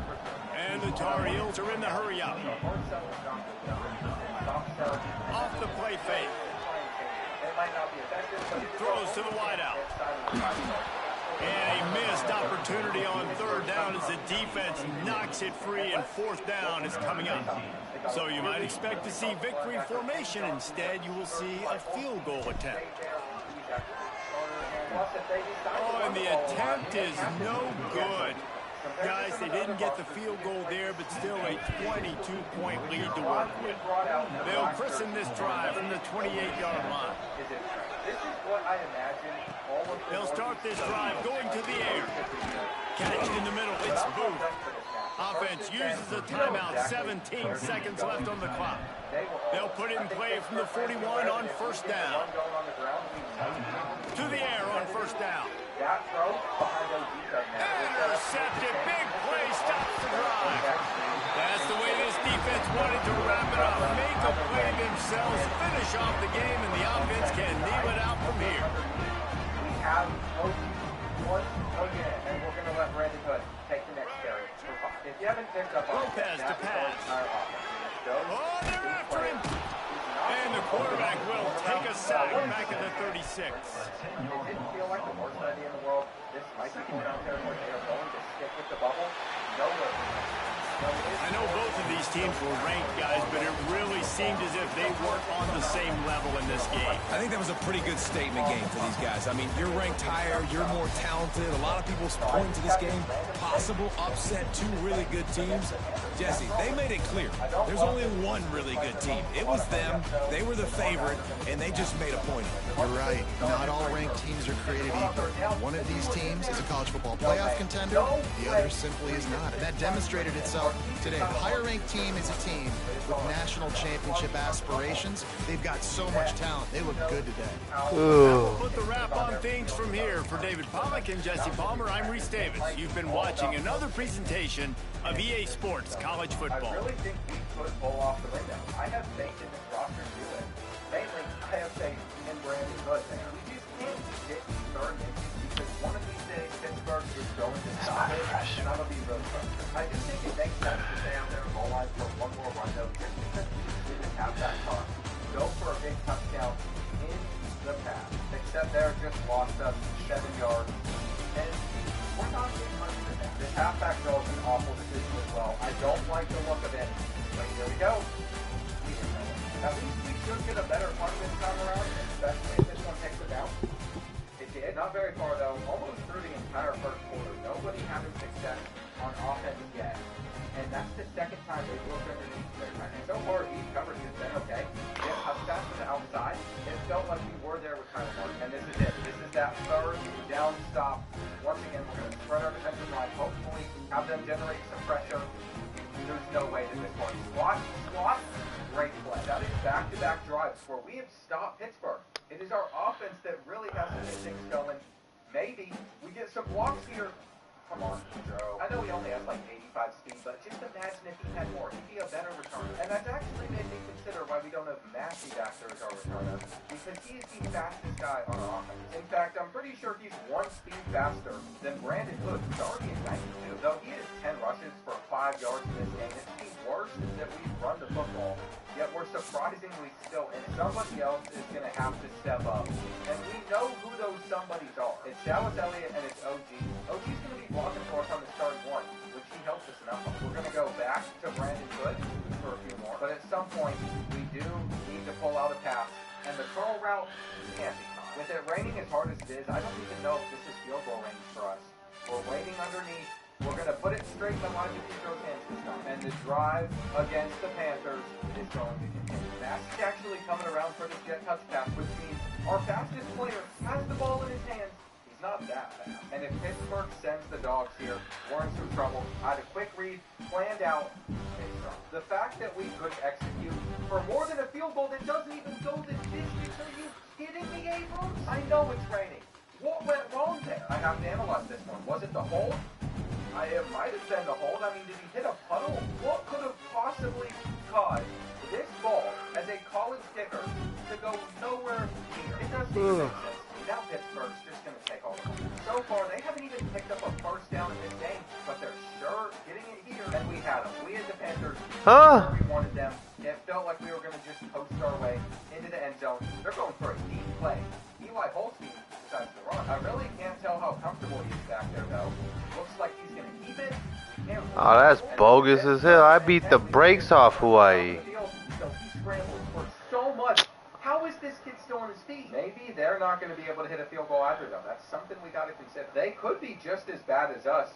And the Tar Heels are in the hurry-up. Off the play fake. Throws to the wideout. And a missed opportunity on 3rd down as the defense knocks it free, and 4th down is coming up. So you might expect to see victory formation. Instead, you will see a field goal attempt. Oh, and the attempt is no good. Guys, they didn't get the field goal there, but still a 22-point lead to work with. They'll christen this drive from the 28-yard line. They'll start this drive going to the air. Catch in the middle, it's Booth. Offense uses a timeout, 17 seconds left on the clock. They'll put it in play from the 41 on 1st down. To the air on 1st down. Intercepted, big play, stops the drive. That's the way this defense wanted to wrap it up. Make a play themselves, finish off the game, and the offense can kneel it out from here. We have one again, and we're going to let Brandon Hood take the next carry. If you haven't picked up on Lopez to pass. Oh, they're after him. And the quarterback will take a sack back at the 36. It didn't feel like the worst idea in the world. This might be going out there where they are going to stick with the bubble. I know both of these teams were ranked, guys, but it really seemed as if they weren't on the same level in this game. I think that was a pretty good statement game for these guys. I mean, you're ranked higher, you're more talented. A lot of people point to this game, possible upset, 2 really good teams. Jesse, they made it clear. There's only one really good team. It was them. They were the favorite, and they just made a point. You're right. Not all ranked teams are created equal. One of these teams is a college football playoff contender. The other simply is not. And that demonstrated itself today. The higher-ranked team is a team with national championship aspirations. They've got so much talent. They look good today. We'll put the wrap on things from here. For David Pollack and Jesse Palmer, I'm Reese Davis. You've been watching another another presentation of EA Sports College Football. I really think we could pull off the window. I have faith in this roster to do it. Mainly, I have faith in Brandon Hood there. We just can't get third inches because one of these days Pittsburgh is going to stop it, and that'll be really frustrating. I just think it makes sense to stay out there and goal line for one more run though, just because we didn't have that car. Go for a big touchdown in the pass. Except there just lost us 7 yards. And we're not getting much of that. This halfback throw is an awful decision as well. I don't like the look of it. But here we go. We didn't know it. At least we should get a better punt this time around, especially if this one takes it down. It did. Not very far though. Almost through the entire first quarter. Nobody having success on offense yet. And that's the second time they've looked underneath there. And so far, each coverage has been okay. Get touchdowns to the outside. It felt like we were there with Kyle Martin. And this is it. This is that third down stop. Once again, we're going to spread our defensive line. Hopefully, have them generate some pressure. There's no way that this one squat. Great play. That is back-to-back drives where we have stopped Pittsburgh. It is our offense that really has to get things going. Maybe we get some blocks here. Come on, Joe. I know he only has like 85 speed, but just imagine if he had more. He'd be a better returner. And that's actually made me consider why we don't have Matthew back there as our returner. Because he is the fastest guy on our offense. In fact, I'm pretty sure he's 1 speed faster than Brandon Hood, who's already at 92. Though he has 10 rushes for 5 yards in this game. It's the worst that we've run the football. Yet we're surprisingly still in it. Somebody else is going to have to step up. And we know who those somebodies are. It's Dallas Elliott and it's OG. OG's going to be blocking for us on the starting one, which he helps us enough on. We're going to go back to Brandon Hood for a few more. But at some point, we do need to pull out a pass. And the curl route can't be caught. With it raining as hard as it is, I don't even know if this is field goal range for us. We're waiting underneath. We're going to put it straight in the line of these hands this time. And the drive against the Panthers is going to continue. Mask is actually coming around for this jet touch pass, which means our fastest player has the ball in his hands. He's not that fast. And if Pittsburgh sends the dogs here, we're in some trouble. I had a quick read, planned out, and strong. The fact that we could execute for more than a field goal that doesn't even go the distance. Are you kidding me, Abrams? I know it's raining. What went wrong there? I have to analyze this one. Was it the hold? It might have been the hold. I mean, did he hit a puddle? What could have possibly caused this ball as a college kicker to go nowhere near? It doesn't even make sense. Now Pittsburgh's just going to take all of them. So far, they haven't even picked up a first down in this game, but they're sure getting it here. And we had them. We had the Panthers where we wanted them. It felt like we were going to just post our way into the end zone. They're going for a deep play. Eli Holstein decides to run. I really can't tell how comfortable he is back there, though. Looks like he's going to keep it. Oh, that's bogus as hell. I beat the brakes off Hawaii. So he scrambles for so much. How is this kid still on his feet? Maybe they're not going to be able to hit a field goal either, though. That's something we got to consider. They could be just as bad as us